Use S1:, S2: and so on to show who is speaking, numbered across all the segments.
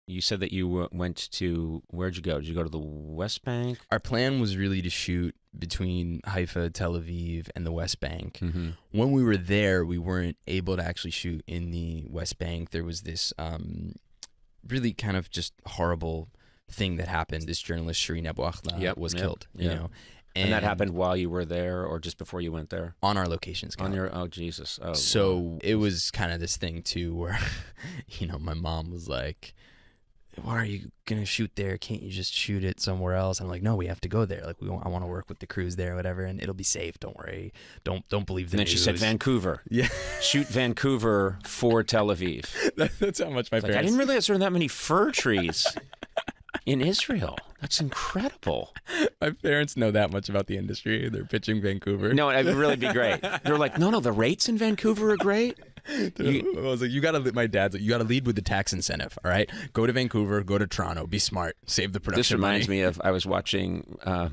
S1: You said that you went to, where'd you go? Did you go to the West Bank?
S2: Our plan was really to shoot between Haifa, Tel Aviv, and the West Bank.
S1: Mm-hmm.
S2: When we were there, we weren't able to actually shoot in the West Bank. There was this really kind of just horrible thing that happened. This journalist, Shireen Abu Akleh, was killed. You know,
S1: and that happened while you were there, or just before you went there?
S2: On our locations.
S1: On your, oh Jesus! Oh,
S2: so
S1: wow.
S2: It was kind of this thing too, where, you know, my mom was like, "Why are you gonna shoot there? Can't you just shoot it somewhere else?" I'm like, "No, we have to go there. Like, I want to work with the crews there, or whatever, and it'll be safe. Don't worry. Don't believe the
S1: news." And then she said, "Vancouver.
S2: Yeah,
S1: shoot Vancouver for Tel Aviv."
S2: That's how much my parents.
S1: Like, I didn't realize there were that many fir trees in Israel. That's incredible.
S2: My parents know that much about the industry. They're pitching Vancouver.
S1: No, it would really be great. They're like, no, the rates in Vancouver are great.
S2: I was like, my dad's like, you got to lead with the tax incentive, all right? Go to Vancouver, go to Toronto, be smart, save the production
S1: This reminds
S2: money.
S1: me of, I was watching, I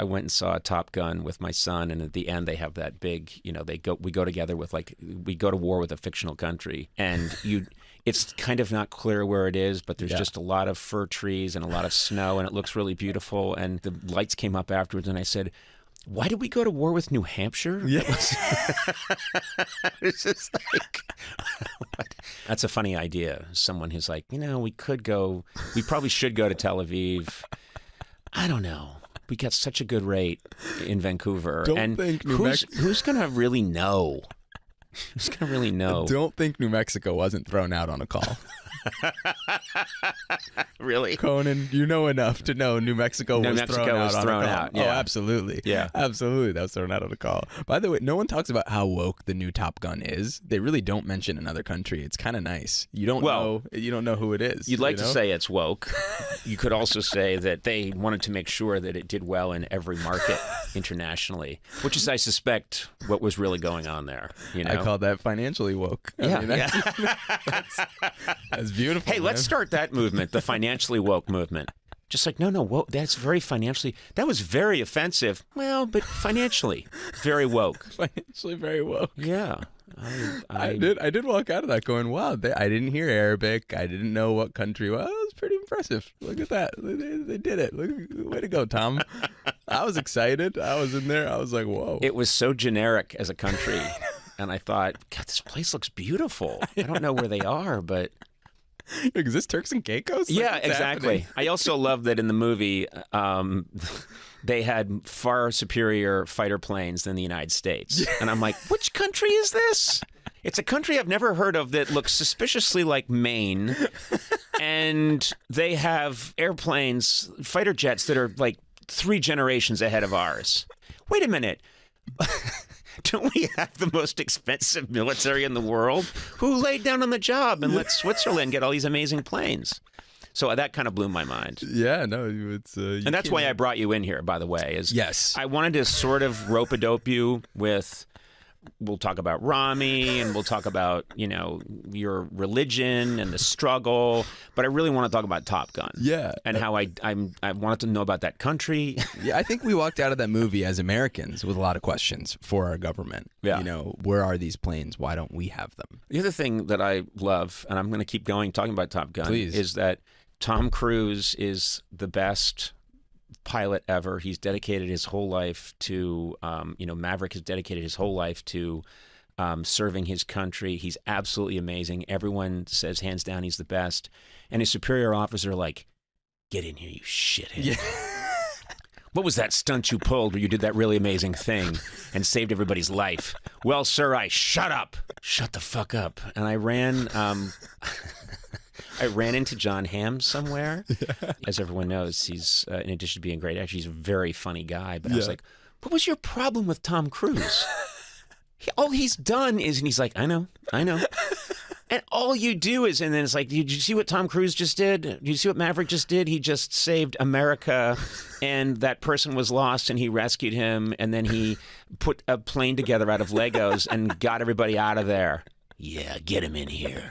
S1: went and saw Top Gun with my son, and at the end they have that big, you know, we go together with, like, we go to war with a fictional country, and it's kind of not clear where it is, but there's just a lot of fir trees and a lot of snow, and it looks really beautiful, and the lights came up afterwards, and I said, why did we go to war with New Hampshire?
S2: Yeah.
S1: It's just like, what? That's a funny idea. Someone who's like, you know, we probably should go to Tel Aviv. I don't know. We got such a good rate in Vancouver. Who's going to really know? Who's going to really know?
S2: Don't think New Mexico wasn't thrown out on a call.
S1: Really?
S2: Conan, you know enough to know New Mexico was thrown out.
S1: Yeah.
S2: Oh, absolutely.
S1: Yeah.
S2: Absolutely. That was thrown out on a call. By the way, no one talks about how woke the new Top Gun is. They really don't mention another country. It's kind of nice. You don't know who it is.
S1: You'd like to say it's woke. You could also say that they wanted to make sure that it did well in every market internationally, which is, I suspect, what was really going on there. You know?
S2: I call that financially woke. That's beautiful.
S1: Hey, let's start that movement, the financially woke movement. Just like, no, woke, that's very financially, that was very offensive. Well, but financially, very woke.
S2: Financially very woke.
S1: Yeah.
S2: I did walk out of that going, wow, I didn't hear Arabic. I didn't know what country. Well, it was pretty impressive. Look at that. They did it. Way to go, Tom. I was excited. I was in there. I was like, whoa.
S1: It was so generic as a country. And I thought, God, this place looks beautiful. I don't know where they are, but...
S2: Is this Turks and Caicos?
S1: Yeah, exactly. I also love that in the movie, they had far superior fighter planes than the United States. And I'm like, which country is this? It's a country I've never heard of that looks suspiciously like Maine. And they have airplanes, fighter jets that are like 3 generations ahead of ours. Wait a minute. Don't we have the most expensive military in the world? Who laid down on the job and let Switzerland get all these amazing planes? So that kind of blew my mind.
S2: Yeah, no, it's...
S1: and that's why I brought you in here, by the way.
S2: Yes.
S1: I wanted to sort of rope-a-dope you with... We'll talk about Rami, and we'll talk about, you know, your religion and the struggle. But I really want to talk about Top Gun.
S2: Yeah.
S1: And how I wanted to know about that country.
S2: Yeah, I think we walked out of that movie as Americans with a lot of questions for our government.
S1: Yeah.
S2: You know, where are these planes? Why don't we have them?
S1: The other thing that I love, and I'm going to keep going talking about Top Gun,
S2: Please.
S1: Is that Tom Cruise is the best pilot ever. He's dedicated his whole life to, Maverick has dedicated his whole life to serving his country. He's absolutely amazing. Everyone says hands down he's the best. And his superior officer like, get in here, you shithead. Yeah. What was that stunt you pulled where you did that really amazing thing and saved everybody's life? Well, sir, shut up. Shut the fuck up. And I ran... I ran into John Hamm somewhere. Yeah. As everyone knows, he's, in addition to being great, actually, he's a very funny guy. But I was like, what was your problem with Tom Cruise? All he's done is, and he's like, I know. And all you do is, and then it's like, did you see what Tom Cruise just did? Did you see what Maverick just did? He just saved America, and that person was lost, and he rescued him, and then he put a plane together out of Legos and got everybody out of there. Yeah, get him in here.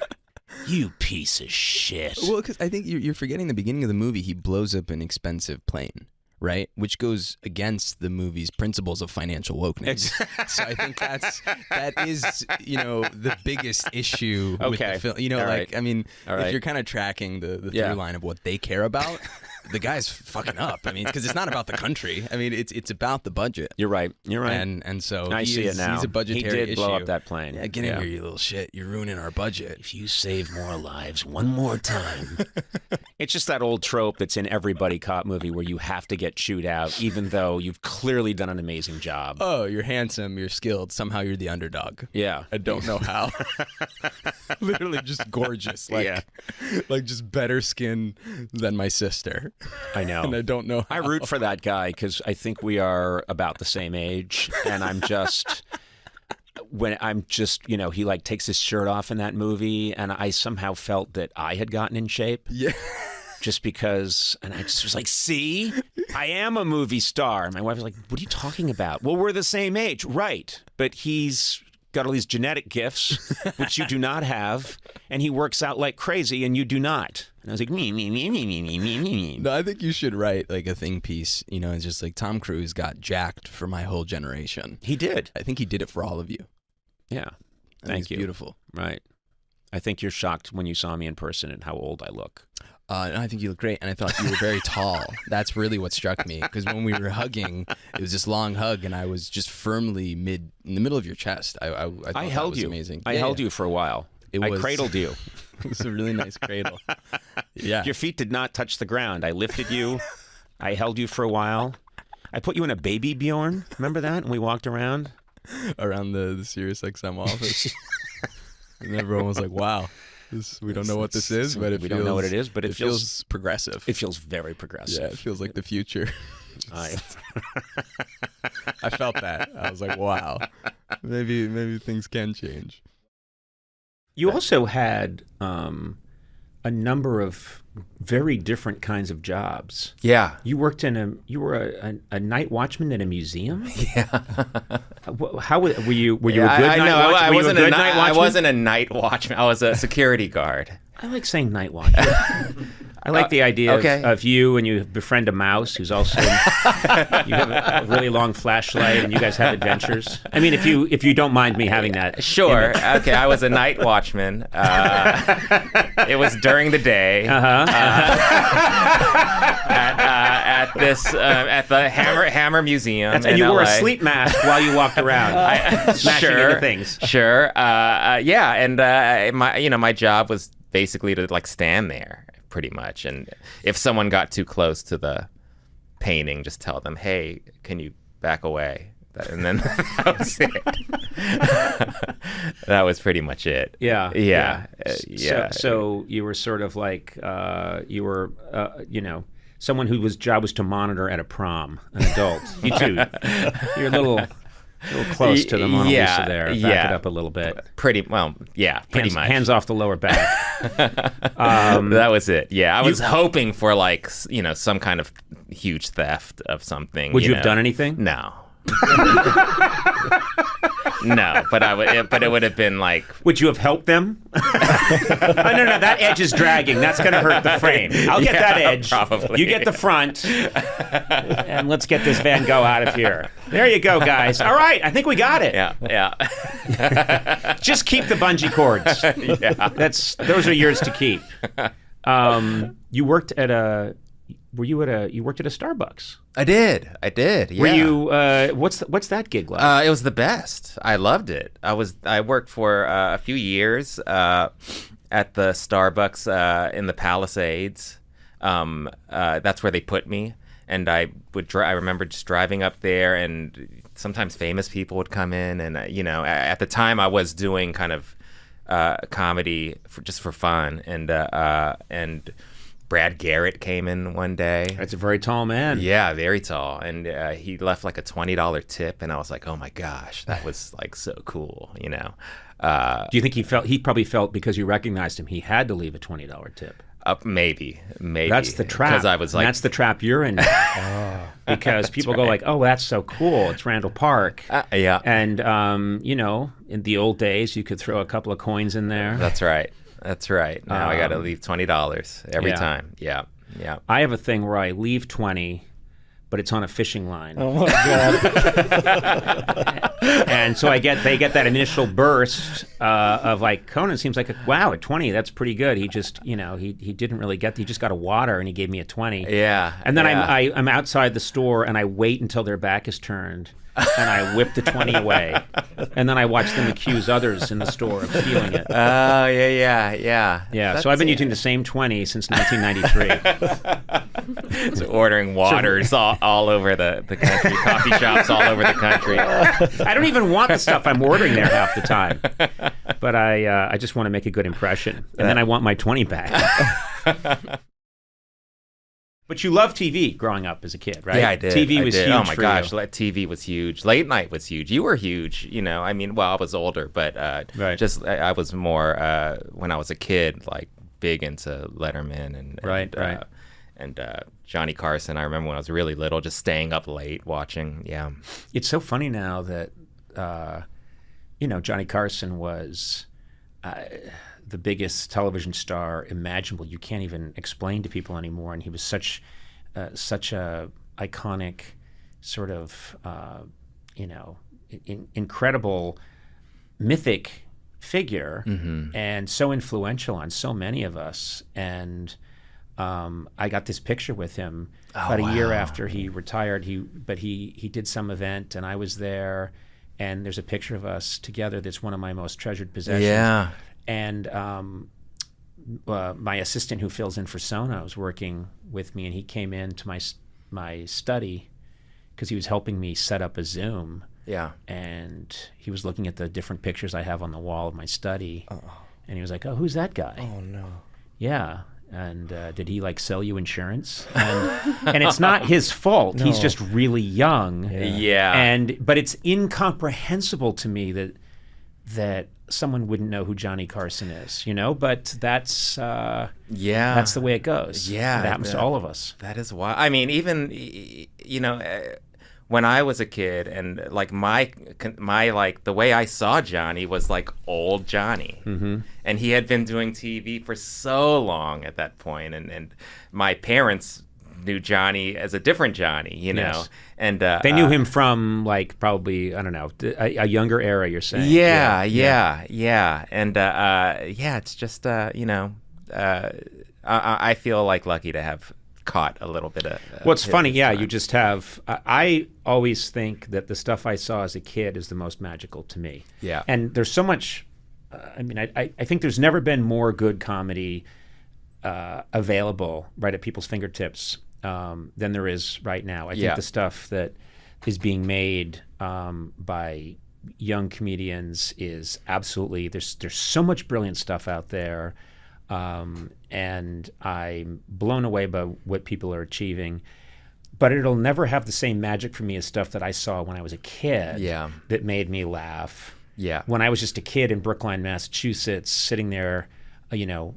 S1: You piece of shit.
S2: Well, because I think you're forgetting the beginning of the movie. He blows up an expensive plane, right? Which goes against the movie's principles of financial wokeness. So I think that is, you know, the biggest issue with the film. You know,
S1: All
S2: like,
S1: right.
S2: I mean,
S1: All
S2: if
S1: right.
S2: you're kind of tracking the through line of what they care about, the guy's fucking up. I mean, because it's not about the country. I mean, it's about the budget.
S1: You're right. You're right.
S2: And so
S1: I see it now.
S2: He's a budgetary
S1: He did blow
S2: issue.
S1: up that plane.
S2: Yeah, get in here, you little shit. You're ruining our budget.
S1: If you save more lives one more time. It's just that old trope that's in every buddy cop movie where you have to get chewed out, even though you've clearly done an amazing job.
S2: Oh, you're handsome, you're skilled. Somehow you're the underdog.
S1: Yeah.
S2: I don't know how. Literally just gorgeous. Like just better skin than my sister.
S1: I know.
S2: And I don't know how.
S1: I root for that guy because I think we are about the same age, and I'm just you know, he like takes his shirt off in that movie, and I somehow felt that I had gotten in shape.
S2: Yeah.
S1: Just because, and I just was like, see, I am a movie star. And my wife was like, what are you talking about? Well, we're the same age. Right. But he's got all these genetic gifts, which you do not have, and he works out like crazy, and you do not. And I was like, me.
S2: No, I think you should write like a think piece, you know, it's just like Tom Cruise got jacked for my whole generation.
S1: He did.
S2: I think he did it for all of you.
S1: Yeah.
S2: Thank you. Beautiful.
S1: Right. I think you're shocked when you saw me in person and how old I look.
S2: I think you look great, and I thought you were very tall. That's really what struck me, because when we were hugging, it was this long hug, and I was just firmly in the middle of your chest. I thought
S1: I held
S2: that was
S1: you.
S2: Amazing.
S1: I held you for a while. I cradled you.
S2: It was a really nice cradle. Yeah.
S1: Your feet did not touch the ground. I lifted you. I held you for a while. I put you in a baby Bjorn. Remember that? And we walked around
S2: the Sirius XM office, and everyone was like, "Wow." We don't know what this is, but
S1: we don't know what it is, but it
S2: feels progressive.
S1: It feels very progressive.
S2: Yeah, it feels like the future.
S1: I
S2: felt that. I was like, wow, maybe things can change.
S1: You also had a number of very different kinds of jobs.
S3: Yeah.
S1: You were a night watchman at a museum?
S3: Yeah.
S1: How were you? Were you a good night watchman?
S3: I wasn't a night watchman. I was a security guard.
S1: I like saying night watchman. I like the idea of you, and you befriend a mouse who's also you have a really long flashlight, and you guys have adventures. I mean, if you don't mind me having that.
S3: Sure. Okay. I was a night watchman. It was during the day. At the Hammer Museum.
S1: And you
S3: in
S1: wore
S3: LA.
S1: a sleep mask while you walked around, smashing into things.
S3: Sure. Yeah. And my job was basically to like stand there pretty much, and if someone got too close to the painting, just tell them, hey, can you back away? And then that was it. That was pretty much it.
S1: Yeah.
S3: Yeah.
S1: So you were sort of like someone whose job was to monitor at a prom, an adult. You too. You're a little close to the Mona Lisa there. Back it up a little bit.
S3: Pretty much.
S1: Hands off the lower back.
S3: That was it. Yeah, I was hoping for like some kind of huge theft of something.
S1: Would you have done anything?
S3: No. No, but it would have been like.
S1: Would you have helped them? No, that edge is dragging. That's going to hurt the frame. I'll get that edge.
S3: Probably.
S1: You get the front, and let's get this Van Gogh out of here. There you go, guys. All right, I think we got it.
S3: Yeah.
S1: Just keep the bungee cords.
S3: Yeah.
S1: Those are yours to keep. You worked at a. You worked at a Starbucks?
S3: I did. Yeah.
S1: Were you? What's that gig like?
S3: It was the best. I loved it. I worked for a few years at the Starbucks in the Palisades. That's where they put me, and I remember just driving up there, and sometimes famous people would come in, and at the time I was doing kind of comedy just for fun, and Brad Garrett came in one day.
S1: That's a very tall man.
S3: Yeah, very tall. And he left like a $20 tip, and I was like, oh my gosh, that was like so cool,
S1: Do you think he probably felt because you recognized him, he had to leave a $20 tip?
S3: Maybe.
S1: That's the trap.
S3: Because I was like,
S1: that's the trap you're in. Because people go like, oh, that's so cool. It's Randall Park.
S3: Yeah.
S1: And, in the old days, you could throw a couple of coins in there.
S3: That's right. Now I got to leave $20 every time. Yeah.
S1: I have a thing where I leave 20, but it's on a fishing line.
S4: Oh my God.
S1: And so they get that initial burst of like, Conan seems like a 20, that's pretty good. He just, he didn't really he just got a water and he gave me a 20.
S3: Yeah.
S1: And then
S3: yeah.
S1: I'm outside the store and I wait until their back is turned and I whip the 20 away. And then I watch them accuse others in the store of stealing it.
S3: Oh, yeah.
S1: Yeah, so I've been using the same 20 since 1993.
S3: So ordering waters all over the country, coffee shops all over the country.
S1: I don't even want the stuff I'm ordering there half the time. But I just want to make a good impression. And then I want my 20 back. But you loved TV growing up as a kid, right?
S3: Yeah, I did.
S1: TV was huge
S3: Oh my
S1: for
S3: gosh,
S1: you.
S3: TV was huge. Late night was huge. You were huge. I mean, well, I was older, but
S1: Right.
S3: I was more when I was a kid, like big into Letterman and
S1: Right.
S3: and Johnny Carson. I remember when I was really little, just staying up late watching. Yeah,
S1: It's so funny now that Johnny Carson was the biggest television star imaginable. You can't even explain to people anymore, and he was such a iconic sort of incredible mythic figure, and so influential on so many of us. And I got this picture with him about a year after he retired. He did some event, and I was there. And there's a picture of us together that's one of my most treasured possessions.
S3: yeah.
S1: And my assistant who fills in for Sona was working with me, and he came into my study because he was helping me set up a Zoom.
S3: Yeah.
S1: And he was looking at the different pictures I have on the wall of my study. And he was like, "Oh, who's that guy?"
S4: Oh no.
S1: Yeah. And did he sell you insurance? And it's not his fault.
S4: No.
S1: He's just really young.
S3: Yeah.
S1: But it's incomprehensible to me that someone wouldn't know who Johnny Carson is, But that's
S3: Yeah.
S1: that's the way it goes.
S3: Yeah,
S1: It happens to all of us.
S3: That is why. I mean, even when I was a kid, and my the way I saw Johnny was like old Johnny, and he had been doing TV for so long at that point, and my parents knew Johnny as a different Johnny,
S1: Yes.
S3: and
S1: They knew him from probably, I don't know, a younger era. You're saying?
S3: Yeah, and it's just I feel lucky to have caught a little bit of.
S1: Well, it's funny.
S3: his
S1: Yeah,
S3: time.
S1: you just have. I always think that the stuff I saw as a kid is the most magical to me.
S3: Yeah.
S1: And there's so much. I think there's never been more good comedy available right at people's fingertips than there is right now. I think the stuff that is being made by young comedians is absolutely there's so much brilliant stuff out there. And I'm blown away by what people are achieving. But it'll never have the same magic for me as stuff that I saw when I was a kid that made me laugh.
S3: Yeah.
S1: When I was just a kid in Brookline, Massachusetts, sitting there,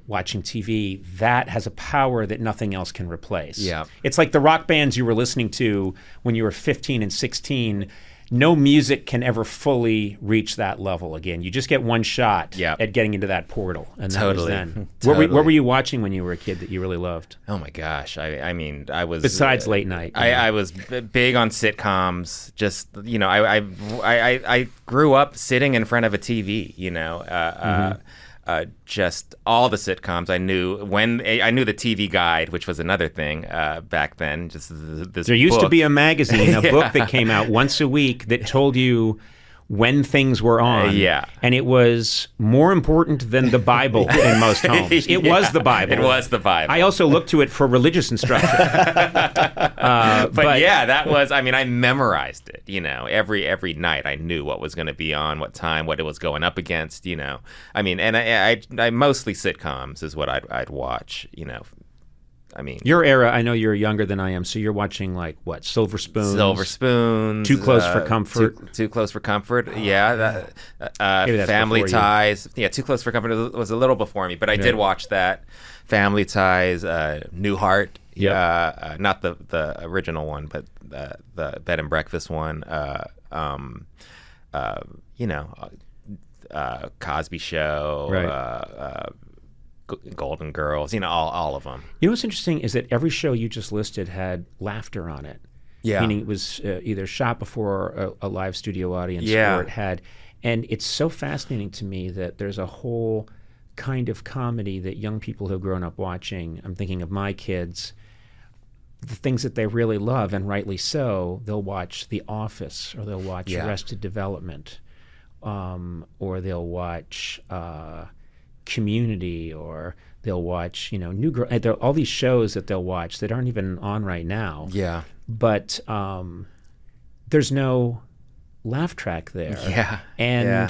S1: watching TV, that has a power that nothing else can replace.
S3: Yeah.
S1: It's like the rock bands you were listening to when you were 15 and 16. No music can ever fully reach that level again. You just get one shot at getting into that portal. And that was then.
S3: Totally.
S1: What were you watching when you were a kid that you really loved?
S3: Oh my gosh! I mean, I was
S1: Besides late night.
S3: I was big on sitcoms. Just I grew up sitting in front of a TV. Just all the sitcoms I knew. I knew the TV Guide, which was another thing back then. Just this.
S1: There used to
S3: book.
S1: be a magazine, a book that came out once a week that told you when things were on. And it was more important than the Bible in most homes. It was the Bible.
S3: It was the Bible.
S1: I also looked to it for religious instruction.
S3: But yeah, that was, I memorized it, every night I knew what was going to be on, what time, what it was going up against, and I mostly sitcoms is what I'd watch,
S1: Your era, I know you're younger than I am, so you're watching what, Silver Spoons?
S3: Silver Spoons.
S1: Too Close for Comfort.
S3: Too Close for Comfort, yeah. Family Ties. Yeah, Too Close for Comfort was a little before me, but I did watch that. Family Ties, Newhart. Yeah, not the original one, but the Bed and Breakfast one. Cosby Show.
S1: Right.
S3: Golden Girls, all of them.
S1: You know what's interesting is that every show you just listed had laughter on it.
S3: Yeah.
S1: Meaning it was either shot before a live studio audience,
S3: Yeah.
S1: or it had. And it's so fascinating to me that there's a whole kind of comedy that young people who have grown up watching. I'm thinking of my kids. The things that they really love, and rightly so, they'll watch The Office, or they'll watch
S3: Yeah.
S1: Arrested Development, or they'll watch Community, or they'll watch, New Girl. All these shows that they'll watch that aren't even on right now.
S3: Yeah.
S1: But there's no laugh track there.
S3: Yeah.
S1: And
S3: Yeah.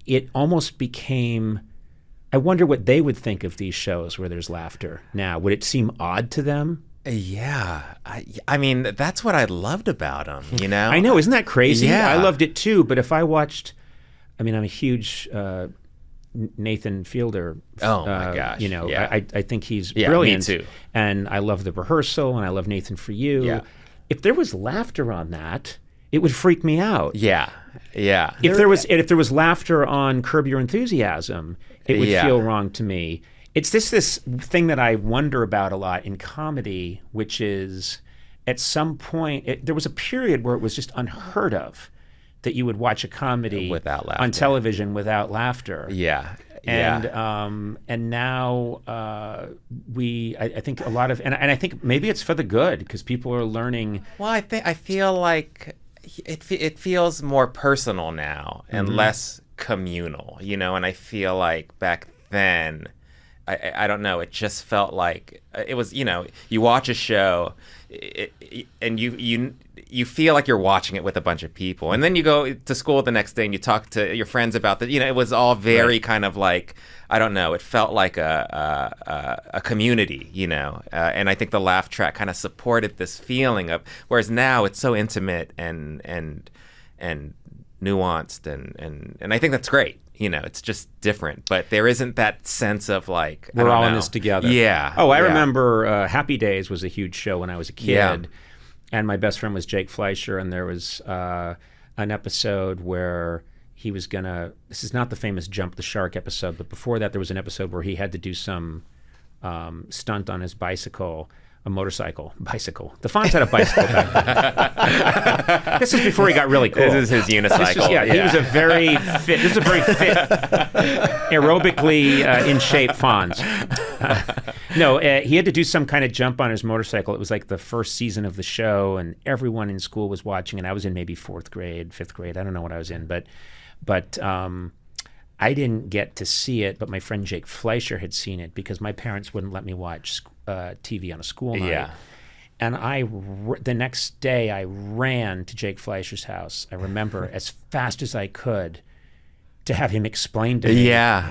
S1: it almost became, I wonder what they would think of these shows where there's laughter now. Would it seem odd to them?
S3: Yeah. I mean, that's what I loved about them,
S1: I know, isn't that crazy?
S3: Yeah.
S1: I loved it too, but if I watched, I'm a huge Nathan Fielder.
S3: Oh my gosh. Yeah.
S1: I think he's
S3: Yeah,
S1: brilliant.
S3: me too.
S1: And I love The Rehearsal, and I love Nathan For You.
S3: Yeah.
S1: If there was laughter on that, it would freak me out.
S3: Yeah. Yeah.
S1: If there was laughter on Curb Your Enthusiasm, it would
S3: Yeah.
S1: feel wrong to me. It's this thing that I wonder about a lot in comedy, which is at some point, there was a period where it was just unheard of that you would watch a comedy
S3: Without laughter.
S1: on television without laughter.
S3: Yeah.
S1: And
S3: Yeah.
S1: and now I think a lot of, and I think maybe it's for the good, because people are learning.
S3: Well, I feel like it feels more personal now and less communal, and I feel like back then, I don't know, it just felt like it was, you watch a show and you feel like you're watching it with a bunch of people, and then you go to school the next day and you talk to your friends about that. It was all very kind of like, I don't know, it felt like a community, and I think the laugh track kind of supported this feeling of, whereas now it's so intimate and nuanced, and I think that's great. It's just different, but there isn't that sense of like,
S1: We're all in this together.
S3: Yeah.
S1: Oh, I
S3: yeah.
S1: remember Happy Days was a huge show when I was a kid.
S3: Yeah.
S1: And my best friend was Jake Fleischer, and there was an episode where he was gonna, this is not the famous Jump the Shark episode, but before that there was an episode where he had to do some stunt on his bicycle. Bicycle. The Fonz had a bicycle back then. This is before he got really cool.
S3: This is his unicycle.
S1: He was a very fit, aerobically in shape Fonz. He had to do some kind of jump on his motorcycle. It was like the first season of the show, and everyone in school was watching, and I was in maybe 4th grade, 5th grade. I don't know what I was in, but I didn't get to see it, but my friend Jake Fleischer had seen it, because my parents wouldn't let me watch TV on a school night.
S3: Yeah.
S1: And the next day I ran to Jake Fleischer's house, I remember, as fast as I could, to have him explain to me,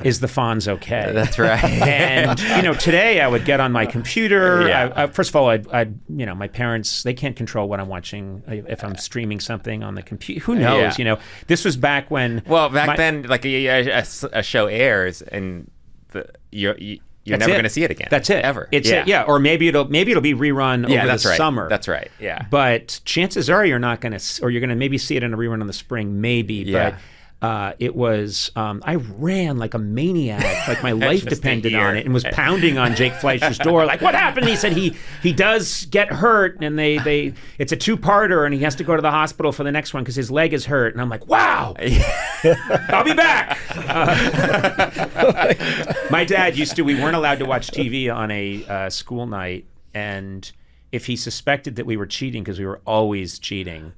S1: is the Fonz okay?
S3: That's right.
S1: And, today I would get on my computer.
S3: Yeah.
S1: First of all, my parents, they can't control what I'm watching. If I'm streaming something on the computer, who knows?
S3: Yeah.
S1: This was back when.
S3: Well, then, like a show airs, and you're never going to see it again.
S1: That's it.
S3: Ever.
S1: It's it. Yeah. Or maybe it'll be rerun over
S3: that's
S1: the
S3: right.
S1: summer.
S3: That's right. Yeah.
S1: But chances are you're not going to, or you're going to maybe see it in a rerun in the spring, maybe.
S3: Yeah.
S1: But it was, I ran like a maniac, like my life depended on it, and was pounding on Jake Fleischer's door, like, what happened? He said he does get hurt, and it's a 2-parter, and he has to go to the hospital for the next one because his leg is hurt. And I'm like, wow, I'll be back. My dad we weren't allowed to watch TV on a school night, and if he suspected that we were cheating, because we were always cheating,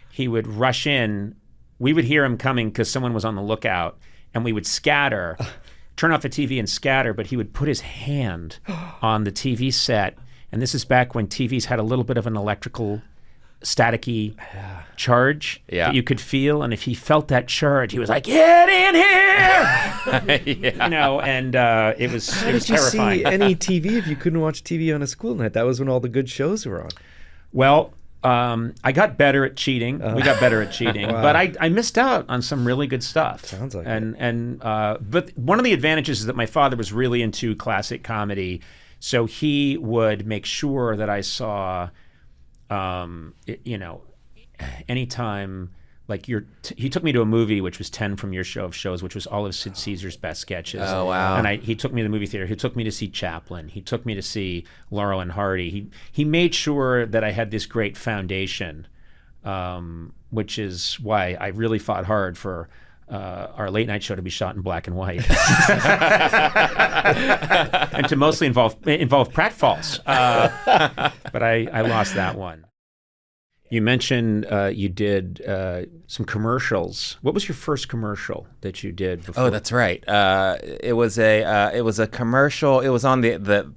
S1: he would rush in. We would hear him coming because someone was on the lookout, and we would scatter, turn off the TV and scatter, but he would put his hand on the TV set, and this is back when TVs had a little bit of an electrical staticky charge that you could feel, and if he felt that charge, he was like, "Get in here!" And it was
S4: How
S1: it was
S4: did you
S1: terrifying.
S4: see any TV if you couldn't watch TV on a school night? That was when all the good shows were on.
S1: Well, I got better at cheating. We got better at cheating,
S4: Wow.
S1: but I missed out on some really good stuff.
S4: Sounds like
S1: it. But one of the advantages is that my father was really into classic comedy, so he would make sure that I saw, anytime he took me to a movie which was 10 from your show of shows, which was all of Sid Caesar's best sketches.
S3: Oh, wow.
S1: And he took me to the movie theater. He took me to see Chaplin. He took me to see Laurel and Hardy. He made sure that I had this great foundation, which is why I really fought hard for our late night show to be shot in black and white, and to mostly involve pratfalls. But I lost that one. You mentioned you did some commercials. What was your first commercial that you did before?
S3: Oh, that's right. It was a commercial. It was on the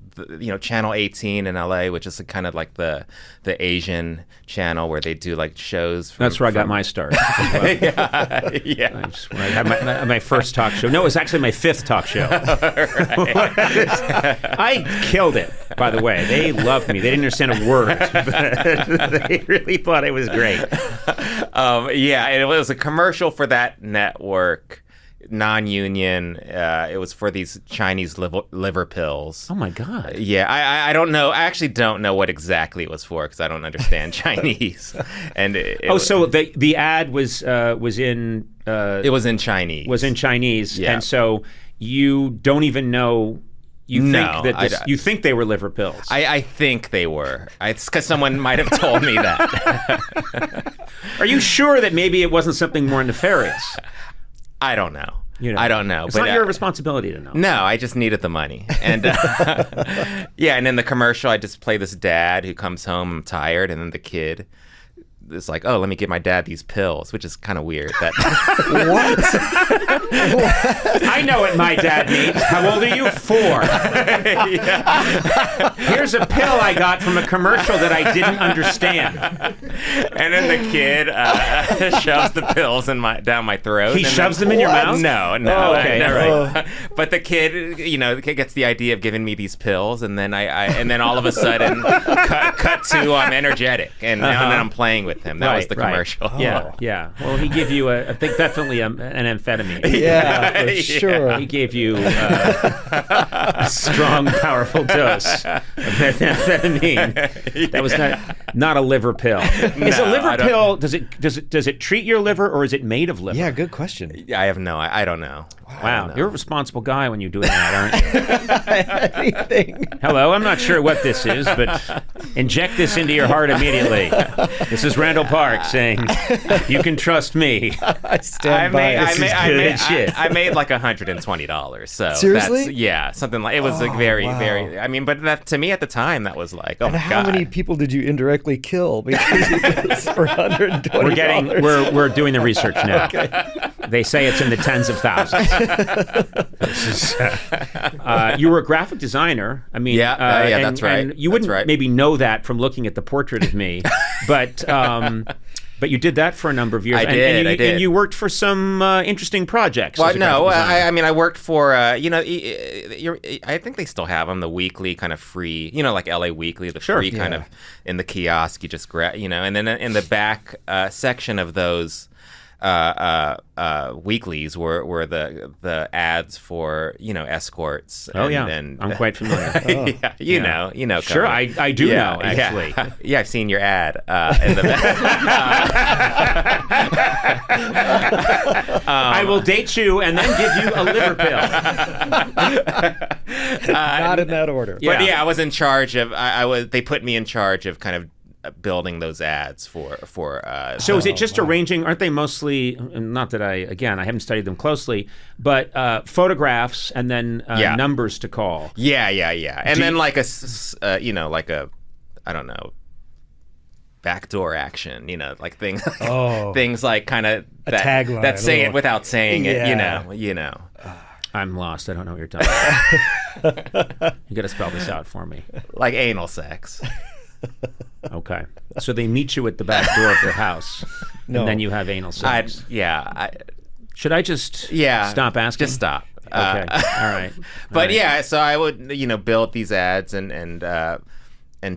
S3: Channel 18 in LA, which is kind of like the Asian channel where they do like shows.
S1: That's where I got my start.
S3: Yeah.
S1: I had my first talk show. No, it was actually my fifth talk show. I killed it, by the way. They loved me. They didn't understand a word, but they really thought it was great.
S3: Yeah, and it was a commercial for that network, non-union. It was for these Chinese liver pills.
S1: Oh my God.
S3: Yeah, I don't know. I actually don't know what exactly it was for because I don't understand Chinese. And
S1: so the ad was in.
S3: It was in Chinese.
S1: Was in Chinese,
S3: yeah.
S1: And so you don't even know. You think they were liver pills.
S3: I think they were. It's because someone might have told me that.
S1: Are you sure that maybe it wasn't something more nefarious?
S3: I don't know.
S1: You know,
S3: I don't know.
S1: It's not your responsibility to know.
S3: No, I just needed the money. And yeah, and in the commercial, I just play this dad who comes home, I'm tired, and then the kid is like, oh, let me give my dad these pills, which is kind of weird. What?
S1: I know what my dad needs. How old are you? 4. Yeah. Here's a pill I got from a commercial that I didn't understand.
S3: And then the kid shoves the pills down my throat.
S1: He shoves them in your mouth?
S3: No.
S1: Oh, okay, all right.
S3: But the kid, the kid gets the idea of giving me these pills, and then and then all of a sudden, cut to I'm energetic, and then I'm playing with him. That was the commercial.
S1: Right. Yeah. Well, he gave you I think definitely an amphetamine.
S4: Yeah, for sure.
S1: He gave you a strong, powerful dose of methamphetamine. That was not a liver pill. Is a liver pill? Does it treat your liver, or is it made of liver?
S4: Yeah, good question.
S3: I have I don't know.
S1: Wow, you're a responsible guy when you're doing that, aren't you?
S4: Anything.
S1: Hello, I'm not sure what this is, but inject this into your heart immediately. This is Randall Park saying, "You can trust me."
S4: I stand by.
S3: I made like $120. So
S4: seriously,
S3: something like it was like very. I mean, but that to me at the time that was like, oh
S4: and
S3: my
S4: how
S3: God.
S4: many people did you indirectly kill because you did this for $120?
S1: We're doing the research now.
S4: Okay.
S1: They say it's in the tens of thousands. This is, you were a graphic designer. I mean,
S3: that's right.
S1: And you wouldn't maybe know that from looking at the portrait of me, but you did that for a number of years.
S3: I did.
S1: And you worked for some interesting projects.
S3: Well, no, I mean, I worked for, I think they still have them, the weekly kind of free, like LA Weekly, the free kind of in the kiosk, you just grab, and then in the back section of those weeklies were the ads for escorts. And
S1: I'm quite familiar.
S3: You know.
S1: Sure, I do know actually.
S3: Yeah, I've seen your ad in the back.
S1: I will date you and then give you a liver pill.
S4: Not in that order.
S3: But I was in charge of. They put me in charge of kind of building those ads for
S1: so is it just arranging? Aren't they mostly, not that I haven't studied them closely, but photographs and then numbers to call?
S3: Yeah. And then like a like a, I don't know, backdoor action, like things things like kind of
S4: a tagline
S3: that say it without saying it,
S1: I'm lost. I don't know what you're talking about. You got to spell this out for me.
S3: Like anal sex.
S1: Okay. So they meet you at the back door of their house, and then you have anal sex. Should I just stop asking?
S3: Just stop.
S1: Okay. All right.
S3: But so I would, build these ads and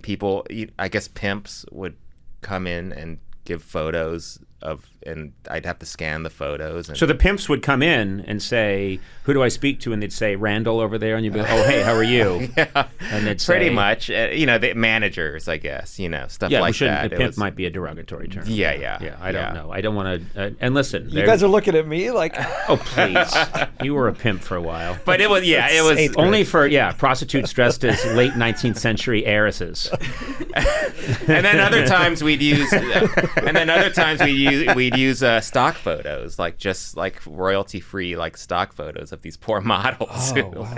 S3: people, I guess pimps would come in and give photos and I'd have to scan the photos. And
S1: So the pimps would come in and say, "Who do I speak to?" And they'd say, "Randall over there." And you'd be like, "Oh, hey, how are you?"
S3: yeah,
S1: And they'd say,
S3: pretty much. The managers, I guess. Stuff
S1: "Yeah, we
S3: like
S1: shouldn't.
S3: that.
S1: A pimp might be a derogatory term."
S3: Yeah.
S1: I don't know. I don't want to. And listen,
S4: You guys are looking at me like,
S1: oh please, you were a pimp for a while.
S3: But it was
S4: eighth grade.
S1: Only for prostitutes dressed as late 19th century heiresses.
S3: And then other times we'd use stock photos, like just like royalty free like stock photos of these poor models.
S4: Oh, wow.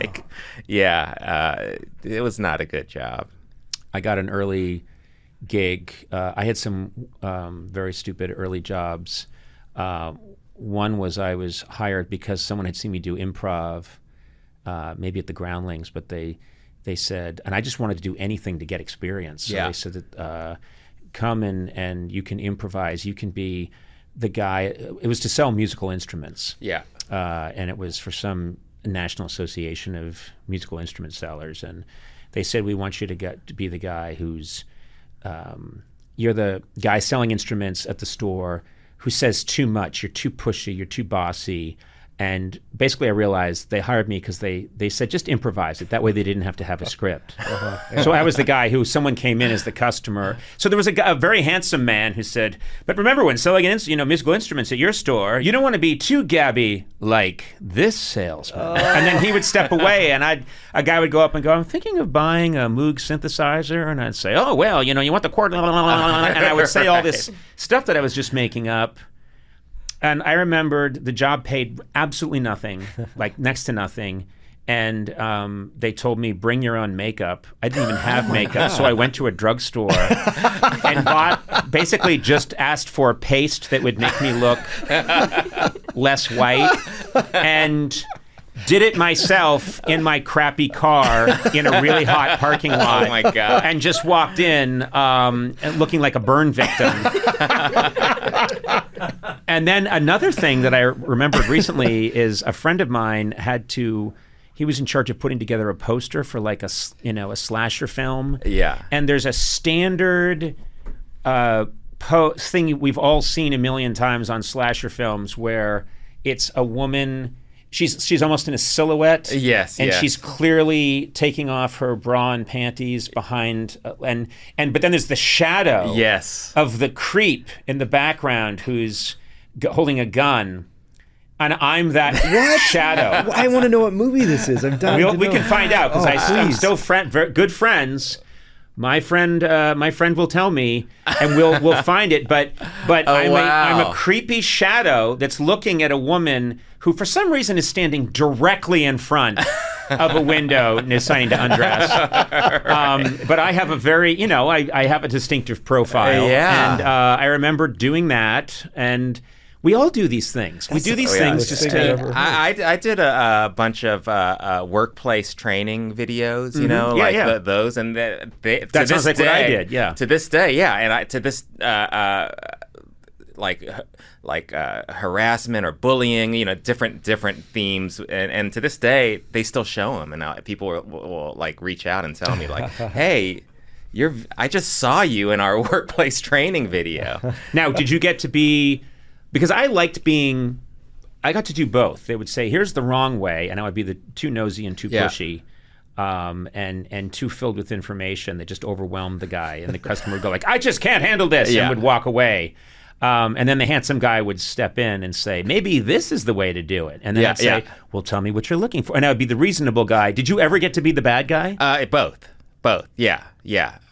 S3: It was not a good job.
S1: I got an early gig. I had some very stupid early jobs. One was I was hired because someone had seen me do improv, maybe at the Groundlings, but they said, and I just wanted to do anything to get experience. So they said that come and you can improvise. You can be the guy. It was to sell musical instruments.
S3: Yeah.
S1: And it was for some National Association of Musical Instrument Sellers. And they said, we want you to be the guy who's, you're the guy selling instruments at the store who says too much. You're too pushy. You're too bossy. And basically I realized they hired me because they said, just improvise it. That way they didn't have to have a script. So I was the guy who someone came in as the customer. So there was a very handsome man who said, but remember when selling musical instruments at your store, you don't want to be too gabby like this salesman. And then he would step away and a guy would go up and go, I'm thinking of buying a Moog synthesizer. And I'd say, oh, well, you want the chord. And I would say all this stuff that I was just making up. And I remembered the job paid absolutely nothing, like next to nothing. And they told me, bring your own makeup. I didn't even have makeup. So I went to a drugstore and basically just asked for paste that would make me look less white. And did it myself in my crappy car in a really hot parking lot.
S3: Oh my God.
S1: And just walked in looking like a burn victim. And then another thing that I remembered recently is a friend of mine he was in charge of putting together a poster for like a slasher film.
S3: Yeah.
S1: And there's a standard thing we've all seen a million times on slasher films where it's a woman. She's almost in a silhouette.
S3: Yes,
S1: and
S3: yes.
S1: she's clearly taking off her bra and panties behind, but then there's the shadow.
S3: Yes.
S1: Of the creep in the background who's holding a gun, and I'm that shadow.
S4: I want to know what movie this is. I'm dying to know.
S1: We can find out because I'm
S4: please.
S1: still good friends. My friend will tell me, and we'll find it. But I'm a creepy shadow that's looking at a woman who, for some reason, is standing directly in front of a window and is deciding to undress. But I have a very, I have a distinctive profile.
S3: Yeah.
S1: And I remember doing that, and we all do these things. We do these things just to.
S3: I did a bunch of workplace training videos, those, and
S1: that sounds like what I did. Yeah.
S3: To this day, and harassment or bullying, different themes, and to this day they still show them, and now people will like reach out and tell me like, hey. I just saw you in our workplace training video.
S1: Now, did you get to be? Because I got to do both. They would say, here's the wrong way, and I would be the too nosy and too pushy, and too filled with information that just overwhelmed the guy, and the customer would go like, I just can't handle this, and would walk away. And then the handsome guy would step in and say, maybe this is the way to do it. And then I'd say, well, tell me what you're looking for. And I would be the reasonable guy. Did you ever get to be the bad guy?
S3: Both. Yeah.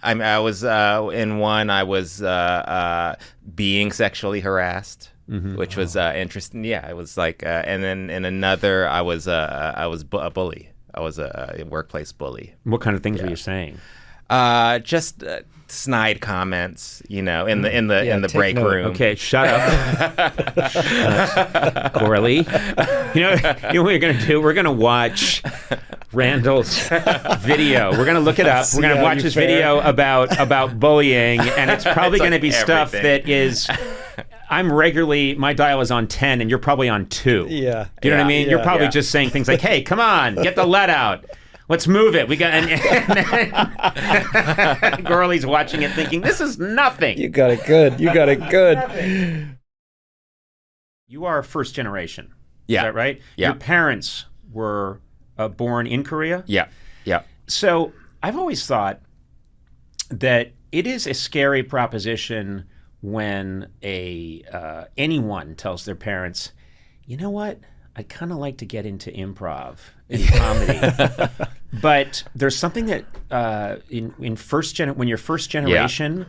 S3: I was in one. I was being sexually harassed, which was interesting. Yeah, it was like, and then in another, I was a bully. I was a workplace bully.
S1: What kind of things were you saying?
S3: Just snide comments, in the break room.
S1: Okay, shut up, Coralie. You know what we're gonna do? We're gonna watch Randall's video. We're gonna look it up. We're gonna watch his video about bullying, and it's probably gonna be stuff that is. My dial is on 10, and you're probably on 2.
S4: Yeah.
S1: Do you know what I mean? You're probably just saying things like, "Hey, come on, get the lead out. Let's move it." We got, and Gorley's watching it, thinking, "This is nothing."
S4: You got it good.
S1: You are first generation.
S3: Yeah.
S1: Is that right?
S3: Yeah.
S1: Your parents were born in Korea?
S3: Yeah. Yeah.
S1: So I've always thought that it is a scary proposition when anyone tells their parents, you know what, I kind of like to get into improv and comedy. But there's something that when you're first generation,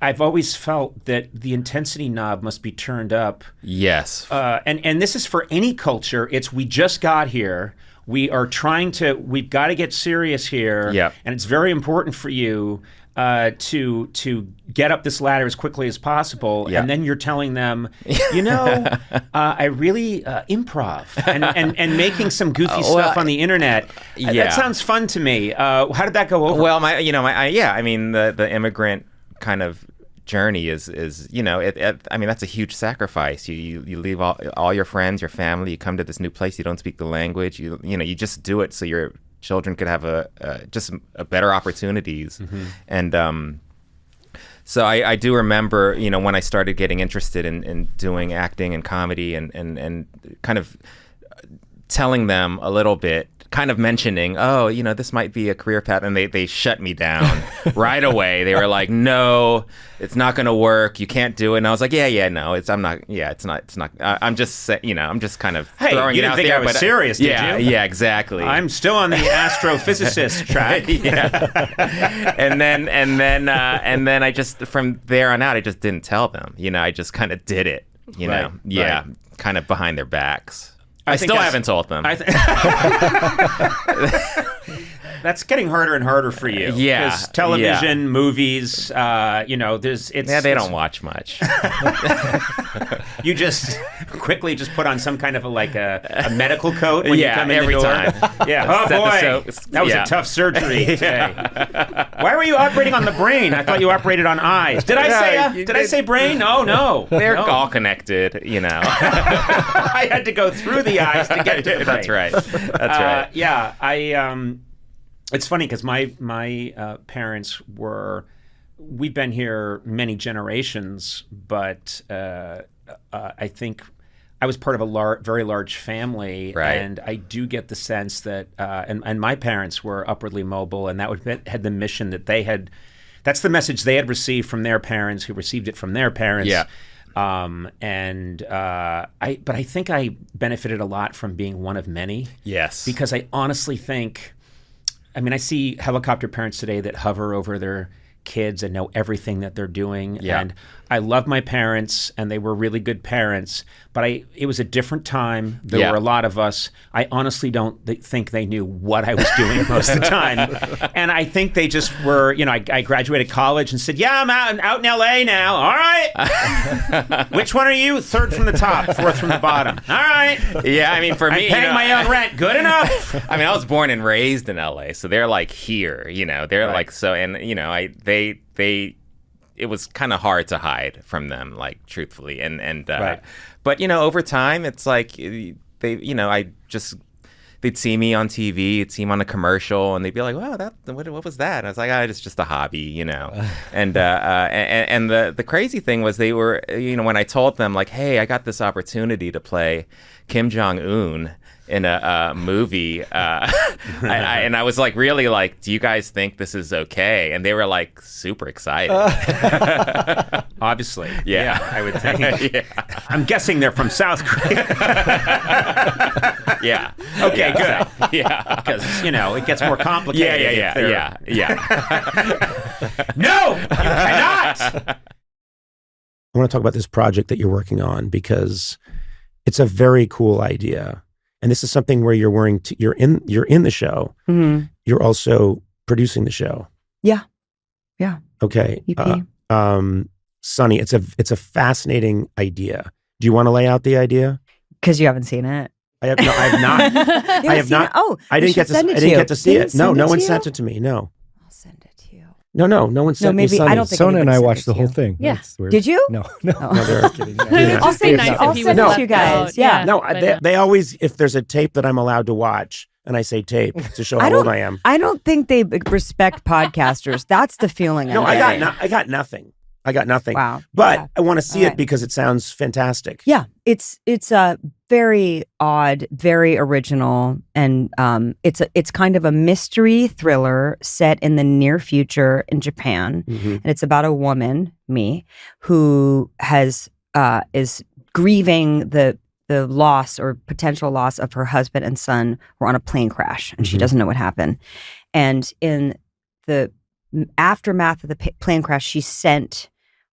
S1: I've always felt that the intensity knob must be turned up.
S3: Yes.
S1: And this is for any culture. It's we just got here. We've got to get serious here.
S3: Yep.
S1: And it's very important for you to get up this ladder as quickly as possible.
S3: Yep.
S1: And then you're telling them, I really improv and making some goofy stuff on the internet. That sounds fun to me. How did that go over?
S3: Well, I mean, the immigrant kind of journey is I mean, that's a huge sacrifice. You leave all your friends, your family, you come to this new place, you don't speak the language, you just do it so your children could have just better opportunities.
S1: Mm-hmm.
S3: And so I do remember, when I started getting interested in doing acting and comedy and kind of telling them a little bit, kind of mentioning, this might be a career path, and they shut me down right away. They were like, no, it's not going to work. You can't do it. And I was like, it's not. I'm just I'm just kind of throwing it out there.
S1: You didn't think I was serious, did you?
S3: Yeah, exactly.
S1: I'm still on the astrophysicist track.
S3: Yeah. and then I just, from there on out, I just didn't tell them. I just kind of did it.
S1: Right.
S3: Kind of behind their backs.
S1: I
S3: still haven't told them.
S1: That's getting harder and harder for you.
S3: Yeah.
S1: Because television, movies,
S3: they don't watch much.
S1: You just quickly put on some kind of a medical coat when you come in
S3: every
S1: the door.
S3: time.
S1: Yeah. Oh boy, that was a tough surgery today. Why were you operating on the brain? I thought you operated on eyes. Did I say brain? No.
S3: They're all connected.
S1: I had to go through the eyes to get to the brain.
S3: That's right. That's right.
S1: Yeah. It's funny because my parents we've been here many generations, but I think I was part of a very large family,
S3: right.
S1: And I do get the sense that, and my parents were upwardly mobile, and that had the mission that they had. That's the message they had received from their parents, who received it from their parents.
S3: Yeah.
S1: But I think I benefited a lot from being one of many.
S3: Yes.
S1: Because I honestly think, I see helicopter parents today that hover over their kids and know everything that they're doing.
S3: Yeah.
S1: And I love my parents, and they were really good parents, but it was a different time. There were a lot of us. I honestly don't think they knew what I was doing most of the time. And I think they just were, I graduated college and said, I'm out in LA now. All right. Which one are you? Third from the top, fourth from the bottom. All right.
S3: Yeah, for me,
S1: I'm paying my own rent. Good enough.
S3: I was born and raised in LA, so they're like here, they're
S1: right.
S3: like, so, and it was kind of hard to hide from them, like, truthfully.
S1: Right.
S3: But, over time, it's like they'd see me on TV, they'd see me on a commercial, and they'd be like, wow, what was that? And I was like, it's just a hobby, And the crazy thing was they were, when I told them, like, hey, I got this opportunity to play Kim Jong-un in a movie, and I was like, really, like, do you guys think this is okay? And they were like super excited.
S1: Obviously.
S3: Yeah,
S1: I would think. Yeah. I'm guessing they're from South Korea.
S3: Yeah.
S1: Okay, good.
S3: Exactly. Yeah.
S1: Because, it gets more complicated.
S3: Yeah.
S1: No, you cannot.
S5: I want to talk about this project that you're working on, because it's a very cool idea. And this is something where you're in the show.
S6: Mm-hmm.
S5: You're also producing the show.
S6: Yeah.
S5: Okay.
S6: EP.
S5: Sonny, it's a fascinating idea. Do you want to lay out the idea?
S6: Because you haven't seen it.
S5: I have not. I have not.
S6: Oh,
S5: I didn't get to see it. No one sent it to me. No.
S6: I'll send it to you.
S5: No one sent me Sonny.
S6: I don't think
S4: Sona and I
S6: anybody
S4: watched
S6: sent
S4: the
S6: it
S4: whole
S6: to
S4: thing.
S6: Yeah.
S4: That's weird.
S6: Did you?
S4: No.
S5: they're
S4: kidding.
S6: I'll send it to you guys. Yeah.
S5: No, they always, if there's a tape that I'm allowed to watch, and I say tape to show how old I am.
S6: I don't think they respect podcasters. That's the feeling.
S5: No, I got nothing. I got nothing.
S6: Wow.
S5: But
S6: Yeah.
S5: I want to see
S6: All
S5: it
S6: right.
S5: because it sounds fantastic.
S6: Yeah, it's very odd, very original, and it's kind of a mystery thriller set in the near future in Japan, and it's about a woman, me, who is grieving the loss or potential loss of her husband and son were on a plane crash, and she doesn't know what happened. And in the aftermath of the plane crash, she sent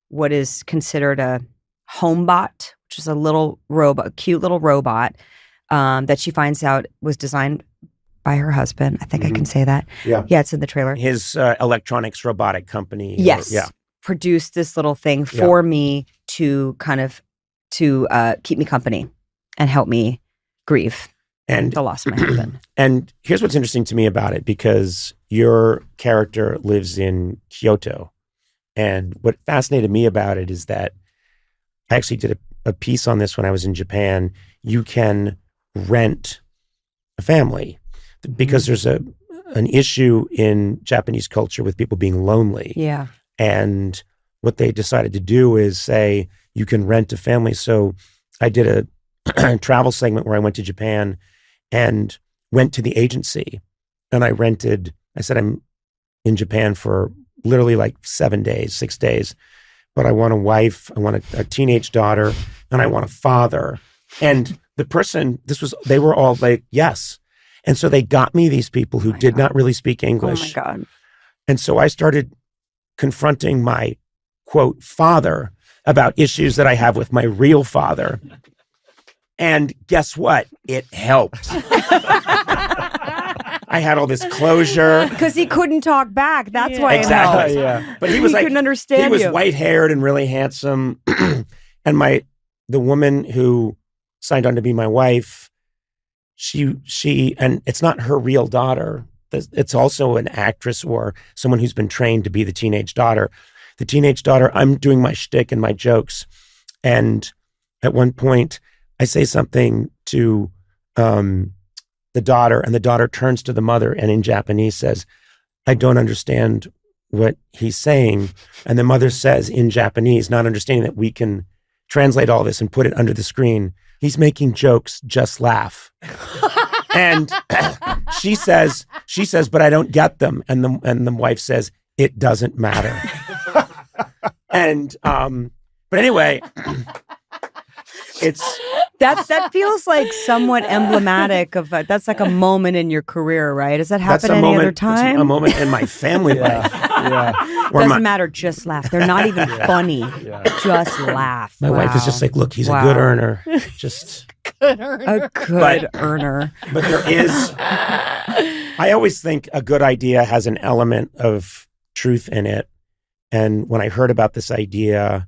S6: what is considered a homebot, which is a little robot, a cute little robot that she finds out was designed by her husband. I think I can say that.
S5: Yeah.
S6: Yeah, it's in the trailer.
S5: His electronics robotic company.
S6: Yes.
S5: Yeah.
S6: Produced this little thing for me to kind of keep me company and help me grieve
S5: And
S6: the loss of my husband.
S5: And here's what's interesting to me about it, because your character lives in Kyoto. And what fascinated me about it is that I actually did a piece on this when I was in Japan. You can rent a family because there's an issue in Japanese culture with people being lonely.
S6: Yeah.
S5: And what they decided to do is say, you can rent a family. So I did a travel segment where I went to Japan and went to the agency, and I said, I'm in Japan for literally like 6 days, but I want a wife, I want a teenage daughter, and I want a father. And the person, they were all like, yes. And so they got me these people who did not really speak English.
S6: Oh my God.
S5: And so I started confronting my, quote, father about issues that I have with my real father. And guess what? It helped. I had all this closure.
S6: Because he couldn't talk back. That's why
S5: Exactly.
S6: it helped.
S4: Yeah.
S5: But he was
S6: couldn't understand
S5: he was
S6: you.
S5: white-haired and really handsome. And the woman who signed on to be my wife, she and it's not her real daughter. It's also an actress or someone who's been trained to be the teenage daughter. The teenage daughter, I'm doing my shtick and my jokes. And at one point, I say something to the daughter, and the daughter turns to the mother and in Japanese says, I don't understand what he's saying. And the mother says in Japanese, not understanding that we can translate all this and put it under the screen, he's making jokes, just laugh. And she says, but I don't get them. And the wife says, it doesn't matter. And but anyway,
S6: That feels like somewhat emblematic of that's like a moment in your career, right? Does that
S5: that's
S6: happen
S5: a
S6: any
S5: moment,
S6: other time?
S5: It's a moment in my family life.
S4: Yeah.
S5: where
S6: Doesn't matter, just laugh. They're not even funny. Just laugh.
S5: My wife is just like, look, he's a good earner. Just
S6: a good earner.
S5: But there is, I always think a good idea has an element of truth in it. And when I heard about this idea,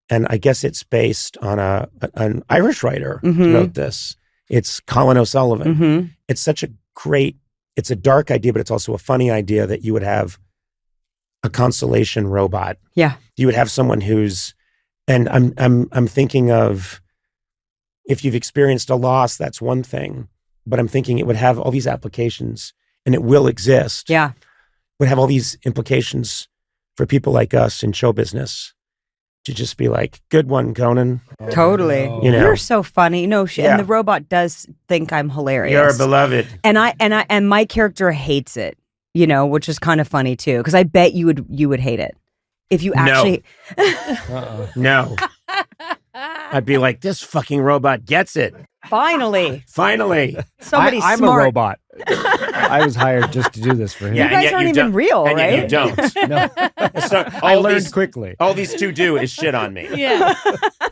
S5: and I guess it's based on an Irish writer who wrote this. It's Colin O'Sullivan.
S6: Mm-hmm.
S5: It's such a it's a dark idea, but it's also a funny idea that you would have a consolation robot.
S6: Yeah.
S5: You would have someone who's, and I'm thinking of, if you've experienced a loss, that's one thing, but I'm thinking it would have all these applications, and it will exist.
S6: Yeah.
S5: Would have all these implications for people like us in show business. To just be like, good one, Conan.
S6: Totally.
S5: You know.
S6: You're so funny. No,
S5: Yeah.
S6: and the robot does think I'm hilarious.
S5: You're beloved.
S6: And my character hates it, which is kind of funny too, because I bet you would hate it if you actually.
S5: No. I'd be like, this fucking robot gets it.
S6: Finally,
S5: Somebody
S4: I'm
S6: smart.
S4: a robot. I was hired just to do this for him.
S5: Yeah,
S6: You guys aren't even real,
S5: and
S6: right?
S5: yet you don't.
S4: No,
S5: So
S4: I
S5: all
S4: learned
S5: these,
S4: quickly.
S5: all these two do is shit on me.
S7: Yeah.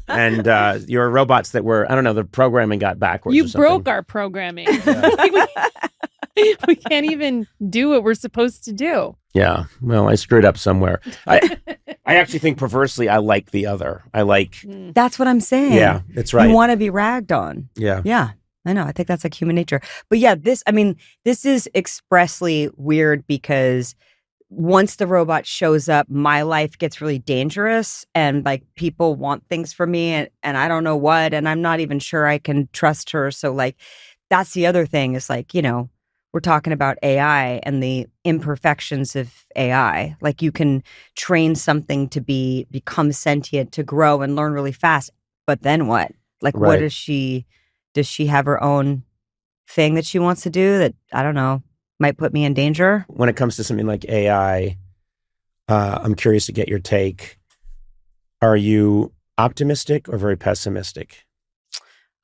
S5: And your robots that were, I don't know, the programming got backwards.
S7: You
S5: or something.
S7: broke our programming. We can't even do what we're supposed to do.
S5: Yeah. Well, I screwed up somewhere. I actually think perversely I like the other. I like.
S6: That's what I'm saying.
S5: Yeah, that's right.
S6: You want to be ragged on.
S5: Yeah.
S6: Yeah. I know. I think that's like human nature. But yeah, this is expressly weird because once the robot shows up, my life gets really dangerous and like people want things from me and I don't know what, and I'm not even sure I can trust her. So like, that's the other thing is like, we're talking about AI and the imperfections of AI. Like you can train something to become sentient, to grow and learn really fast. But then what? Like, what does she have her own thing that she wants to do that, I don't know, might put me in danger?
S5: When it comes to something like AI, I'm curious to get your take. Are you optimistic or very pessimistic?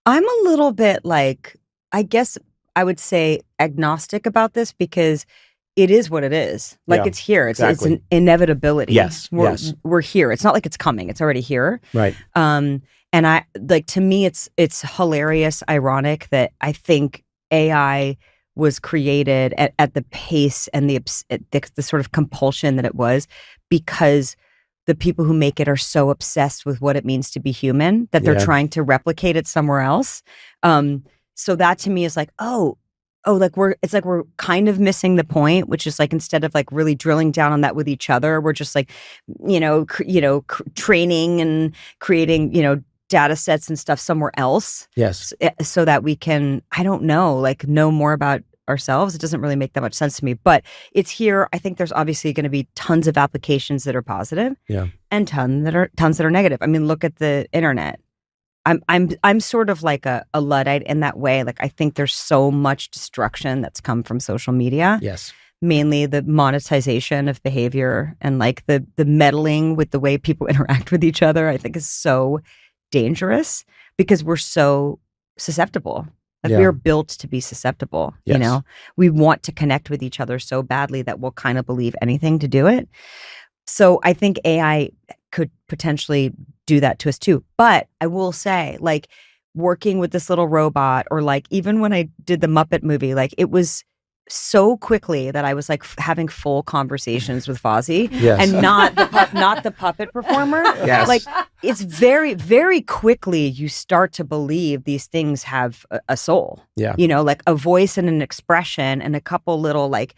S6: I'm a little bit like, I guess I would say agnostic about this because it is what it is. Like it's here. It's an inevitability.
S5: Yes.
S6: We're here. It's not like it's coming. It's already here.
S5: Right.
S6: And I like, to me, it's hilarious, ironic that I think AI was created at the pace and the sort of compulsion that it was because the people who make it are so obsessed with what it means to be human that they're trying to replicate it somewhere else. So that to me is like, like we're kind of missing the point, which is like, instead of like really drilling down on that with each other, we're just like, training and creating, data sets and stuff somewhere else.
S5: Yes.
S6: So that we can, I don't know, like know more about ourselves. It doesn't really make that much sense to me, but it's here. I think there's obviously going to be tons of applications that are positive, and tons that are negative. I mean, look at the internet. I'm sort of like a Luddite in that way. Like I think there's so much destruction that's come from social media.
S5: Yes.
S6: Mainly the monetization of behavior and like the meddling with the way people interact with each other, I think is so dangerous because we're so susceptible. Like we are built to be susceptible.
S5: Yes.
S6: We want to connect with each other so badly that we'll kind of believe anything to do it. So I think AI could potentially do that to us too. But I will say, like, working with this little robot, or like even when I did the Muppet movie, like it was so quickly that I was like having full conversations with Fozzie, and not the puppet performer.
S5: Yes.
S6: Like it's very, very quickly you start to believe these things have a soul.
S5: Yeah.
S6: Like a voice and an expression and a couple little like,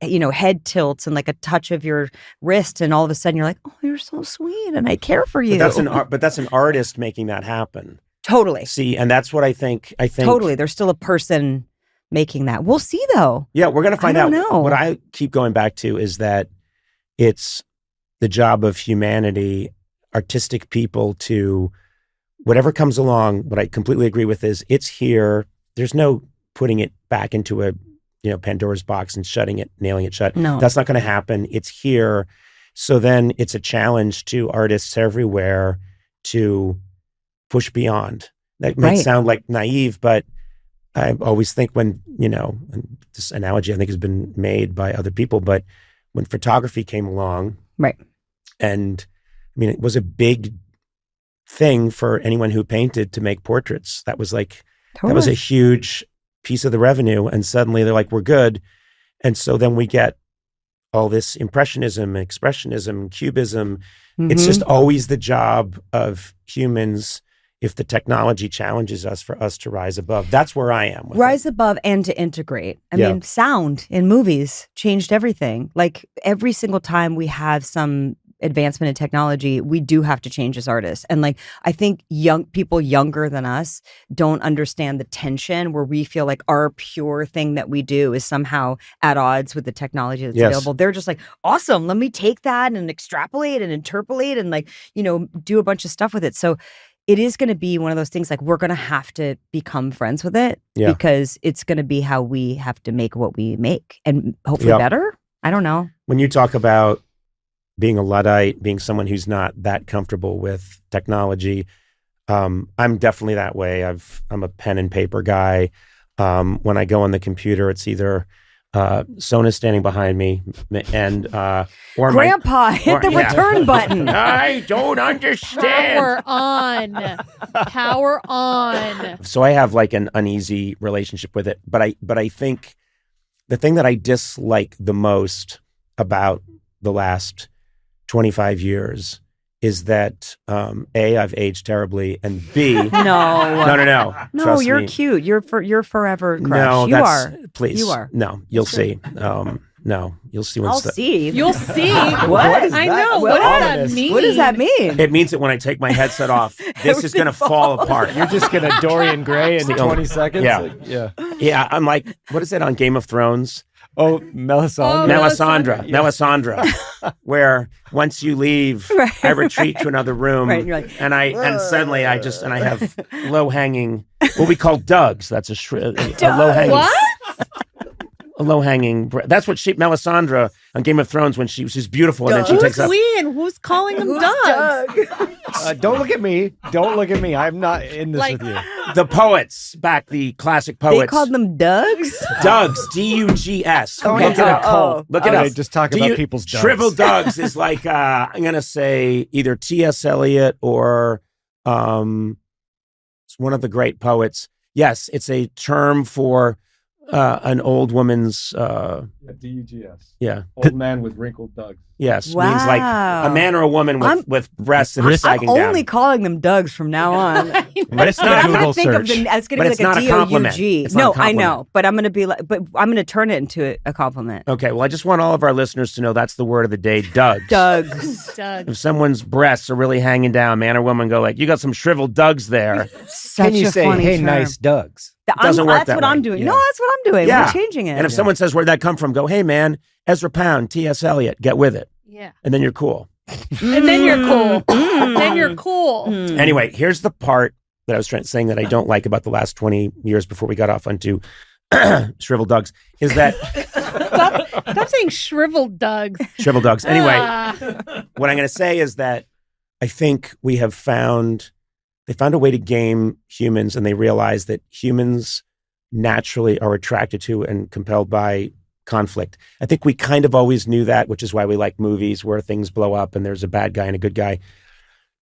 S6: head tilts and like a touch of your wrist, and all of a sudden you're like, oh, you're so sweet and I care for you.
S5: But that's an artist making that happen.
S6: Totally.
S5: See, and that's what I think.
S6: Totally. There's still a person making that. We'll see though.
S5: Yeah, we're going to find out.
S6: Know.
S5: What I keep going back to is that it's the job of humanity, artistic people, to whatever comes along. What I completely agree with is it's here. There's no putting it back into a Pandora's box and shutting it, nailing it shut.
S6: No.
S5: That's not going to happen. It's here. So then it's a challenge to artists everywhere to push beyond. That might sound like naive, but I always think when, and this analogy I think has been made by other people, but when photography came along, and I mean, it was a big thing for anyone who painted to make portraits. That was like, that was a huge piece of the revenue. And suddenly they're like, we're good. And so then we get all this impressionism, expressionism, cubism. Mm-hmm. It's just always the job of humans, if the technology challenges us, for us to rise above. That's where I am.
S6: Rise above and to integrate. I mean, sound in movies changed everything. Like every single time we have some advancement in technology, we do have to change as artists. And like, I think young people younger than us don't understand the tension where we feel like our pure thing that we do is somehow at odds with the technology that's available. They're just like, awesome, let me take that and extrapolate and interpolate and like, do a bunch of stuff with it. So it is going to be one of those things, like we're going to have to become friends with it because it's going to be how we have to make what we make, and hopefully better. I don't know.
S5: When you talk about being a Luddite, being someone who's not that comfortable with technology, I'm definitely that way. I'm a pen and paper guy. When I go on the computer, it's either Sona's standing behind me, and or
S6: Grandpa, hit the return button.
S5: I don't understand.
S7: Power on.
S5: So I have like an uneasy relationship with it, but I think the thing that I dislike the most about the last 25 years is that A, I've aged terribly, and B, no.
S6: No, you're cute. You're forever crush.
S5: No,
S6: you are.
S5: Please,
S6: you are.
S5: No, you'll see. No, you'll see.
S6: I'll see.
S7: You'll see.
S6: What is
S7: I
S6: that?
S7: know. What does that mean?
S6: What does that mean?
S5: It means that when I take my headset off, this is going to fall apart.
S4: You're just going to Dorian Gray in 20 seconds?
S5: Yeah. Yeah, I'm like, what is it on Game of Thrones?
S4: Oh, Melisandre.
S7: Oh,
S5: Melisandre. Melisandre. Where once you leave, I retreat to another room,
S6: Right, you're like,
S5: and suddenly I have low hanging, what we call dugs. That's a low hanging.
S7: What?
S5: A low hanging. That's what Melisandre on Game of Thrones when she's beautiful and then she
S7: Who's
S5: takes up.
S7: we and who's calling them dogs?
S4: Don't look at me. Don't look at me. I'm not in this
S7: Like-
S4: with you.
S5: The poets, the classic poets.
S6: They called them Dugs?
S5: Dugs, Dugs.
S6: Okay.
S5: Look it up.
S6: Oh.
S5: Look it
S4: Okay,
S5: up.
S4: just talk about people's dugs.
S5: Shriveled Dugs is like I'm gonna say either T.S. Eliot or it's one of the great poets. Yes, it's a term for an old woman's.
S4: D-U-G-S.
S5: Yeah.
S4: Old man with wrinkled dugs.
S5: Yes,
S6: Wow.
S5: means like a man or a woman with breasts that are
S6: I'm
S5: sagging down.
S6: only calling them Dugs from now on.
S4: But it's not
S6: I'm
S4: a
S6: gonna
S4: Google
S6: think of
S4: search.
S6: it's going
S5: But
S6: to be
S5: it's
S6: like
S5: not
S6: a
S5: a compliment.
S6: D-O-U-G.
S5: It's not a
S6: No, I
S5: compliment.
S6: know, but I'm going to be like, but I'm going to turn it into a compliment.
S5: Okay, well, I just want all of our listeners to know that's the word of the day, Dugs.
S6: Dugs.
S7: Doug.
S5: If someone's breasts are really hanging down, man or woman go like, you got some shriveled Dugs there.
S6: Such
S4: Can you
S6: a
S4: say,
S6: funny
S4: hey,
S6: term.
S4: nice Dugs?
S5: doesn't work
S6: That's
S5: that
S6: what
S5: way.
S6: I'm doing.
S4: Yeah.
S6: No, that's what I'm doing.
S5: Yeah.
S6: We're changing it.
S5: And if someone says, where'd that come from? Go, hey, man, Ezra Pound, T.S. Eliot, get with it.
S7: Yeah.
S5: And then you're cool.
S7: And then you're cool. Then you're cool.
S6: Mm.
S5: Anyway, here's the part that I was saying that I don't like about the last 20 years before we got off onto shriveled Dugs is that
S7: Stop saying shriveled Doug.
S5: shriveled Dugs. Anyway,
S7: Ah.
S5: what I'm going to say is that I think they found a way to game humans, and they realized that humans naturally are attracted to and compelled by conflict. I think we kind of always knew that, which is why we like movies where things blow up and there's a bad guy and a good guy.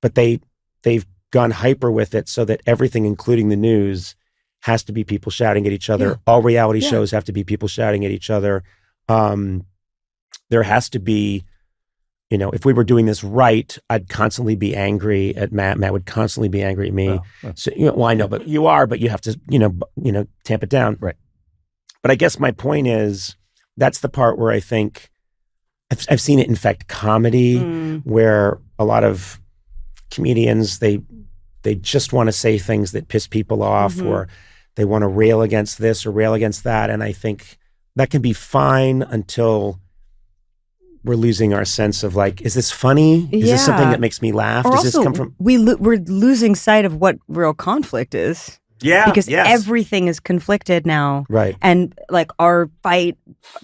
S5: But they've gone hyper with it so that everything, including the news, has to be people shouting at each other.
S6: Yeah.
S5: All reality shows have to be people shouting at each other. There has to be, if we were doing this right, I'd constantly be angry at Matt. Matt would constantly be angry at me. So, I know, but you have to, tamp it down.
S4: Right.
S5: But I guess my point is, that's the part where I think I've seen it infect comedy, where a lot of comedians, they just want to say things that piss people off, or they want to rail against this or rail against that. And I think that can be fine until we're losing our sense of like, is this funny? Is this something that makes me laugh?
S6: Or
S5: Does
S6: also,
S5: this come from?
S6: we're losing sight of what real conflict is.
S5: Yeah,
S6: Because
S5: yes.
S6: everything is conflicted now.
S5: Right.
S6: And like our fight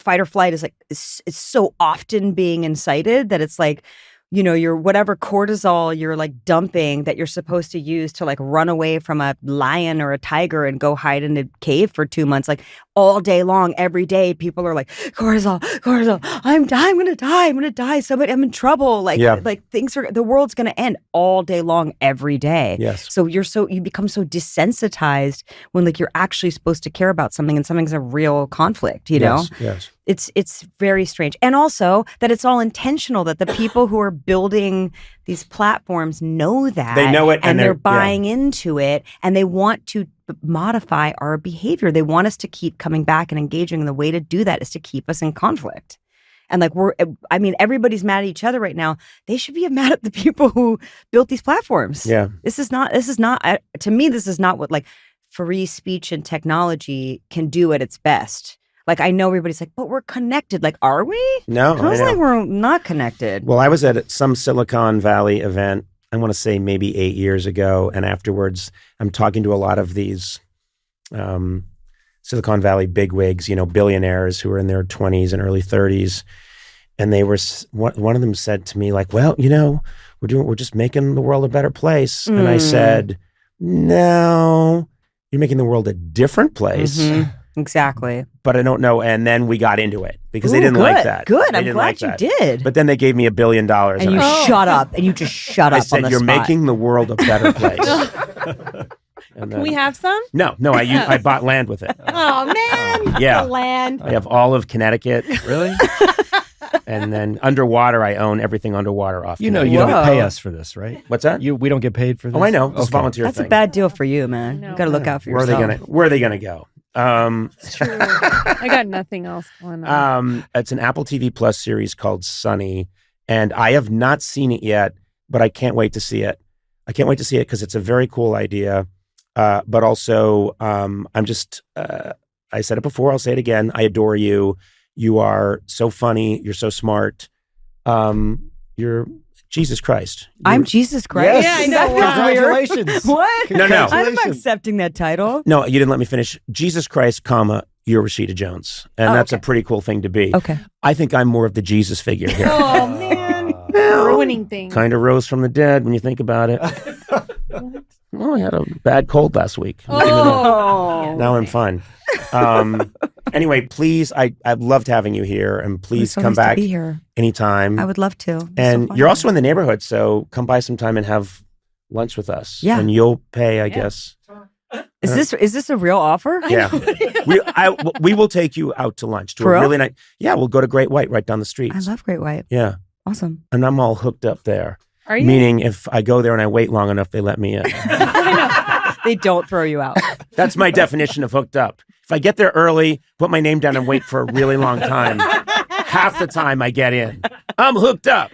S6: or flight is like, it's so often being incited that it's like, your whatever cortisol you're like dumping that you're supposed to use to like run away from a lion or a tiger and go hide in a cave for 2 months, like all day long, every day, people are like, cortisol, I'm gonna die. Somebody, I'm in trouble. Like the world's gonna end all day long, every day.
S5: Yes.
S6: So you become so desensitized when like you're actually supposed to care about something and something's a real conflict, know?
S5: Yes.
S6: It's very strange. And also that it's all intentional, that the people who are building these platforms know that.
S5: They know it,
S6: and they're
S5: yeah.
S6: buying into it, and they want to modify our behavior. They want us to keep coming back and engaging. And the way to do that is to keep us in conflict. And like everybody's mad at each other right now. They should be mad at the people who built these platforms.
S5: Yeah.
S6: This is not to me, this is not what like free speech and technology can do at its best. Like, I know everybody's like, but we're connected. Like, are we?
S5: No,
S6: I was
S5: I know.
S6: like, we're not connected.
S5: Well, I was at some Silicon Valley event, I want to say maybe 8 years ago. And afterwards, I'm talking to a lot of these Silicon Valley bigwigs, billionaires who are in their 20s and early 30s. And they were, one of them said to me like, well, we're just making the world a better place. And I said, no, you're making the world a different place.
S6: Mm-hmm. Exactly.
S5: But I don't know. And then we got into it because they
S6: Ooh,
S5: didn't
S6: good,
S5: like that.
S6: Good.
S5: They
S6: I'm
S5: didn't
S6: glad
S5: like
S6: you
S5: that.
S6: did.
S5: But then they gave me $1 billion.
S6: And you shut up. And you just shut
S5: I
S6: up on
S5: said,
S6: the
S5: you're
S6: spot.
S5: making the world a better place. And
S7: Can we have some?
S5: No, I bought land with it.
S7: Oh, man.
S5: Yeah.
S7: The land.
S5: I have all of Connecticut.
S4: Really?
S5: And then underwater, I own everything underwater off.
S4: You
S5: Connecticut.
S4: don't
S6: Whoa.
S4: pay us for this, right?
S5: What's that?
S4: We don't get paid for this?
S5: Oh, I know. It's a
S4: Okay.
S5: volunteer
S6: That's
S5: thing.
S6: a bad deal for you, man.
S7: No.
S6: You got to look out for
S5: Where
S6: yourself.
S5: are they gonna go?
S7: It's true. I got nothing else going on.
S5: It's an Apple TV Plus series called Sunny, and I have not seen it yet, but I can't wait to see it. I can't wait to see it because it's a very cool idea. But also, I'm just I said it before, I'll say it again. I adore you. You are so funny. You're so smart. You're Jesus Christ.
S6: I'm Jesus Christ.
S4: Yes.
S7: Yeah, I know.
S6: That feels weird.
S4: Congratulations.
S6: What?
S5: No.
S6: I'm not accepting that title.
S5: No, you didn't let me finish. Jesus Christ, comma, you're Rashida Jones. And that's a pretty cool thing to be.
S6: Okay.
S5: I think I'm more of the Jesus figure here.
S7: Oh, man.
S5: Well,
S7: Ruining things.
S5: kind of rose from the dead when you think about it. Well, I had a bad cold last week.
S7: Oh.
S5: Now I'm fine. Anyway, please, I loved having you here, and please
S6: so
S5: come
S6: nice to
S5: back
S6: be here.
S5: anytime.
S6: I would love to. It's
S5: And
S6: so fun.
S5: you're also in the neighborhood, so come by sometime and have lunch with us.
S6: Yeah.
S5: And you'll pay, I guess.
S6: Is this a real offer?
S5: Yeah. we will take you out to lunch to
S6: For
S5: a
S6: real?
S5: really nice. Yeah, we'll go to Great White right down the street.
S6: I love Great White.
S5: Yeah.
S6: Awesome.
S5: And I'm all hooked up there.
S7: Are you?
S5: Meaning if I go there and I wait long enough, they let me in.
S6: They don't throw you out.
S5: That's my definition of hooked up. If I get there early, put my name down and wait for a really long time, half the time I get in. I'm hooked up.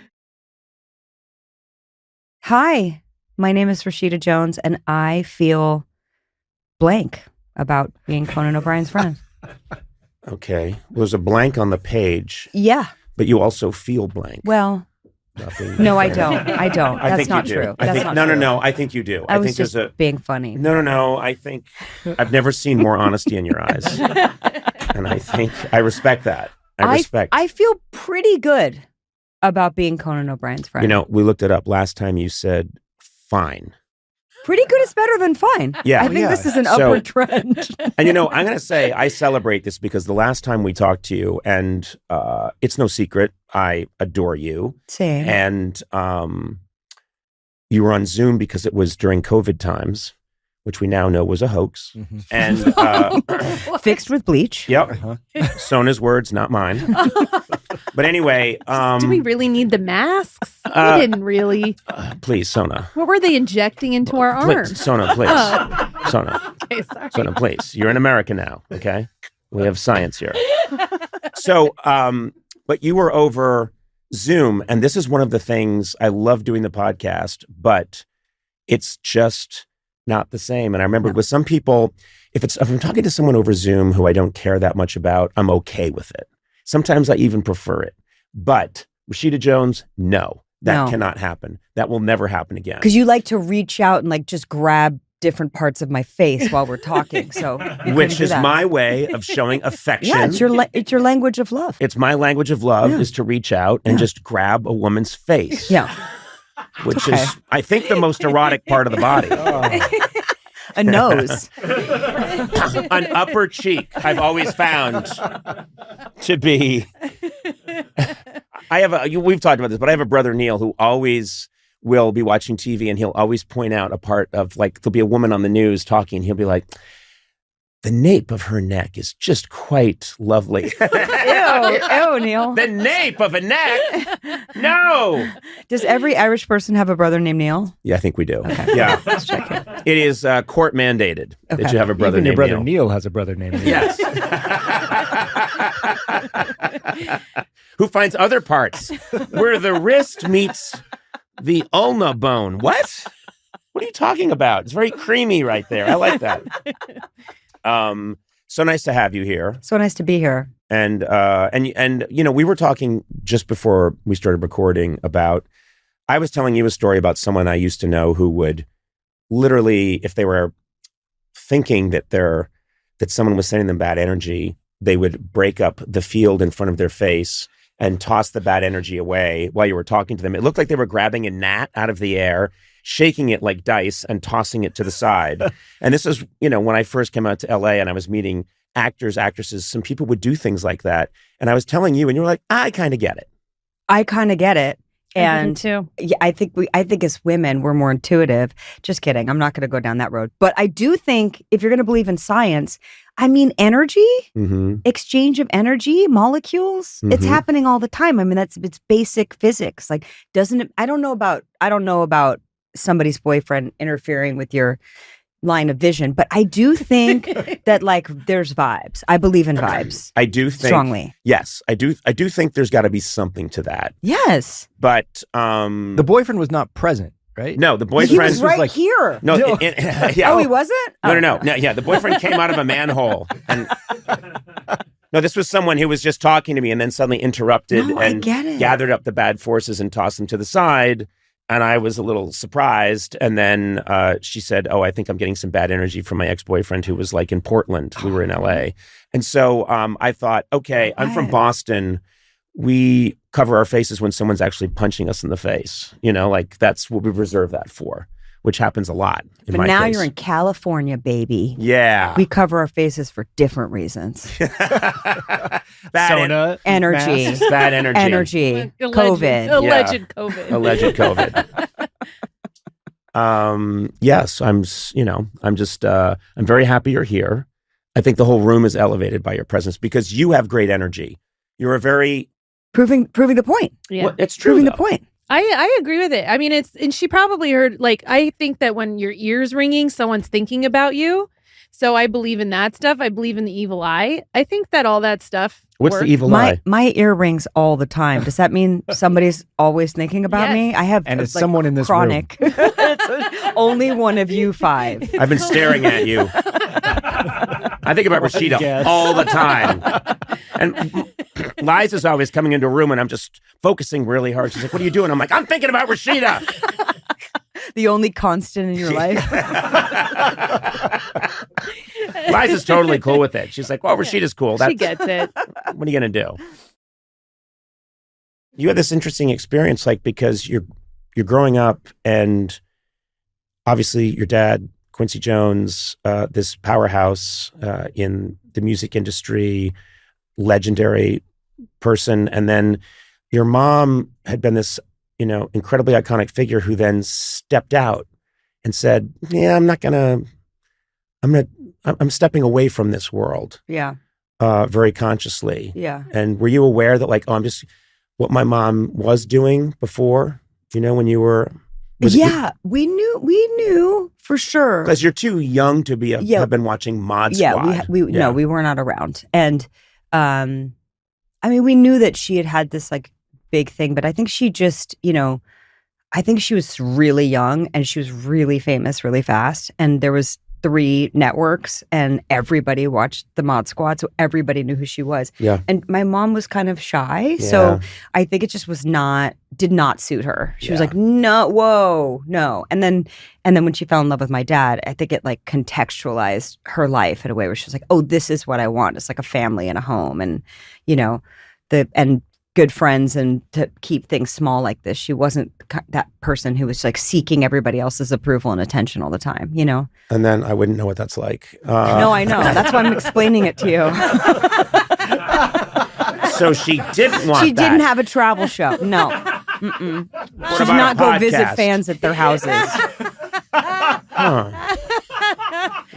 S6: Hi, my name is Rashida Jones, and I feel blank about being Conan O'Brien's friend.
S5: Okay. There's a blank on the page,
S6: Yeah.
S5: but you also feel blank.
S6: Well,
S5: Nothing.
S6: no, I don't. I don't.
S5: I
S6: That's
S5: think
S6: not
S5: you do.
S6: true.
S5: I
S6: That's
S5: think,
S6: not
S5: no,
S6: true.
S5: no. I think you do.
S6: I was
S5: think
S6: just
S5: there's a
S6: being funny.
S5: No. I think I've never seen more honesty in your eyes, and I think I respect that.
S6: I feel pretty good about being Conan O'Brien's friend.
S5: You know, we looked it up last time. You said fine.
S6: pretty good is better than fine.
S5: Yeah.
S6: I think this is an
S5: So-
S6: upward trend.
S5: And you know, I'm going to say I celebrate this because the last time we talked to you, and it's no secret, I adore you.
S6: Same.
S5: And you were on Zoom because it was during COVID times, which we now know was a hoax.
S4: Mhm.
S5: And
S6: Fixed with bleach.
S5: yep,
S4: Uh-huh.
S5: Sona's words, not mine. But anyway,
S7: Do we really need the masks?
S5: uh,
S7: We didn't really.
S5: please, Sona.
S7: What were they injecting into our
S5: Please,
S7: arms?
S5: Sona, please.
S7: Oh.
S5: Sona.
S7: Okay, sorry.
S5: Sona, please. You're in America now, okay? We have science here. So, but you were over Zoom, and this is one of the things I love doing the podcast, but it's just not the same. And I remember with some people, if I'm talking to someone over Zoom who I don't care that much about, I'm okay with it. Sometimes I even prefer it. But Rashida Jones, no, that
S6: No.
S5: cannot happen. That will never happen again.
S6: Because you like to reach out and like just grab different parts of my face while we're talking. So you couldn't
S5: Which
S6: do
S5: is
S6: that.
S5: my way of showing affection.
S6: Yeah, it's your language of love.
S5: It's my language of love
S6: Yeah.
S5: is to reach out and just grab a woman's face.
S6: Yeah.
S5: Which
S6: okay.
S5: is, I think, the most erotic part of the body.
S6: A nose.
S5: An upper cheek, I've always found to be. We've talked about this, but I have a brother, Neil, who always will be watching TV and he'll always point out a part of, like, there'll be a woman on the news talking. He'll be like, the nape of her neck is just quite lovely.
S6: Ew, Neil.
S5: The nape of a neck? No.
S6: Does every Irish person have a brother named Neil?
S5: Yeah, I think we do.
S6: Okay.
S5: Yeah.
S6: Let's check it.
S5: It is court mandated that
S6: Okay.
S5: you have a brother
S4: Even your
S5: named
S4: brother
S5: Neil.
S4: Neil has a brother named Neil.
S5: Yes. Who finds other parts where the wrist meets the ulna bone. What? What are you talking about? It's very creamy right there. I like that. So nice to have you here.
S6: So nice to be here.
S5: And you know, we were talking just before we started recording about, I was telling you a story about someone I used to know who would literally, if they were thinking that someone was sending them bad energy, they would break up the field in front of their face and toss the bad energy away while you were talking to them. It looked like they were grabbing a gnat out of the air, shaking it like dice and tossing it to the side. And this is, you know, when I first came out to LA and I was meeting actors, actresses, some people would do things like that. And I was telling you and you were like, I kind of get it.
S6: I kind of get it. And
S7: too.
S6: yeah, I think as women, we're more intuitive. Just kidding. I'm not going to go down that road. But I do think if you're going to believe in science, I mean, energy,
S5: Mm-hmm.
S6: exchange of energy, molecules, it's
S5: Mhm.
S6: happening all the time. I mean, it's basic physics. Like, doesn't it? I don't know about somebody's boyfriend interfering with your line of vision, but I do think that like there's vibes. I believe in vibes
S5: I do think
S6: strongly.
S5: Yes, I do think there's got to be something to that.
S6: Yes.
S5: But
S4: The boyfriend was not present,
S2: right?
S1: No, the
S6: He
S1: boyfriend
S6: was right here.
S1: No,
S2: No.
S1: yeah.
S6: Oh, he wasn't?
S1: No. Yeah, the boyfriend came out of a manhole, and no, this was someone who was just talking to me, and then suddenly interrupted
S6: No, I
S1: and
S6: get it.
S1: gathered up the bad forces and tossed them to the side. And I was a little surprised. And then she said, "Oh, I think I'm getting some bad energy from my ex-boyfriend who was like in Portland. We were in LA." And so I thought, okay, I'm from Boston. We cover our faces when someone's actually punching us in the face. You know, like that's what we reserve that for, which happens a lot in
S6: But
S1: my
S6: now
S1: case.
S6: you're in California, baby.
S1: Yeah.
S6: We cover our faces for different reasons.
S1: Bad
S2: Sona,
S6: Energy.
S2: masks.
S1: bad energy.
S6: Energy.
S7: Alleged
S6: COVID.
S7: Alleged COVID.
S1: Alleged COVID. Yes, I'm very happy you're here. I think the whole room is elevated by your presence because you have great energy. You're a very
S6: Proving the point.
S7: Yeah.
S1: well, it's true.
S6: Proving the
S1: though.
S6: point.
S7: I agree with it. I mean, and she probably heard, like, I think that when your ear's ringing, someone's thinking about you. So I believe in that stuff. I believe in the evil eye. I think that all that stuff
S1: What's
S7: works.
S1: the evil eye?
S6: My ear rings all the time. Does that mean somebody's always thinking about
S7: Yes.
S6: me? I have
S2: And it's
S6: like,
S2: someone in this
S6: chronic. It's only one of you five.
S1: I've been staring at you. I think about Rashida
S2: guess.
S1: all the time. And Liza's always coming into a room and I'm just focusing really hard. She's like, "What are you doing?" I'm like, "I'm thinking about Rashida."
S6: The only constant in your life.
S1: Liza's totally cool with it. She's like, "Well, Rashida's cool.
S7: She gets it.
S1: What are you going to do?" You had this interesting experience, like, because you're growing up and obviously your dad, Quincy Jones, this powerhouse in the music industry, legendary person. And then your mom had been this, incredibly iconic figure who then stepped out and said, "Yeah, I'm stepping away from this world,"
S6: Yeah.
S1: very consciously.
S6: Yeah.
S1: And were you aware that, like, I'm just what my mom was doing before, when you were,
S6: We knew for sure.
S1: because you're too young to be
S6: Yeah.
S1: have been watching Mod
S6: Yeah,
S1: Squad.
S6: no, we were not around. And I mean, we knew that she had this like big thing, but I think she just, I think she was really young and she was really famous really fast. And there was 3 networks and everybody watched the Mod Squad, so everybody knew who she was.
S1: Yeah.
S6: And my mom was kind of shy, so I think it just did not suit her. She was like, "No, whoa, no." And then when she fell in love with my dad, I think it like contextualized her life in a way where she was like, "Oh, this is what I want. It's like a family and a home, and and good friends, and to keep things small like this." She wasn't that person who was like seeking everybody else's approval and attention all the time,
S1: And then I wouldn't know what that's like.
S6: No, I know. That's why I'm explaining it to you.
S1: So she didn't want
S6: She
S1: that.
S6: didn't have a travel show. No. Mm-mm. She did
S1: about
S6: not
S1: a
S6: go visit
S1: podcast?
S6: fans at their houses.
S1: Huh.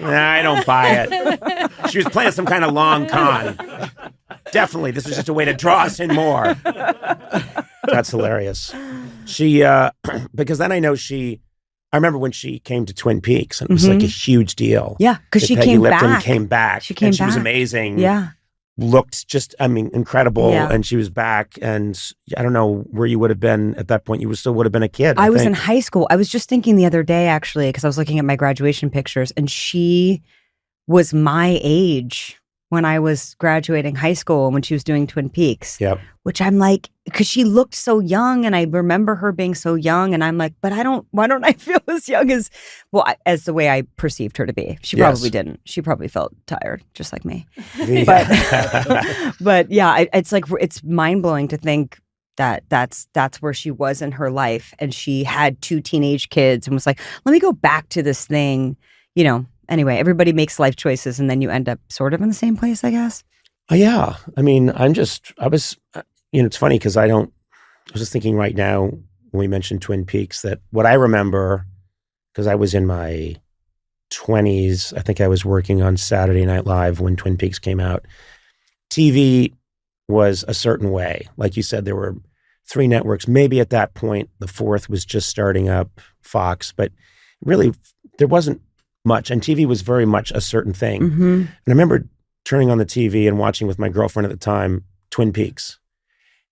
S1: Nah, I don't buy it. She was playing some kind of long con. Definitely, this was just a way to draw us in more. That's hilarious. She, because then I know I remember when she came to Twin Peaks and it was like a huge deal.
S6: Yeah, because
S1: that
S6: she
S1: Peggy
S6: came
S1: Lipton
S6: back.
S1: came back.
S6: She came
S1: and she was
S6: back.
S1: amazing.
S6: Yeah.
S1: Looked just, incredible.
S6: Yeah.
S1: And she was back. And I don't know where you would have been at that point. You still would have been a kid.
S6: I was in
S1: think.
S6: high school. I was just thinking the other day, actually, because I was looking at my graduation pictures, and she was my age when I was graduating high school and when she was doing Twin Peaks.
S1: Yep.
S6: Which I'm like, because she looked so young, and I remember her being so young, and I'm like, but why don't I feel as young as the way I perceived her to be? She
S1: Yes.
S6: probably didn't. She probably felt tired, just like me.
S1: Yeah.
S6: But yeah, it's like, it's mind blowing to think that that's where she was in her life, and she had 2 teenage kids, and was like, let me go back to this thing, Anyway, everybody makes life choices, and then you end up sort of in the same place, I guess.
S1: Yeah. I mean, I was, it's funny because I was just thinking right now when we mentioned Twin Peaks that what I remember, because I was in my 20s, I think I was working on Saturday Night Live when Twin Peaks came out. TV was a certain way. Like you said, there were 3 networks. Maybe at that point, the 4th was just starting up, Fox, but really there wasn't much. And TV was very much a certain thing.
S6: Mm-hmm.
S1: And I remember turning on the TV and watching with my girlfriend at the time, Twin Peaks.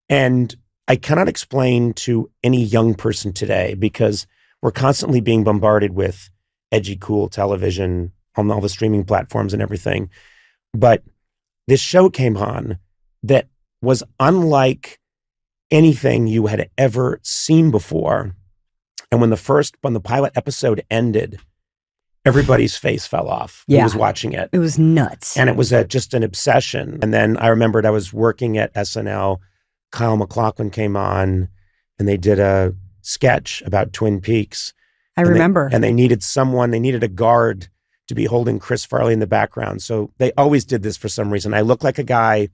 S1: And I cannot explain to any young person today, because
S5: we're constantly being bombarded with edgy, cool television on all the streaming platforms and everything. But this show came on that was unlike anything you had ever seen before. And when the pilot episode ended, everybody's face fell off.
S6: Yeah.
S5: Who was watching it.
S6: It was nuts.
S5: And it was just an obsession. And then I remembered I was working at SNL. Kyle MacLachlan came on and they did a sketch about Twin Peaks.
S6: I remember.
S5: And they needed a guard to be holding Chris Farley in the background. So they always did this for some reason. I look like a guy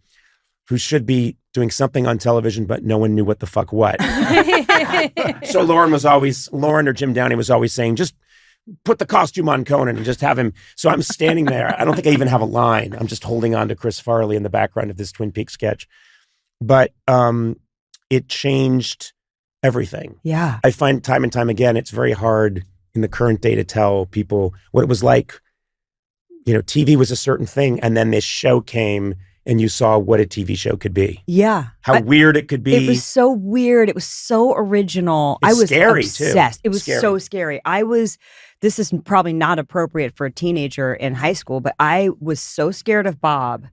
S5: who should be doing something on television, but no one knew what the fuck what. So Lauren or Jim Downey was always saying, just put the costume on Conan and just have him. So I'm standing there. I don't think I even have a line. I'm just holding on to Chris Farley in the background of this Twin Peaks sketch. But it changed everything.
S6: Yeah.
S5: I find time and time again, it's very hard in the current day to tell people what it was like. TV was a certain thing, and then this show came and you saw what a TV show could be.
S6: Yeah.
S5: How weird it could be.
S6: It was so weird. It was so original.
S5: It's
S6: I was
S5: scary,
S6: obsessed.
S5: too.
S6: It was so scary. This is probably not appropriate for a teenager in high school, but I was so scared of Bob.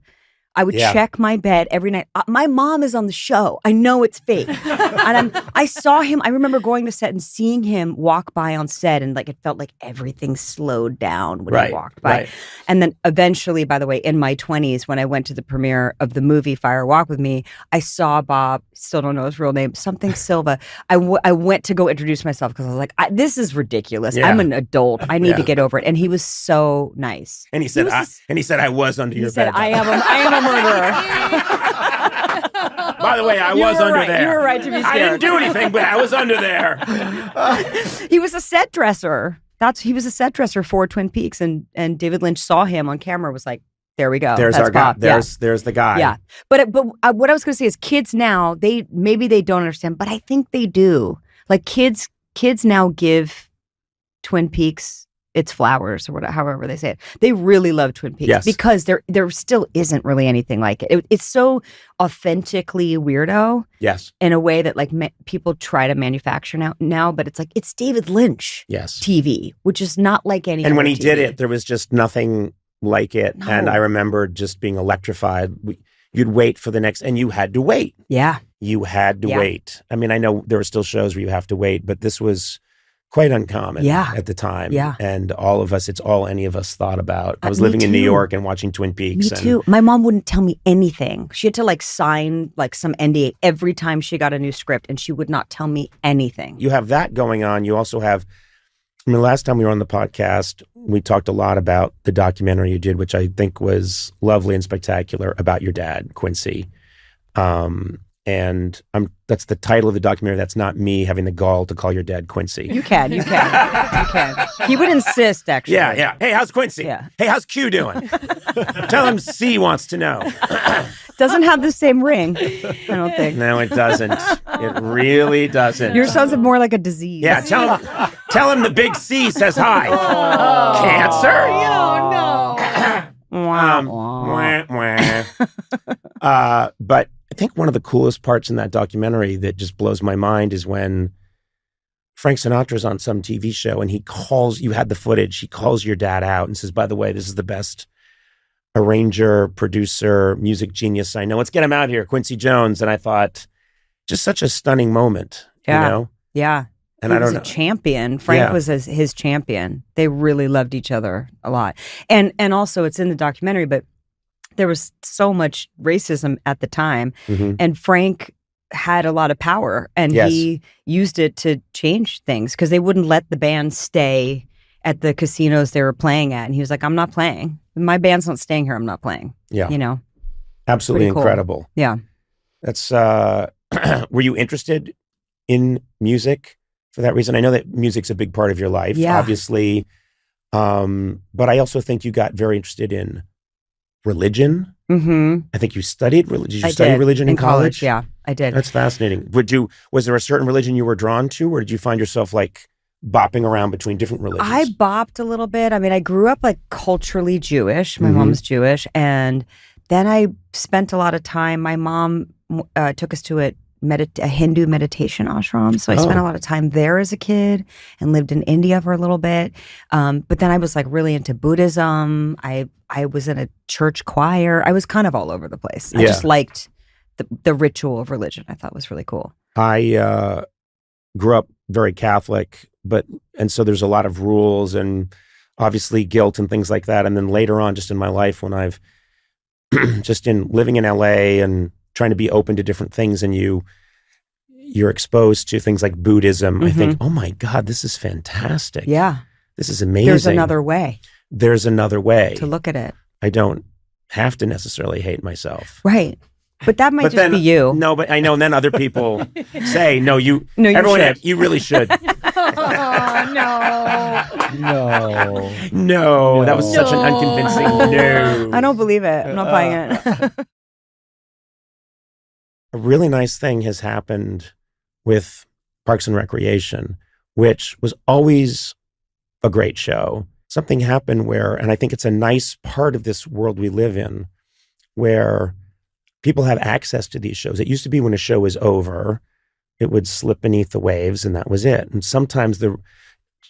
S6: I would check my bed every night. My mom is on the show. I know it's fake. And I saw him. I remember going to set and seeing him walk by on set, and it felt like everything slowed down when he walked by.
S5: Right.
S6: And then eventually, by the way, in my 20s, when I went to the premiere of the movie Fire Walk with Me, I saw Bob, still don't know his real name, something Silva. I went to go introduce myself because I was like, this is ridiculous.
S5: Yeah.
S6: I'm an adult. I need to get over it. And he was so nice.
S5: And he said, I was under your bed.
S6: I am a murderer.
S5: By the way, I was under there.
S6: You were right to be scared.
S5: I didn't do anything, but I was under there.
S6: He was a set dresser. He was a set dresser for Twin Peaks, and David Lynch saw him on camera. Was like, there we go.
S5: There's
S6: That's
S5: our guy.
S6: Bob.
S5: There's the guy.
S6: Yeah, but what I was going to say is, kids now maybe they don't understand, but I think they do. Like kids now give Twin Peaks its flowers, or whatever, however they say it. They really love Twin Peaks because there still isn't really anything like it. It's so authentically weirdo.
S5: Yes.
S6: In a way that people try to manufacture now, but it's David Lynch.
S5: Yes.
S6: TV, which is not like any.
S5: And when he
S6: TV.
S5: did it, there was just nothing like it.
S6: No.
S5: And I remember just being electrified. You'd wait for the next, and you had to wait.
S6: Yeah.
S5: You had to wait. I mean, I know there are still shows where you have to wait, but this was quite uncommon at the time.
S6: Yeah.
S5: And all of us, it's all any of us thought about. I was living in New York and watching Twin Peaks.
S6: Me too. My mom wouldn't tell me anything. She had to sign some NDA every time she got a new script, and she would not tell me anything.
S5: You have that going on. You also have, last time we were on the podcast, we talked a lot about the documentary you did, which I think was lovely and spectacular, about your dad, Quincy. And that's the title of the documentary. That's not me having the gall to call your dad Quincy.
S6: You can. He would insist, actually.
S5: Yeah. Hey, how's Quincy?
S6: Yeah.
S5: Hey, how's Q doing? Tell him C wants to know.
S6: Doesn't have the same ring, I don't think.
S5: No, it doesn't. It really doesn't.
S6: Your sounds more like a disease.
S5: Yeah, tell him the big C says hi.
S6: Oh.
S5: Cancer? But I think one of the coolest parts in that documentary that just blows my mind is when Frank Sinatra's on some TV show and he calls, you had the footage, he calls your dad out and says, by the way, this is the best arranger, producer, music genius I know. Let's get him out here, Quincy Jones. And I thought, just such a stunning moment, you know?
S6: Yeah.
S5: And
S6: he
S5: I don't
S6: was
S5: know.
S6: a champion. Frank was his champion. They really loved each other a lot. And also it's in the documentary, but there was so much racism at the time.
S5: Mm-hmm.
S6: And Frank had a lot of power, and he used it to change things because they wouldn't let the band stay at the casinos they were playing at. And he was like, I'm not playing. My band's not staying here. I'm not playing.
S5: Yeah.
S6: You know?
S5: Absolutely
S6: Pretty cool.
S5: incredible.
S6: Yeah.
S5: That's, were you interested in music for that reason? I know that music's a big part of your life, obviously. But I also think you got very interested in religion.
S6: Mm-hmm.
S5: I think you studied religion. Did you study religion in college?
S6: Yeah, I did.
S5: That's fascinating. Was there a certain religion you were drawn to, or did you find yourself bopping around between different religions?
S6: I bopped a little bit. I mean, I grew up culturally Jewish. My mom's Jewish. And then I spent a lot of time, my mom took us to a Hindu meditation ashram. So I spent a lot of time there as a kid and lived in India for a little bit. But then I was like really into Buddhism. I was in a church choir. I was kind of all over the place. I just liked the ritual of religion. I thought was really cool.
S5: I grew up very Catholic, and so there's a lot of rules and obviously guilt and things like that. And then later on, just in my life, when I've just in living in LA and trying to be open to different things, and you're exposed to things like Buddhism, I think, oh my God, this is fantastic.
S6: Yeah.
S5: This is amazing.
S6: There's another way.
S5: There's another way
S6: to look at it.
S5: I don't have to necessarily hate myself.
S6: Right. But that might just be you.
S5: No, but I know. And then other people say, no, you really should. No, that was such an unconvincing no.
S6: I don't believe it. I'm not buying it.
S5: A really nice thing has happened with Parks and Recreation, which was always a great show. Something happened where, and I think it's a nice part of this world we live in, where people have access to these shows. It used to be when a show was over, it would slip beneath the waves and that was it. And sometimes a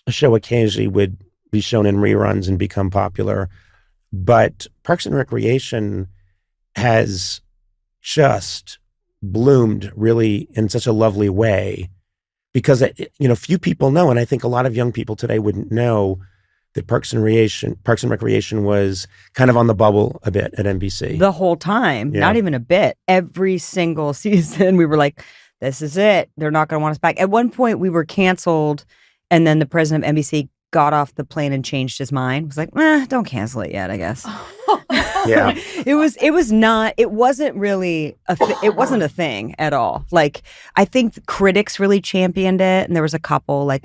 S5: show occasionally would be shown in reruns and become popular. But Parks and Recreation has just bloomed really in such a lovely way because, few people know, and I think a lot of young people today wouldn't know that Parks and Recreation was kind of on the bubble a bit at NBC.
S6: The whole time, not even a bit. Every single season, we were like, this is it. They're not going to want us back. At one point, we were canceled, and then the president of NBC got off the plane and changed his mind. Was like, don't cancel it yet, I guess.
S5: Yeah.
S6: It wasn't really it wasn't a thing at all. Like, I think the critics really championed it, and there was a couple, like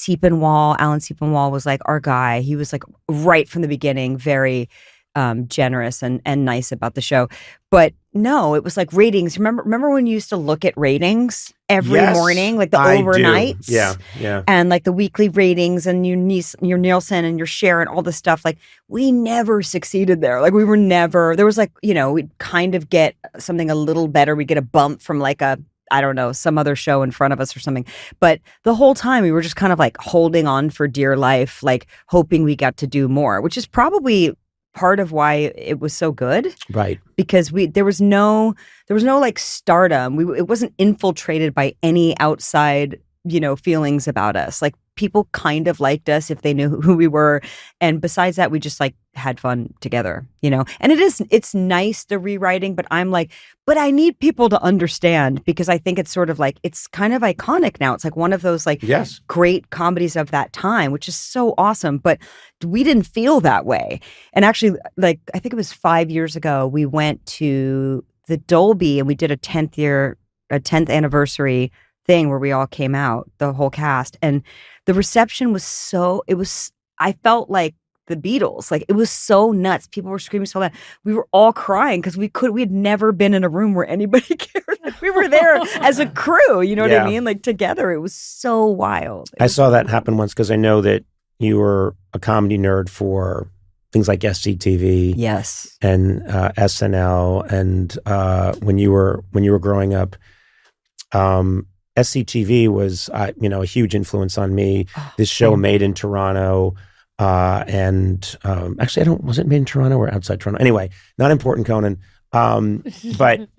S6: Alan Siepenwall was like our guy. He was like right from the beginning very generous and nice about the show. But no, it was like ratings. Remember when you used to look at ratings every morning, like the overnights?
S5: Yeah.
S6: And like the weekly ratings and your Nielsen and your share and all this stuff. Like, we never succeeded there. Like, there was like, we'd kind of get something a little better. We'd get a bump from like some other show in front of us or something. But the whole time we were just kind of like holding on for dear life, like hoping we got to do more, which is probably part of why it was so good.
S5: Right.
S6: Because there was no like stardom. It wasn't infiltrated by any outside, feelings about us. Like, people kind of liked us if they knew who we were. And besides that, we just like had fun together, And it's nice, the rewriting, but I'm like, but I need people to understand, because I think it's sort of like, it's kind of iconic now. It's like one of those like great comedies of that time, which is so awesome. But we didn't feel that way. And actually, like, I think it was 5 years ago, we went to the Dolby and we did a 10th anniversary thing where we all came out, the whole cast. And the reception was I felt like the Beatles. Like, it was so nuts. People were screaming so loud. We were all crying because we had never been in a room where anybody cared that we were there as a crew. You know what I mean? Like, together. It was so wild.
S5: I saw that happen once because I know that you were a comedy nerd for things like SCTV.
S6: Yes.
S5: And SNL. And when you were growing up, SCTV was, a huge influence on me. This show made in Toronto, and actually, was it made in Toronto or outside Toronto? Anyway, not important, Conan. But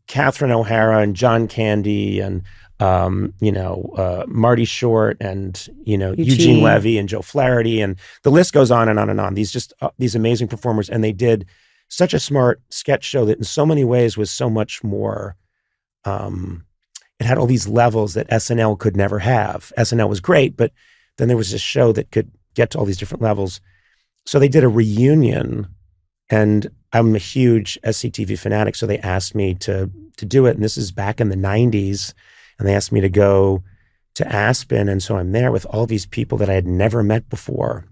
S5: Catherine O'Hara and John Candy and Marty Short and Eugene Levy and Joe Flaherty, and the list goes on and on and on. These amazing performers, and they did such a smart sketch show that in so many ways was so much more. It had all these levels that SNL could never have. SNL was great, but then there was this show that could get to all these different levels. So they did a reunion, and I'm a huge SCTV fanatic, so they asked me to do it. And this is back in the 90s, and they asked me to go to Aspen, and so I'm there with all these people that I had never met before.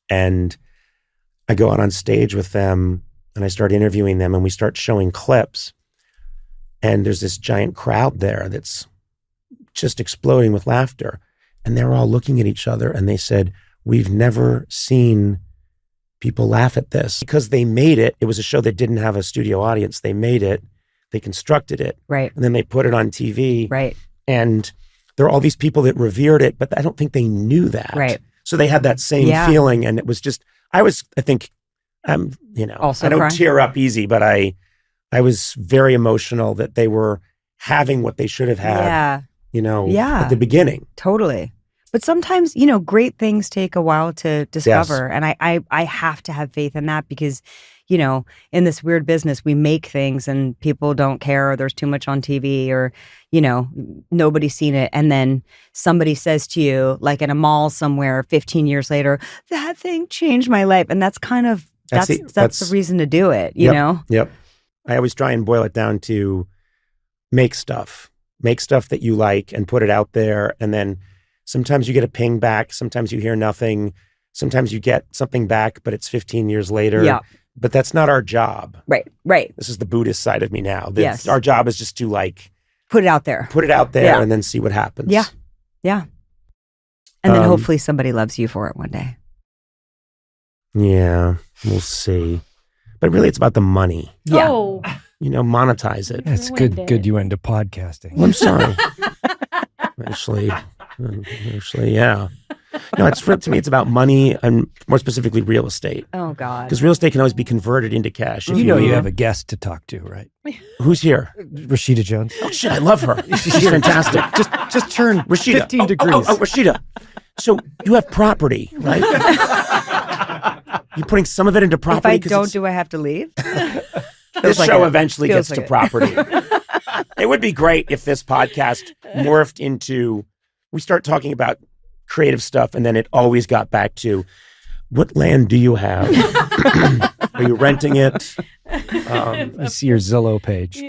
S5: And I go out on stage with them, and I start interviewing them, and we start showing clips. And there's this giant crowd there that's just exploding with laughter. And they're all looking at each other and they said, we've never seen people laugh at this. Because they made it. It was a show that didn't have a studio audience. They made it they constructed it,
S6: Right.
S5: and then they put it on TV,
S6: Right.
S5: and there are all these people that revered it, but I don't think they knew that.
S6: Right.
S5: So they had that same
S6: Yeah.
S5: feeling, and it was just, I think,
S6: Also
S5: I don't
S6: crying?
S5: tear up easy, but I was very emotional that they were having what they should have had,
S6: Yeah. Yeah.
S5: at the beginning.
S6: Totally. But sometimes, great things take a while to discover. And I have to have faith in that because, in this weird business, we make things and people don't care, or there's too much on TV, or, nobody's seen it. And then somebody says to you, like in a mall somewhere 15 years later, that thing changed my life. And that's kind of, that's the reason to do it, you know?
S5: Yep. I always try and boil it down to make stuff that you like and put it out there. And then sometimes you get a ping back. Sometimes you hear nothing. Sometimes you get something back, but it's 15 years later.
S6: Yeah.
S5: But that's not our job.
S6: Right. Right.
S5: This is the Buddhist side of me now.
S6: Yes.
S5: Our job is just to
S6: Put it out there.
S5: Yeah. And then see what happens.
S6: Yeah. Yeah. And then hopefully somebody loves you for it one day.
S5: Yeah. We'll see. But really, it's about the money.
S6: Yeah.
S7: Oh,
S5: Monetize it.
S4: It's
S7: ruined
S4: good.
S7: it.
S4: Good. You went into podcasting.
S5: Well, I'm sorry. Actually, yeah. No, to me, it's about money and more specifically real estate.
S6: Oh, God.
S5: Because real estate can always be converted into cash. if
S4: You know you
S5: need.
S4: have a guest to talk to, right?
S5: Who's here?
S4: Rashida Jones.
S5: Oh shit, I love her. She's fantastic.
S4: Just turn
S5: Rashida.
S4: 15 degrees.
S5: Rashida. So you have property, right? You're putting some of it into
S6: If
S5: property.
S6: I don't, do I have to leave?
S5: This
S6: like
S5: show
S6: it.
S5: eventually
S6: Feels
S5: gets to
S6: like it.
S5: property. It would be great if this podcast morphed into, we start talking about creative stuff, and then it always got back to, what land do you have? Are you renting it?
S4: I see your Zillow page.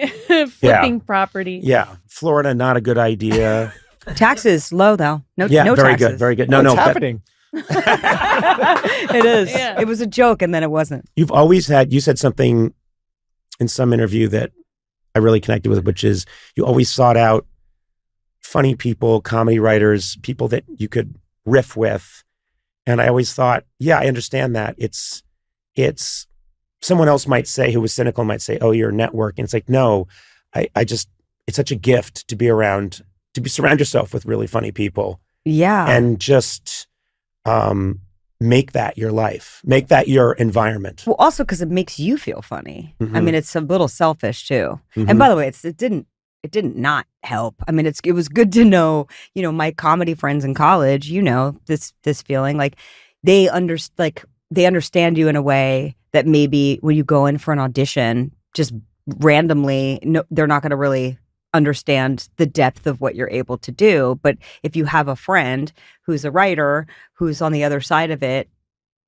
S7: flipping property.
S5: Yeah, Florida, not a good idea.
S6: Taxes low though. No
S5: Very
S6: taxes.
S5: good, very good. No,
S4: What's
S5: no,
S4: happening?
S6: It is.
S7: Yeah.
S6: It was a joke and then it wasn't.
S5: You've always had, you said something in some interview that I really connected with, which is you always sought out funny people, comedy writers, people that you could riff with. And I always thought, yeah, I understand that. It's someone else might say, who was cynical, might say, oh, you're networking. It's like, no, I just, it's such a gift to be around, surround yourself with really funny people.
S6: Yeah.
S5: And just make that your life, make that your environment.
S6: Well, also because it makes you feel funny. I
S5: Mhm.
S6: mean, it's a little selfish too.
S5: Mhm.
S6: And by the way, it didn't not help. I mean, it was good to know, my comedy friends in college, this feeling like they understand you in a way that maybe when you go in for an audition, just randomly, no, they're not going to really understand the depth of what you're able to do. But if you have a friend who's a writer, who's on the other side of it,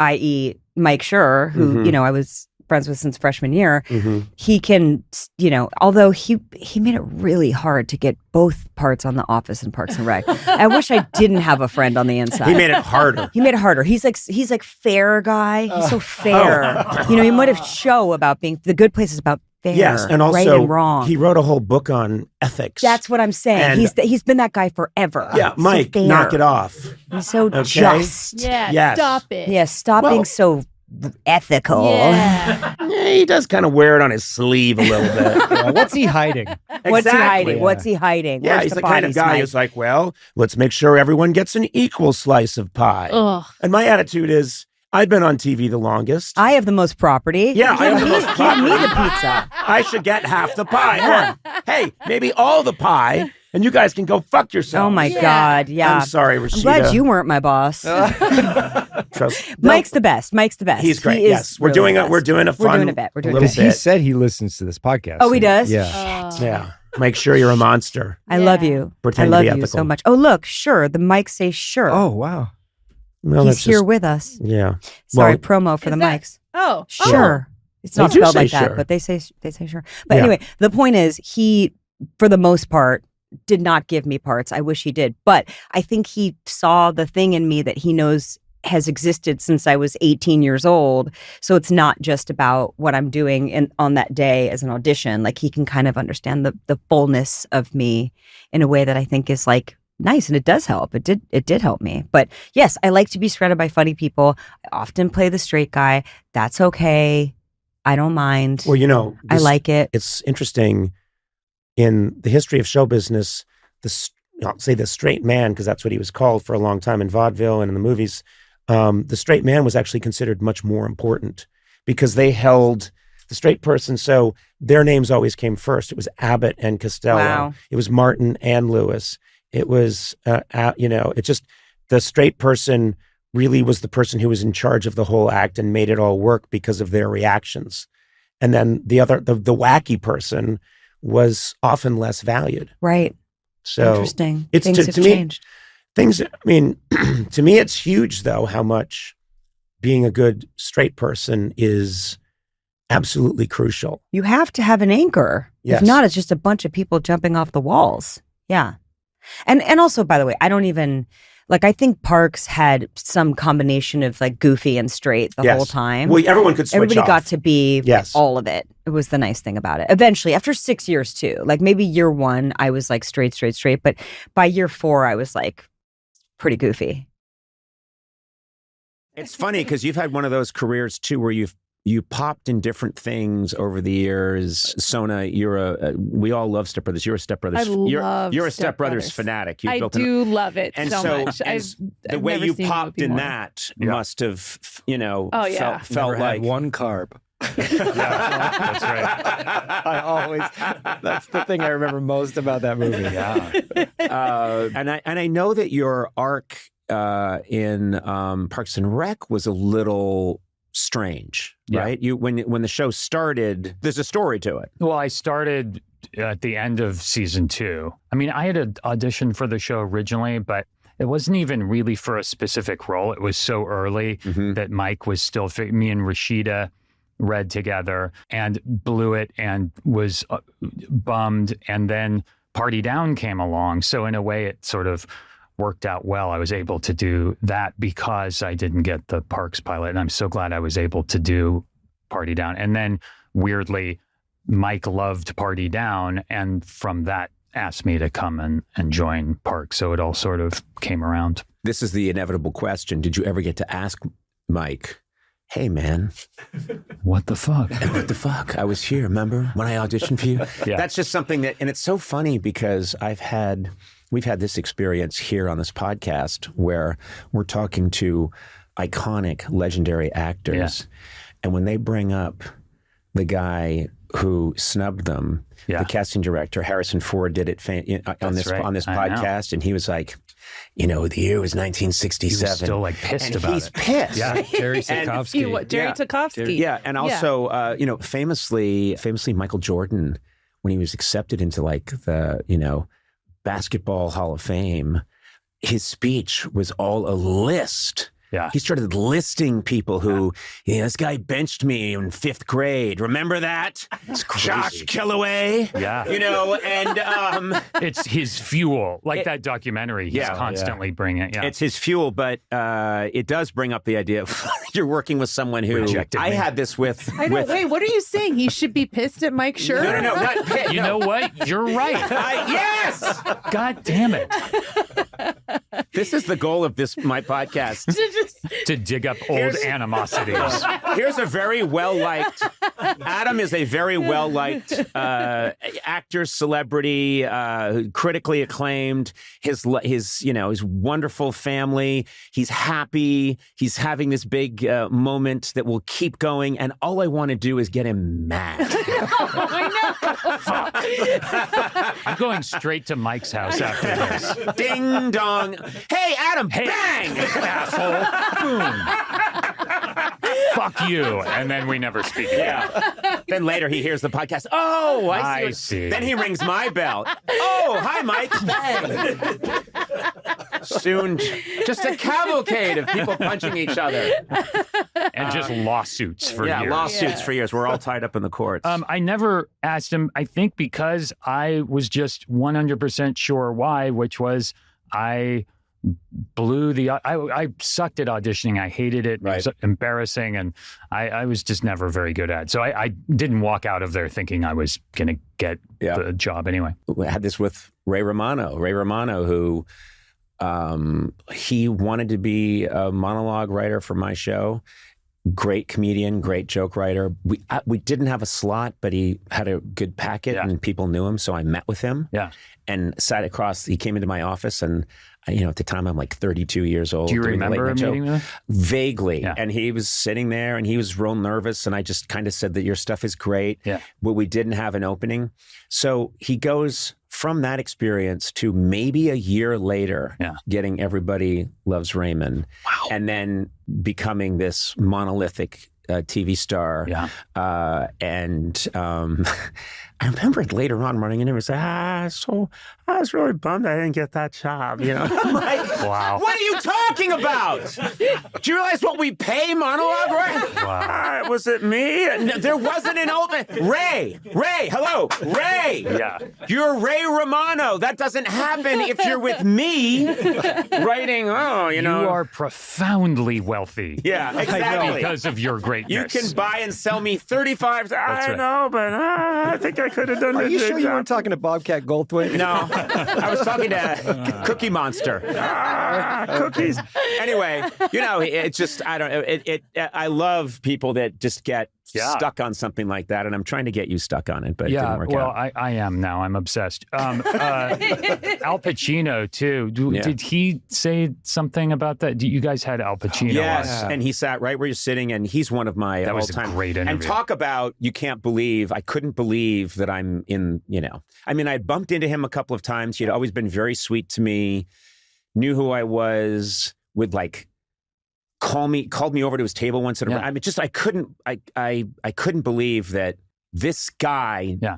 S6: i.e. Mike Schur, who,
S5: Mhm.
S6: I was friends with since freshman year,
S5: Mhm.
S6: he can, although he made it really hard to get both parts on The Office and Parks and Rec. I wish I didn't have a friend on the inside.
S5: He made it harder.
S6: He made it harder. He's like fair guy. He's so fair. He might have show about being, The Good Place is about fair.
S5: Yes, and also
S6: right and wrong.
S5: he wrote a whole book on ethics.
S6: That's what I'm saying.
S5: And-
S6: He's been that guy forever.
S5: Yeah,
S6: So
S5: Mike,
S6: fair.
S5: knock it off.
S6: He's so
S5: Okay.
S6: just.
S7: Yeah.
S5: Yes.
S7: Stop it.
S6: Yeah, stop being so ethical.
S7: Yeah.
S5: Yeah, he does kind of wear it on his sleeve a little bit.
S4: What's he hiding?
S6: What's he
S5: Exactly.
S6: hiding? What's he hiding?
S5: Yeah,
S6: Where's
S5: he's the
S6: body
S5: kind of guy
S6: smite?
S5: who's like, well, let's make sure everyone gets an equal slice of pie.
S7: Ugh.
S5: And my attitude is, I've been on TV the longest.
S6: I have the most property.
S5: Yeah, I have the most
S6: Give me the
S5: property.
S6: pizza.
S5: I should get half the pie. Or, hey, maybe all the pie, and you guys can go fuck yourselves.
S6: Oh my
S7: Yeah.
S6: God. Yeah.
S5: I'm sorry, Rashida.
S6: I'm glad you weren't my boss.
S5: Trust. No,
S6: Mike's the best. Mike's the best.
S5: he's great.
S6: He is
S5: Yes, we're
S6: really
S5: doing
S6: the
S5: a
S6: best.
S5: we're doing a fun.
S6: We're doing a bit. We're doing a
S5: little
S4: Because
S6: bit.
S4: he
S5: bit.
S4: said he listens to this podcast.
S6: Oh, he does?
S4: Yeah.
S5: Yeah, make sure you're a monster.
S6: I love you.
S5: Pretend
S6: I
S5: to
S6: love
S5: be
S6: you so
S5: ethical.
S6: much. Oh, look, sure. The mics say sure.
S4: Oh, wow.
S5: Well,
S6: he's
S5: that's
S6: here
S5: just,
S6: with us.
S5: yeah.
S6: Sorry,
S5: Well,
S6: promo for
S7: Is
S6: the
S7: that-
S6: mics.
S7: Oh.
S6: Sure. It's
S5: They
S6: not
S5: do
S6: spelled
S5: say
S6: like that,
S5: sure.
S6: but they say sure. But
S5: Yeah.
S6: anyway, the point is he, for the most part, did not give me parts. I wish he did. But I think he saw the thing in me that he knows has existed since I was 18 years old. So it's not just about what I'm doing on that day as an audition. Like he can kind of understand the fullness of me in a way that I think is like nice, and it does help. It did help me. But yes, I like to be surrounded by funny people. I often play the straight guy. That's okay. I don't mind.
S5: Well,
S6: I like it.
S5: It's interesting. in the history of show business, I'll say the straight man, because that's what he was called for a long time in vaudeville and in the movies. The straight man was actually considered much more important because they held the straight person. So their names always came first. It was Abbott and Costello.
S6: Wow.
S5: It was Martin and Lewis. It was, it just, the straight person really was the person who was in charge of the whole act and made it all work because of their reactions. And then the wacky person was often less valued.
S6: Right.
S5: So
S6: interesting.
S5: It's
S6: Things have changed.
S5: To me, it's huge though, how much being a good straight person is absolutely crucial.
S6: You have to have an anchor.
S5: Yes.
S6: If not, it's just a bunch of people jumping off the walls. Yeah. And also, by the way, I don't even, I think Parks had some combination of goofy and straight the whole time.
S5: Well, everyone could switch
S6: Everybody
S5: off.
S6: got to be all of it. It was the nice thing about it. Eventually, after 6 years too, maybe year 1, I was straight. But by year 4, I was pretty goofy.
S1: It's funny because you've had one of those careers too, where you popped in different things over the years. Sona, we all love Step Brothers. You're a Step Brothers. You're a Step Brothers fanatic.
S7: I do love it so much.
S1: The way you popped in that must have, felt like
S4: one carb.
S2: That's right.
S4: That's the thing I remember most about that movie. Yeah.
S1: And I know that your arc in Parks and Rec was a little strange, right? When the show started, there's a story to it.
S8: Well, I started at the end of season 2. I mean, I had an audition for the show originally, but it wasn't even really for a specific role. It was so early that Mike was still, me and Rashida read together and blew it and was bummed. And then Party Down came along. So in a way, it sort of worked out well. I was able to do that because I didn't get the Parks pilot. And I'm so glad I was able to do Party Down. And then weirdly, Mike loved Party Down. And from that asked me to come and join Parks. So it all sort of came around.
S1: This is the inevitable question. Did you ever get to ask Mike, hey man,
S8: what the fuck?
S1: What the fuck? I was here, remember when I auditioned for you?
S8: Yeah.
S1: That's just something that, and it's so funny because we've had this experience here on this podcast where we're talking to iconic, legendary actors. And when they bring up the guy who snubbed them, the casting director, Harrison Ford, did it on this podcast. And he was like, the year was 1967.
S8: He was still pissed about it.
S1: He's pissed.
S4: Yeah, Jerry Tarkovsky.
S7: Jerry Tarkovsky.
S1: Yeah, and also, famously, Michael Jordan, when he was accepted into the, Basketball Hall of Fame, his speech was all a list.
S8: Yeah.
S1: He started listing people who, this guy benched me in 5th grade. Remember that? Josh Kellaway.
S8: Yeah.
S1: And
S8: it's his fuel. That documentary he's constantly bringing. Yeah.
S1: It's his fuel, but it does bring up the idea of you're working with someone who
S8: rejected me.
S1: I had this with.
S7: Wait, what are you saying? He should be pissed at Mike Schur?
S1: No, not pissed.
S8: You know what? You're right.
S1: Yes.
S8: God damn it.
S1: This is the goal of my podcast.
S8: To dig up old animosities.
S1: Here's a very well-liked, Adam is a very well-liked actor, celebrity, critically acclaimed, his wonderful family. He's happy. He's having this big moment that will keep going. And all I want to do is get him mad.
S7: I know.
S8: I'm going straight to Mike's house after this.
S1: Ding dong. Hey, Adam, bang!
S8: Asshole. Boom. Fuck you. And then we never speak again.
S1: Yeah. Then later he hears the podcast. Oh, I see. Then he rings my bell. Oh, hi, Mike. Bang. Soon, just a cavalcade of people punching each other.
S8: And just lawsuits for years.
S1: Yeah, lawsuits for years. We're all tied up in the courts.
S8: I never asked him, I think because I was just 100% sure why, which was I sucked at auditioning. I hated it.
S1: Right.
S8: It was embarrassing. And I was just never very good at it. So I didn't walk out of there thinking I was going to get the job anyway.
S1: We had this with Ray Romano. Ray Romano, who he wanted to be a monologue writer for my show. great comedian, great joke writer. We didn't have a slot, but he had a good packet and people knew him. So I met with him and sat across. He came into my office and, at the time I'm like 32 years old.
S8: Do you remember a meeting with him?
S1: Vaguely.
S8: Yeah.
S1: And he was sitting there and he was real nervous. And I just kind of said that your stuff is great, but we didn't have an opening. So he goes from that experience to maybe a year later getting Everybody Loves Raymond.
S8: Wow.
S1: And then becoming this monolithic TV star. I remember later on running in and saying, so I was really bummed I didn't get that job. I'm like,
S8: wow.
S1: What are you talking about? Do you realize what we pay monologue, right?
S8: Wow.
S1: Was it me? No, there wasn't an open. Ray, hello, Ray.
S8: Yeah.
S1: You're Ray Romano. That doesn't happen if you're with me writing,
S8: You are profoundly wealthy.
S1: Yeah, exactly.
S8: Because of your greatness.
S1: You can buy and sell me 35. I know, but I think I could have done
S4: Are you sure you weren't talking to Bobcat Goldthwait?
S1: No, I was talking to Cookie Monster. Cookies. Anyway, it's just, I don't know. I love people that just get stuck on something like that, and I'm trying to get you stuck on it, but it didn't work out.
S8: Well, I am now. I'm obsessed. Al Pacino, too. Did he say something about that? You guys had Al Pacino
S1: Yes, and he sat right where you're sitting, and he's one of my
S8: that
S1: all-time.
S8: was a great interview.
S1: And talk about, I couldn't believe that I'm in, I mean, I bumped into him a couple of times. He'd always been very sweet to me, knew who I was, would called me over to his table once. I mean, just I couldn't believe that this guy.
S8: Yeah.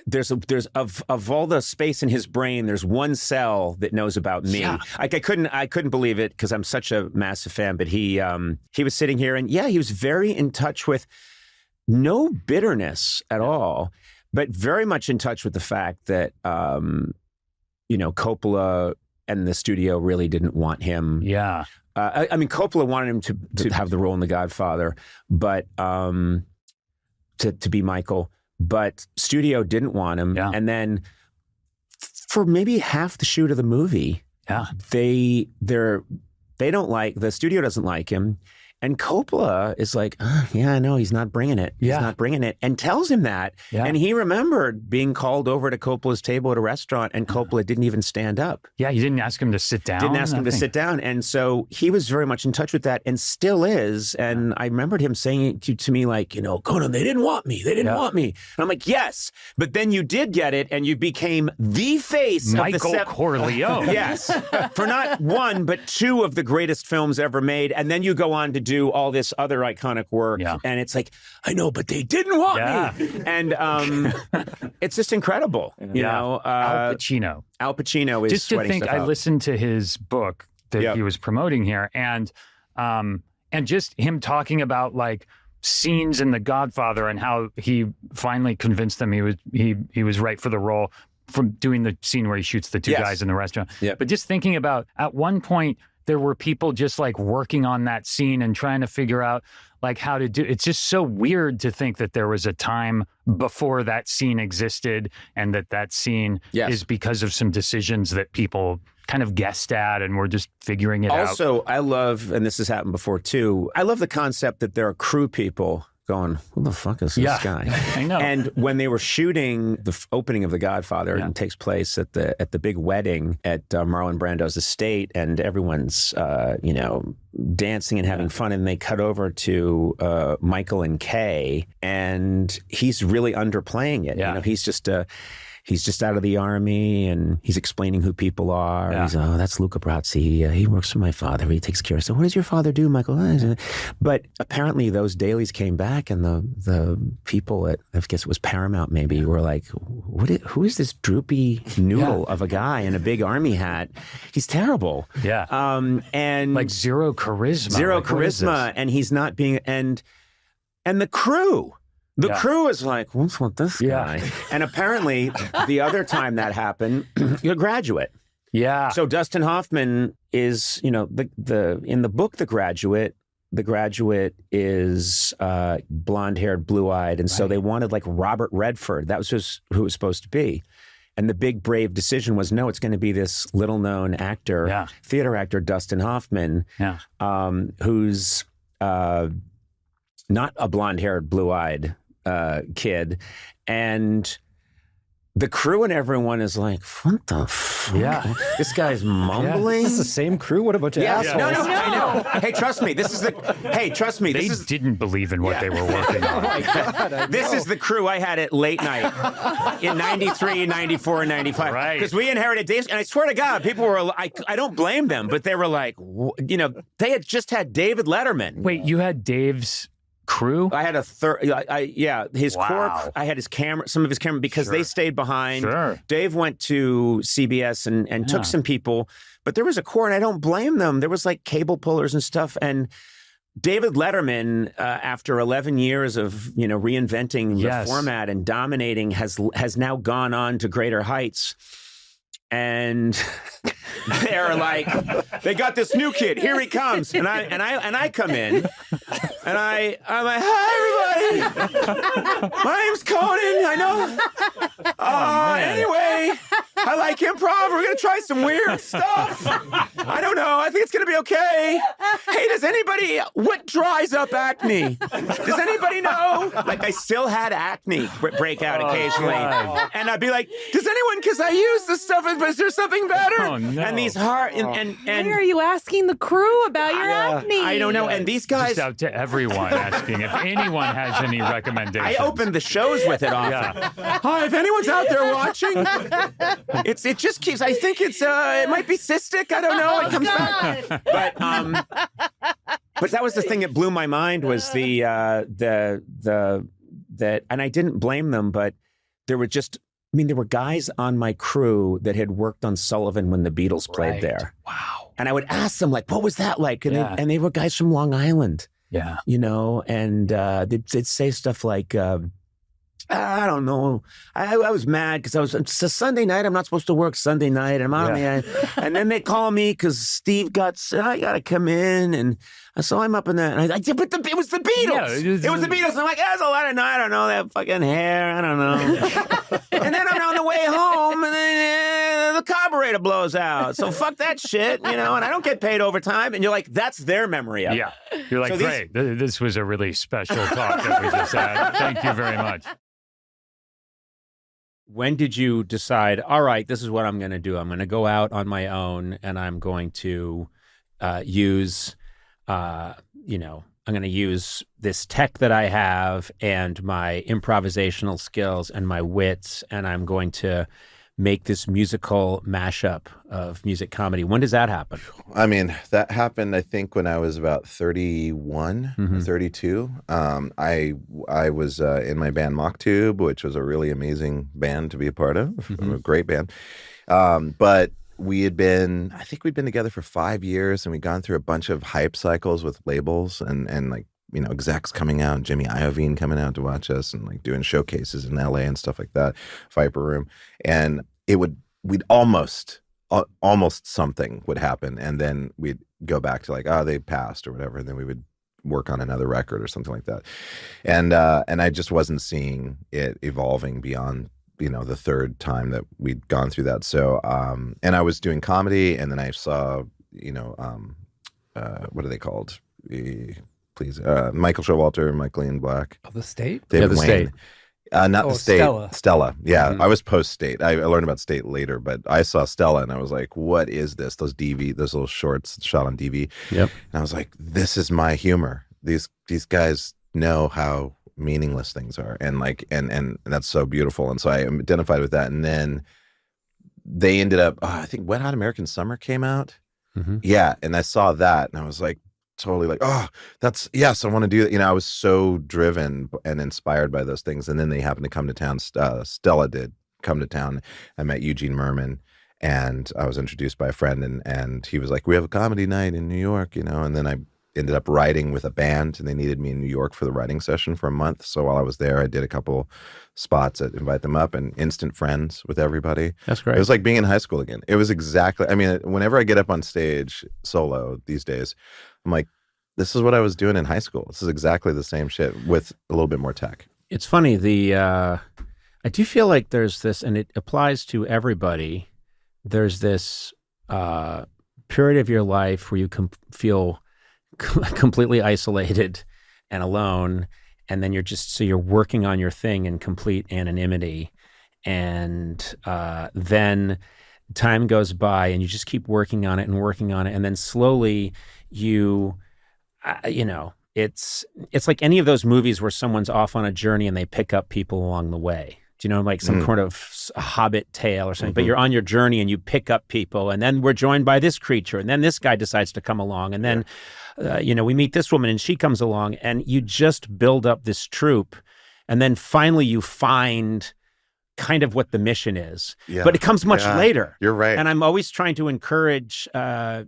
S1: There's of all the space in his brain, there's one cell that knows about me.
S8: Yeah.
S1: I couldn't believe it because I'm such a massive fan. But he was sitting here and he was very in touch with no bitterness at all, but very much in touch with the fact that Coppola and the studio really didn't want him.
S8: Yeah.
S1: I mean, Coppola wanted him to have the role in The Godfather, but to be Michael, but studio didn't want him. Yeah. And then for maybe half the shoot of the movie, they don't like, the studio doesn't like him. And Coppola is like, I know, he's not bringing it. He's not bringing it. And tells him that. Yeah. And he remembered being called over to Coppola's table at a restaurant, and Coppola didn't even stand up.
S8: Yeah, you didn't ask him to sit down?
S1: Didn't ask him to sit down. And so he was very much in touch with that and still is. And I remembered him saying to me, like, Conan, they didn't want me. They didn't want me. And I'm like, yes. But then you did get it, and you became the face
S8: Michael
S1: of the
S8: Corleone.
S1: Yes. For not one, but two of the greatest films ever made. And then you go on to do all this other iconic work, and it's like, I know, but they didn't want me, and it's just incredible, you know.
S8: Al Pacino
S1: is
S8: just to think. I listened to his book that he was promoting here, and just him talking about like scenes in The Godfather and how he finally convinced them he was right for the role from doing the scene where he shoots the two guys in the restaurant. But just thinking about at one point, there were people just like working on that scene and trying to figure out like how to do. It's just so weird to think that there was a time before that scene existed, and that scene is because of some decisions that people kind of guessed at and were just figuring it out.
S1: Also, I love, and this has happened before too, I love the concept that there are crew people going, who the fuck is this guy?
S8: I know.
S1: And when they were shooting the opening of The Godfather, and it takes place at the big wedding at Marlon Brando's estate, and everyone's dancing and having fun, and they cut over to Michael and Kay, and he's really underplaying it. He's just out of the army, and he's explaining who people are. Yeah. He's, that's Luca Brazzi. He works for my father. He takes care of. So what does your father do, Michael? But apparently those dailies came back, and the people at, I guess it was Paramount maybe, were like, who is this droopy noodle of a guy in a big army hat? He's terrible.
S8: Yeah.
S1: And
S8: like zero charisma.
S1: Zero charisma. And he's not being, and the crew. The crew is like, what's with this guy? And apparently, the other time that happened, you're a graduate.
S8: Yeah.
S1: So Dustin Hoffman is, in the book, The Graduate is blonde-haired, blue-eyed, and so they wanted like Robert Redford. That was just who it was supposed to be. And the big brave decision was, no, it's going to be this little-known actor, theater actor, Dustin Hoffman, who's not a blonde-haired, blue-eyed kid, and the crew and everyone is like, what the fuck?
S8: Yeah.
S1: This guy's mumbling.
S4: Is this the same crew? What a bunch of assholes.
S1: No, I know. Hey, trust me. Trust me.
S8: They didn't believe in what they were working on.
S1: This is the crew I had at late night in 93, 94, and 95.
S8: Right.
S1: Because we inherited Dave's, and I swear to God, people were, I don't blame them, but they were like, they had just had David Letterman.
S8: Wait, you had Dave's crew?
S1: I had a third, his core, I had his camera, some of his camera, because they stayed behind.
S8: Sure.
S1: Dave went to CBS and took some people, but there was a core, and I don't blame them. There was like cable pullers and stuff, and David Letterman, after 11 years of reinventing the format and dominating, has now gone on to greater heights. And they're like, they got this new kid. Here he comes, and I come in, and I'm like, hi everybody, my name's Conan. I know. Anyway, I like improv. We're gonna try some weird stuff. I don't know. I think it's gonna be okay. Hey, does anybody? What dries up acne? Does anybody know? Like, I still had acne break out occasionally, and I'd be like, does anyone? Because I use this stuff. But is there something better?
S8: Oh, no.
S1: And these hard and
S7: Why are you asking the crew about your acne?
S1: I don't know. And these guys,
S8: Just out to everyone asking if anyone has any recommendations.
S1: I opened the shows with it often. Hi, if anyone's out there watching, it just keeps. I think it might be cystic. I don't know. It comes back. But that was the thing that blew my mind was that, and I didn't blame them, but there were just. I mean, there were guys on my crew that had worked on Sullivan when the Beatles played there.
S8: Wow.
S1: And I would ask them, like, what was that like? And they were guys from Long Island.
S8: Yeah.
S1: And they'd say stuff like, I don't know. I was mad because it's a Sunday night. I'm not supposed to work Sunday night. And I'm on and then they call me because Steve I got to come in. And so I'm up in that. And but it was the Beatles.
S8: Yeah,
S1: it was the Beatles. And I'm like, that's a lot of night. I don't know, that fucking hair. I don't know. And then I'm on the way home and then the carburetor blows out. So fuck that shit, and I don't get paid overtime. And you're like, that's their memory of it.
S8: Yeah. You're like, great. This was a really special talk that we just had. Thank you very much.
S1: When did you decide, all right, this is what I'm going to do? I'm going to go out on my own and I'm going to use, I'm going to use this tech that I have and my improvisational skills and my wits, and I'm going to make this musical mashup of music comedy. When does that happen?
S9: I mean, that happened, I think, when I was about 31 or 32. I was in my band Mock Tube, which was a really amazing band to be a part of, a great band. But we'd been together for 5 years, and we'd gone through a bunch of hype cycles with labels and like, execs coming out, Jimmy Iovine coming out to watch us and like doing showcases in LA and stuff like that, Viper Room. And we'd almost something would happen. And then we'd go back to like, they passed or whatever. And then we would work on another record or something like that. And I just wasn't seeing it evolving beyond, the third time that we'd gone through that. So, and I was doing comedy, and then I saw, what are they called? Please, Michael Showalter, Michael Ian Black.
S4: Oh, The State?
S9: David
S1: The
S9: Wayne.
S1: State.
S9: Not The State. Stella. Yeah,
S1: Mm-hmm.
S9: I was post-State. I learned about State later, but I saw Stella and I was like, what is this? Those little shorts shot on DV.
S1: Yep.
S9: And I was like, this is my humor. These guys know how meaningless things are. And and that's so beautiful. And so I identified with that. And then they ended up, I think Wet Hot American Summer came out.
S1: Mm-hmm.
S9: Yeah. And I saw that and I was like, totally like, that's, yes, I want to do that. I was so driven and inspired by those things. And then they happened to come to town. Stella did come to town. I met Eugene Merman, and I was introduced by a friend, and he was like, we have a comedy night in New York, and then I ended up writing with a band, and they needed me in New York for the writing session for a month. So while I was there, I did a couple spots that invite them up, and instant friends with everybody.
S1: That's great.
S9: It was like being in high school again. It was exactly, whenever I get up on stage solo these days, I'm like, this is what I was doing in high school. This is exactly the same shit with a little bit more tech.
S1: It's funny. I do feel like there's this, and it applies to everybody. There's this period of your life where you feel completely isolated and alone, and then you're working on your thing in complete anonymity, and then time goes by and you just keep working on it, and then slowly it's like any of those movies where someone's off on a journey and they pick up people along the way. Do you know, like some kind of Hobbit tale or something? But you're on your journey and you pick up people, and then we're joined by this creature, and then this guy decides to come along, and then we meet this woman and she comes along, and you just build up this troop, and then finally you find kind of what the mission is. Yeah. But it comes much later.
S9: You're right.
S1: And I'm always trying to encourage, I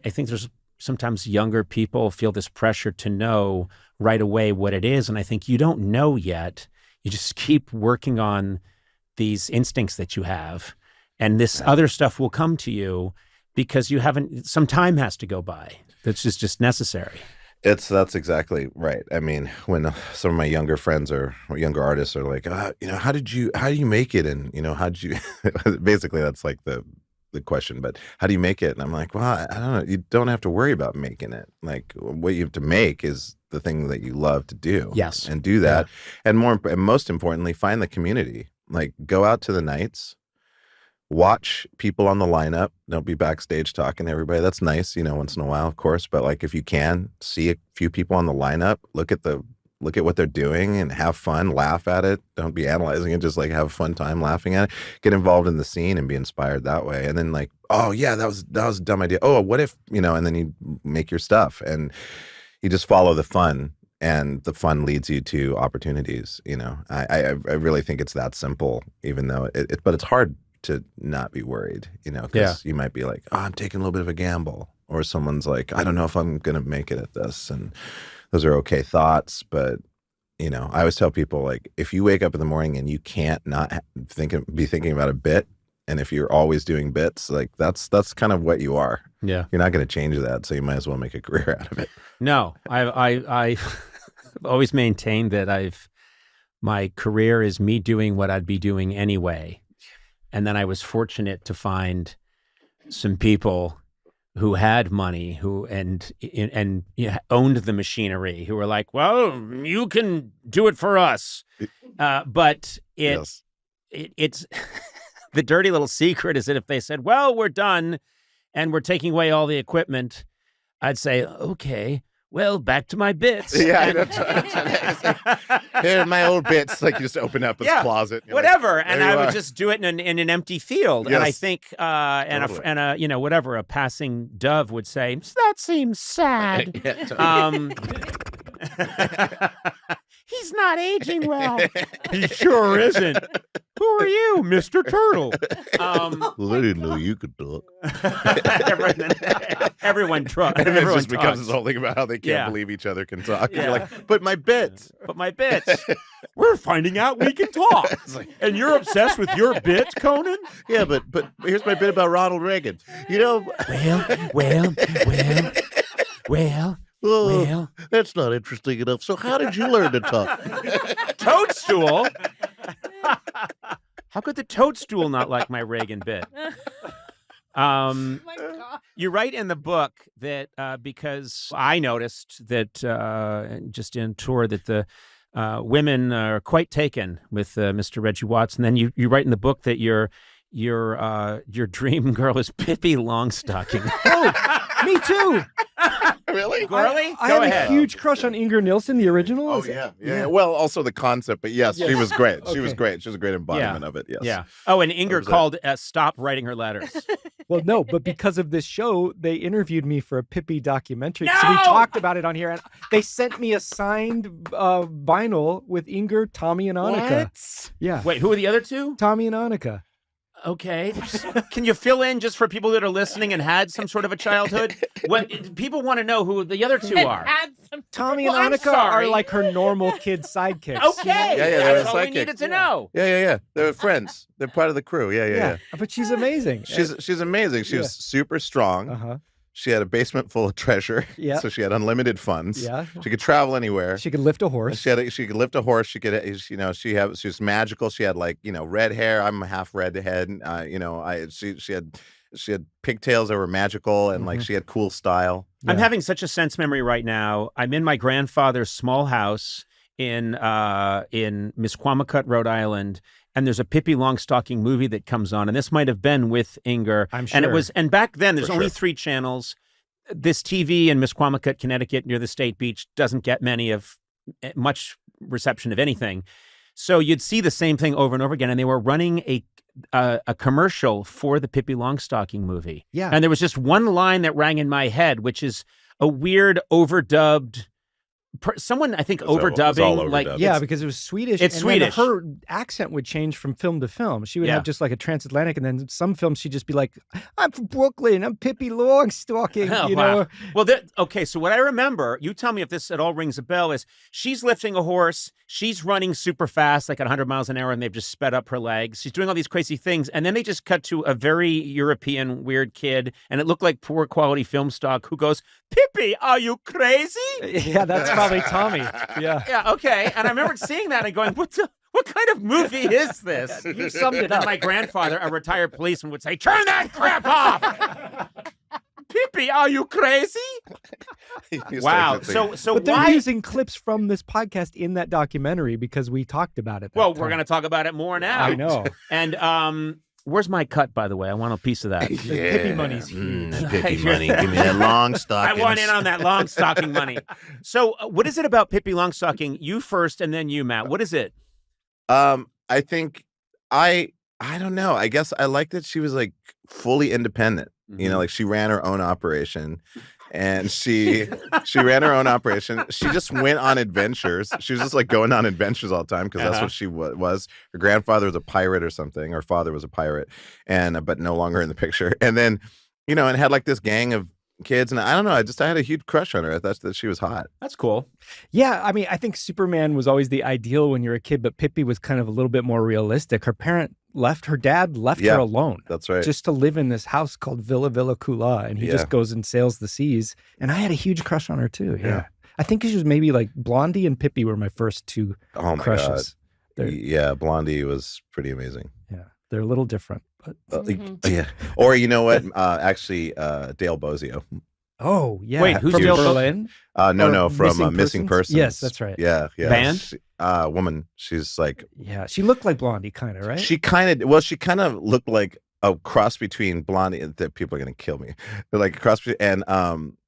S1: think there's sometimes younger people feel this pressure to know right away what it is. And I think you don't know yet. You just keep working on these instincts that you have. And this other stuff will come to you because some time has to go by. That's just necessary.
S9: That's exactly right. I mean, when some of my younger friends or younger artists are like, how do you make it? And, how did you, basically that's like the question, but how do you make it? And I'm like, well, I don't know. You don't have to worry about making it. Like what you have to make is the thing that you love to do.
S1: Yes.
S9: And do that. Yeah. And most importantly, find the community, like go out to the nights, watch people on the lineup. Don't be backstage talking to everybody. That's nice, once in a while, of course. But like, if you can see a few people on the lineup, look at what they're doing and have fun, laugh at it. Don't be analyzing it. Just like have a fun time laughing at it. Get involved in the scene and be inspired that way. And then like, oh yeah, that was a dumb idea. Oh, what if, and then you make your stuff and you just follow the fun, and the fun leads you to opportunities. I really think it's that simple, even though but it's hard to not be worried, because you might be like, oh, I'm taking a little bit of a gamble, or someone's like, I don't know if I'm going to make it at this. And those are okay thoughts. But, I always tell people, like, if you wake up in the morning and you can't not be thinking about a bit, and if you're always doing bits, like that's kind of what you are. Yeah. You're not going to change that. So you might as well make a career out of it.
S1: No, I've always maintained that my career is me doing what I'd be doing anyway. And then I was fortunate to find some people who had money, and owned the machinery, who were like, "Well, you can do it for us." But it's the dirty little secret is that if they said, "Well, we're done, and we're taking away all the equipment," I'd say, "Okay. Well, back to my bits."
S9: Yeah, here are my old bits. Like you just open up his closet,
S1: whatever,
S9: like,
S1: and I would just do it in an empty field.
S9: Yes.
S1: And I think, a passing dove would say, "That seems sad." He's not aging well. He sure isn't. Who are you, Mr. Turtle?
S9: I didn't know you could talk.
S1: Everyone talks.
S9: And it just becomes this whole thing about how they can't believe each other can talk. Yeah. You're like, but my bits.
S1: We're finding out we can talk. And you're obsessed with your bits, Conan?
S9: Yeah, but here's my bit about Ronald Reagan. Well, that's not interesting enough. So how did you learn to talk?
S1: Toadstool? How could the toadstool not like my Reagan bit?
S7: My God.
S1: You write in the book that because I noticed that just in tour that the women are quite taken with Mr. Reggie Watts, and then you write in the book that your dream girl is Pippi Longstocking.
S4: Oh, me too.
S9: Really?
S1: Girly?
S4: I had a huge crush on Inger Nilsson, the original.
S9: Oh, yeah. Well, also the concept, but yes, she was great. Okay. She was great. She was a great embodiment of it, yes.
S1: Yeah. Oh, and Inger called, stop writing her letters.
S4: Well, no, but because of this show, they interviewed me for a Pippi documentary.
S1: No!
S4: So we talked about it on here, and they sent me a signed vinyl with Inger, Tommy, and Annika.
S9: What?
S4: Yeah.
S1: Wait, who are the other two?
S4: Tommy and Annika.
S1: Okay. Can you fill in just for people that are listening and had some sort of a childhood? What people want to know who the other two are.
S4: Tommy and Annika are like her normal kid sidekicks.
S1: Okay.
S9: Yeah,
S1: that's all we needed to know.
S9: Yeah. They're friends. They're part of the crew. Yeah.
S4: But she's amazing.
S9: She's amazing. She was super strong.
S4: Uh-huh.
S9: She had a basement full of treasure.
S4: Yeah.
S9: So she had unlimited funds.
S4: Yeah.
S9: She could travel anywhere.
S4: She could lift a horse.
S9: She could lift a horse. She could, she was magical. She had red hair. I'm half redhead. She had She had pigtails that were magical, and like she had cool style.
S1: I'm having such a sense memory right now. I'm in my grandfather's small house in Misquamicut, Rhode Island, and there's a Pippi Longstocking movie that comes on, and this might have been with Inger.
S4: I'm sure.
S1: And back then there's only 3 channels. This TV in Misquamicut, Connecticut, near the State Beach, doesn't get much reception of anything. So you'd see the same thing over and over again, and they were running a commercial for the Pippi Longstocking movie.
S4: Yeah.
S1: And there was just one line that rang in my head, which is a weird overdubbed. Someone, I think, overdubbing. Like,
S4: yeah, because it was Swedish.
S1: It's
S4: and
S1: Swedish.
S4: Then her accent would change from film to film. She would have just like a transatlantic, and then some films she'd just be like, "I'm from Brooklyn. I'm Pippi Longstocking."
S1: Oh,
S4: you
S1: wow.
S4: know.
S1: Well, okay. So what I remember, you tell me if this at all rings a bell, is she's lifting a horse. She's running super fast, like at 100 miles an hour, and they've just sped up her legs. She's doing all these crazy things, and then they just cut to a very European weird kid, and it looked like poor quality film stock, who goes, "Pippi, are you crazy?"
S4: Yeah, that's probably Tommy. Yeah.
S1: Yeah, okay. And I remember seeing that and going, what kind of movie is this?
S4: You summed it up.
S1: And my grandfather, a retired policeman, would say, "Turn that crap off! Pippi, are you crazy?" Wow. So
S4: But they're
S1: why?
S4: using clips from this podcast in that documentary because we talked about it.
S1: Well, we're going to talk about it more now.
S4: I know.
S1: And where's my cut, by the way? I want a piece of that.
S4: The Pippi money's huge.
S9: Pippi money. Give me that long
S1: I
S9: stockings.
S1: want in on that Longstocking money. So what is it about Pippi Longstocking? You first and then you, Matt. What is it?
S9: I think I don't know. I guess I like that she was like fully independent. You know, like she ran her own operation, and she ran her own operation. She just went on adventures. She was just like going on adventures all the time because that's what she was. Her grandfather was a pirate or something. Her father was a pirate, but no longer in the picture. And then, you know, and had like this gang of kids, and I don't know. I had a huge crush on her. I thought that she was hot.
S1: That's cool.
S4: Yeah, I mean, I think Superman was always the ideal when you're a kid, but Pippi was kind of a little bit more realistic. Her dad left her alone.
S9: That's right.
S4: Just to live in this house called Villa Kula, and he just goes and sails the seas. And I had a huge crush on her too. Yeah. I think she was maybe like Blondie and Pippi were my first 2 crushes.
S9: Yeah, Blondie was pretty amazing.
S4: Yeah, they're a little different, but
S9: yeah. Or you know what? Actually, Dale Bozio.
S4: Oh yeah.
S1: Wait, who's
S4: from
S1: Dale
S4: Berlin?
S9: No, from Missing Persons.
S4: Yes, that's right.
S9: Yeah.
S1: Band?
S9: Woman. She's like.
S4: Yeah, she looked like Blondie, kind of, right?
S9: She kind of looked like a cross between Blondie. That people are gonna kill me. They're like a cross between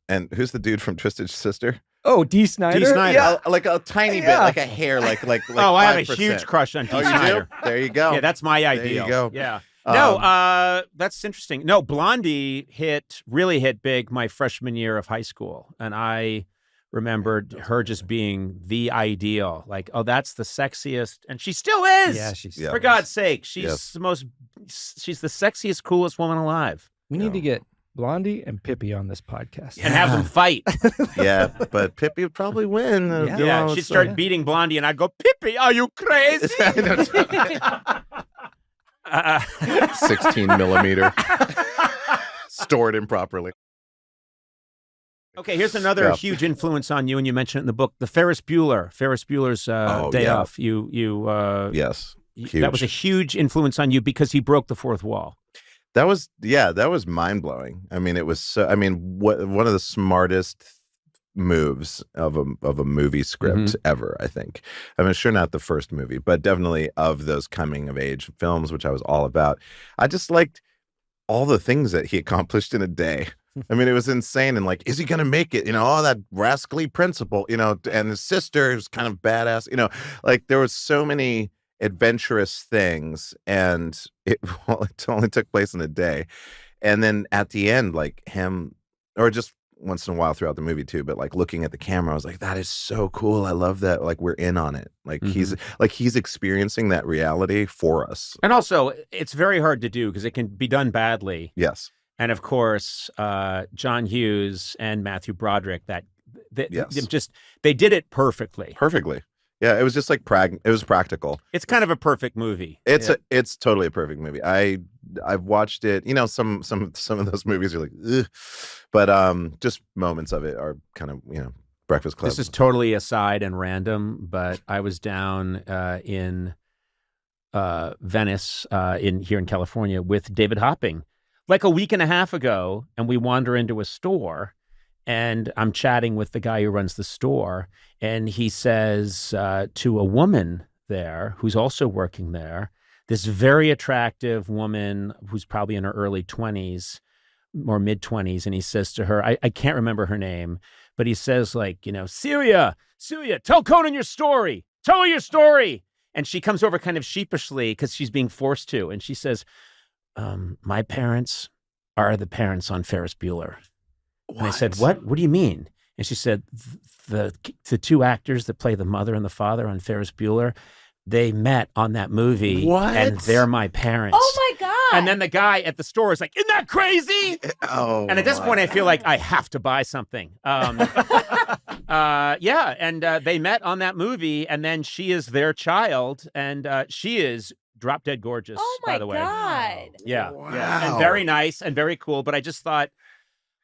S9: and who's the dude from Twisted Sister?
S4: Oh, D. Snyder.
S1: D. Snyder.
S4: Yeah.
S9: Like a tiny bit, like a hair, like.
S1: Oh, I have a
S9: 5%.
S1: huge crush on D.
S9: Oh, you
S1: Snyder.
S9: do? There you go.
S1: Yeah, that's my ideal.
S9: There you go.
S1: Yeah. No, that's interesting. No, Blondie really hit big my freshman year of high school. And I remembered her just being the ideal. Like, oh, that's the sexiest. And she still is.
S4: Yeah, she's
S1: For God's sake, she's the sexiest, coolest woman alive.
S4: We need to get Blondie and Pippi on this podcast.
S1: And have them fight.
S9: Yeah, but Pippi would probably win.
S1: Yeah, she'd start beating Blondie and I'd go, "Pippi, are you crazy?"
S9: 16 millimeter. Stored improperly.
S1: Okay, here's another huge influence on you, and you mentioned it in the book, the Ferris Bueller's Day Off.
S9: Yes,
S1: that was a huge influence on you because he broke the fourth wall.
S9: That was mind blowing. I mean, it was one of the smartest moves of a movie script ever, I think. I mean, sure, not the first movie, but definitely of those coming of age films, which I was all about. I just liked all the things that he accomplished in a day. I mean, it was insane. And like, is he going to make it? You know, all that rascally principal, you know, and his sister was kind of badass, you know, like there was so many adventurous things, and it only took place in a day. And then at the end, like him, or just once in a while throughout the movie too, but like looking at the camera, I was like, that is so cool. I love that. Like we're in on it. Like he's experiencing that reality for us.
S1: And also, it's very hard to do because it can be done badly.
S9: Yes.
S1: And of course, John Hughes and Matthew Broderick, they did it perfectly.
S9: Perfectly. Yeah, it was just like it was practical.
S1: It's kind of a perfect movie.
S9: It's totally a perfect movie. I've watched it. You know, some of those movies are like, ugh. But just moments of it are kind of, you know, Breakfast Club.
S1: This is totally aside and random, but I was down in Venice here in California with David Hopping like a week and a half ago, and we wander into a store, and I'm chatting with the guy who runs the store, and he says to a woman there who's also working there, this very attractive woman who's probably in her early 20s or mid 20s. And he says to her, I can't remember her name, but he says like, you know, Celia, tell Conan your story. Tell her your story. And she comes over kind of sheepishly because she's being forced to. And she says, my parents are the parents on Ferris Bueller. What? And I said, what do you mean? And she said, the two actors that play the mother and the father on Ferris Bueller, they met on that movie.
S9: What?
S1: And they're my parents.
S7: Oh my God.
S1: And then the guy at the store is like, isn't that crazy?
S9: Oh,
S1: and at this point, I feel like I have to buy something. Yeah. And they met on that movie, and then she is their child, and she is drop dead gorgeous,
S7: Oh my
S1: by the way.
S7: God.
S1: Yeah.
S9: Wow.
S1: Yeah. And very nice and very cool. But I just thought,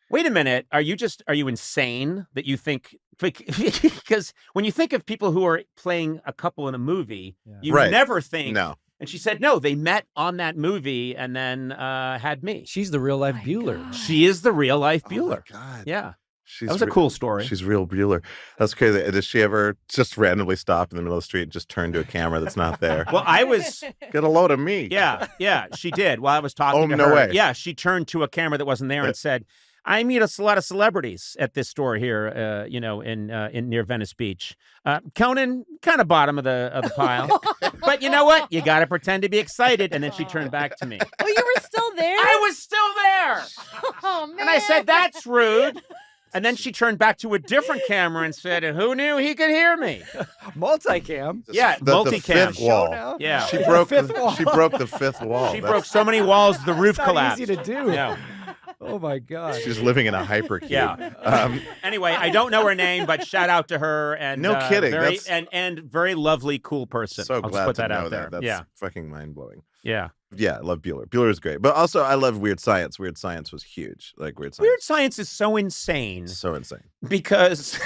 S1: wait a minute, are you insane that you think, because when you think of people who are playing a couple in a movie, you
S9: Right.
S1: never think.
S9: No.
S1: And she said, no, they met on that movie and then had me.
S4: She's the real life
S7: my
S4: Bueller.
S7: God.
S1: She is the real life Bueller.
S9: Oh my God.
S1: Yeah.
S9: She's
S1: That was a cool story.
S9: She's real Bueller. That's crazy. Does she ever just randomly stop in the middle of the street and just turn to a camera that's not there?
S1: Well, I was,
S9: Get a load of me.
S1: yeah, she did. While I was talking
S9: Oh,
S1: to
S9: no
S1: her.
S9: way.
S1: Yeah, she turned to a camera that wasn't there and said, I meet a lot of celebrities at this store here, in near Venice Beach. Conan, kind of bottom of the pile. But you know what? You got to pretend to be excited. And then she turned back to me.
S7: Oh, you were still there?
S1: I was still there.
S7: Oh, man.
S1: And I said, that's rude. And then she turned back to a different camera and said, who knew he could hear me?
S4: Multicam.
S1: Yeah,
S9: The
S1: multicam.
S9: fifth wall.
S4: now.
S1: Yeah.
S9: She broke
S4: fifth wall.
S9: She broke the fifth wall.
S1: She broke so many walls, the roof
S4: Not
S1: collapsed.
S4: easy to do.
S1: Yeah.
S4: Oh my God.
S9: She's living in a hypercube.
S1: Yeah. Anyway, I don't know her name, but shout out to her. And
S9: No kidding.
S1: Very,
S9: That's-
S1: and very lovely, cool person.
S9: So
S1: I'll
S9: glad
S1: just put
S9: to
S1: that
S9: know
S1: out there.
S9: that. That's
S1: Yeah.
S9: fucking mind blowing.
S1: Yeah.
S9: Yeah, I love Bueller. Bueller is great, but also I love Weird Science. Weird Science was huge. Like Weird Science.
S1: Weird Science is so insane
S9: So insane.
S1: because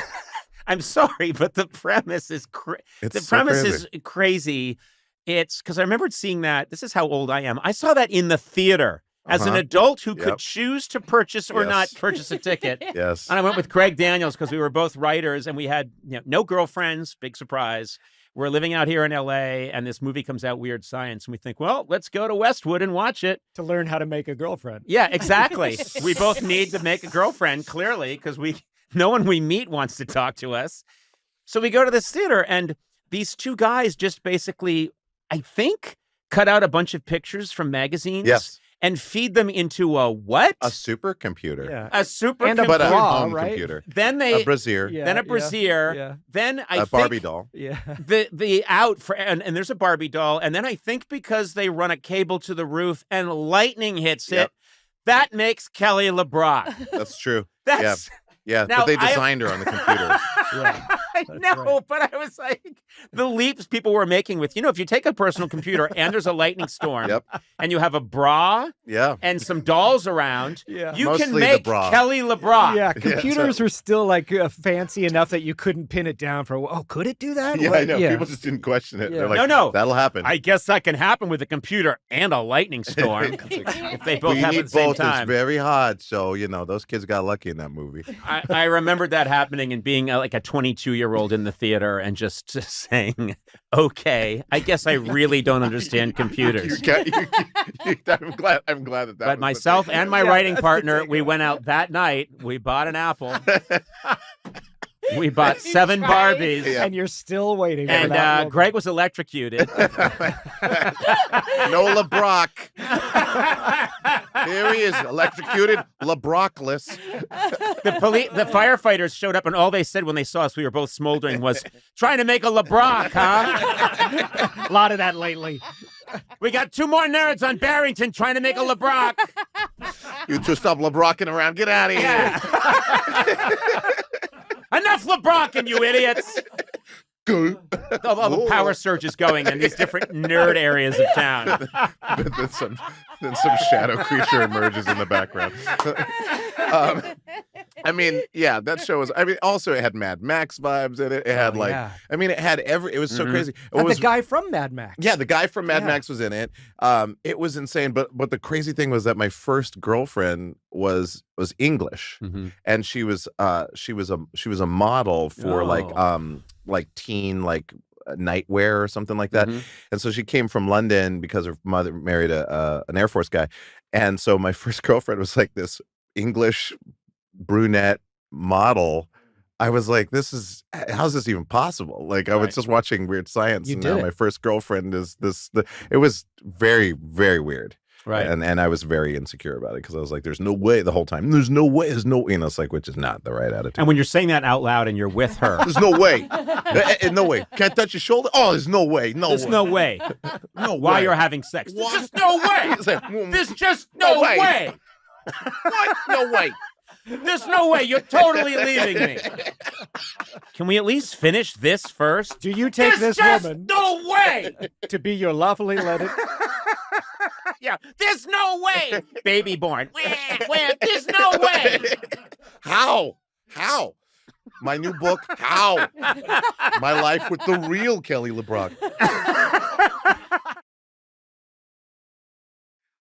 S1: I'm sorry, but the premise is
S9: It's
S1: the
S9: so
S1: premise
S9: crazy.
S1: is crazy. It's because I remembered seeing that. This is how old I am. I saw that in the theater as an
S9: Uh-huh.
S1: adult who could
S9: Yep.
S1: choose to purchase or
S9: Yes.
S1: not purchase a ticket.
S9: Yes.
S1: And I went with Greg Daniels because we were both writers and we had no girlfriends. Big surprise. We're living out here in LA and this movie comes out, Weird Science. And we think, well, let's go to Westwood and watch it.
S4: To learn how to make a girlfriend.
S1: Yeah, exactly. We both need to make a girlfriend, clearly, because no one we meet wants to talk to us. So we go to this theater and these two guys just basically, I think, cut out a bunch of pictures from magazines.
S9: Yes.
S1: And feed them into a what?
S9: A supercomputer.
S4: Yeah.
S1: A super
S4: And a
S9: But a
S4: bra,
S9: home
S4: right?
S9: computer.
S1: Then they
S9: A brassiere.
S4: Yeah,
S1: then a
S4: yeah,
S1: brassiere.
S4: Yeah.
S1: Then I
S9: A
S1: think
S9: Barbie doll.
S4: Yeah.
S1: the out for and there's a Barbie doll, and then I think because they run a cable to the roof and lightning hits
S9: Yep.
S1: it, that makes Kelly LeBrock.
S9: That's true.
S1: That's
S9: Yeah,
S1: Now,
S9: but they
S1: I-
S9: designed her on the computer.
S4: Yeah.
S1: I
S4: That's
S1: know,
S4: right.
S1: but I was like, the leaps people were making with, if you take a personal computer and there's a lightning storm,
S9: Yep.
S1: and you have a bra
S9: Yeah.
S1: and some dolls around,
S4: Yeah.
S1: you
S9: Mostly
S1: can
S9: the
S1: make
S9: bra.
S1: Kelly LeBrock.
S4: Yeah, computers were still like fancy enough that you couldn't pin it down for. Oh, could it do that?
S9: Yeah,
S4: What?
S9: I know. People just didn't question it.
S4: Yeah.
S9: They're like,
S1: No.
S9: that'll happen.
S1: I guess that can happen with a computer and a lightning storm if they both
S9: we
S1: happen
S9: need
S1: at the same
S9: both.
S1: time.
S9: It's very hard. So, those kids got lucky in that movie.
S1: I remembered that happening and being like a 22-year-old in the theater and just saying, okay, I guess I really don't understand computers.
S9: I'm glad that
S1: But myself and my writing partner, we went out that night. We bought an apple. We bought 7 Barbies.
S9: Yeah.
S4: And you're still waiting. for
S1: And
S4: that moment.
S1: Greg was electrocuted.
S9: Nola Brock. Here he is, electrocuted, LeBrockless.
S1: The firefighters showed up, and all they said when they saw us, we were both smoldering, was trying to make a LeBrock, huh?
S4: A lot of that lately.
S1: We got 2 more nerds on Barrington trying to make a LeBrock.
S9: You two stop LeBrocking around. Get out of here.
S1: Yeah. Enough LeBrocking, you idiots. All the power surges going in these different nerd areas of town.
S9: then some shadow creature emerges in the background. I mean, yeah, that show was. I mean, also it had Mad Max vibes in it. It had I mean, it had It was so crazy.
S4: And the guy from Mad Max.
S9: Yeah, the guy from Mad Max was in it. It was insane. But the crazy thing was that my first girlfriend was English, and she was a model for like teen nightwear or something like that. And so she came from London because her mother married an Air Force guy, and so my first girlfriend was like this English brunette model. I was like, how's this even possible? Like, I was just watching Weird Science, and now my first girlfriend is this. It was very, very weird. Right. And I was very insecure about it because I was like, there's no way the whole time. There's no way. There's no, it's like, which is not the right attitude.
S1: And when you're saying that out loud and you're with her.
S9: There's no way. No way. Can't touch your shoulder? Oh, there's no way.
S1: There's no way.
S9: No way.
S1: While you're having sex. There's just no way. There's just no way.
S9: What? No way.
S1: There's no way. You're totally leaving me. Can we at least finish this first?
S4: Do you take this woman?
S1: No way.
S4: To be your lawfully wedded?
S1: Yeah. There's no way. Baby born. There's no way.
S9: How? My new book, How? My Life with the Real Kelly LeBrock.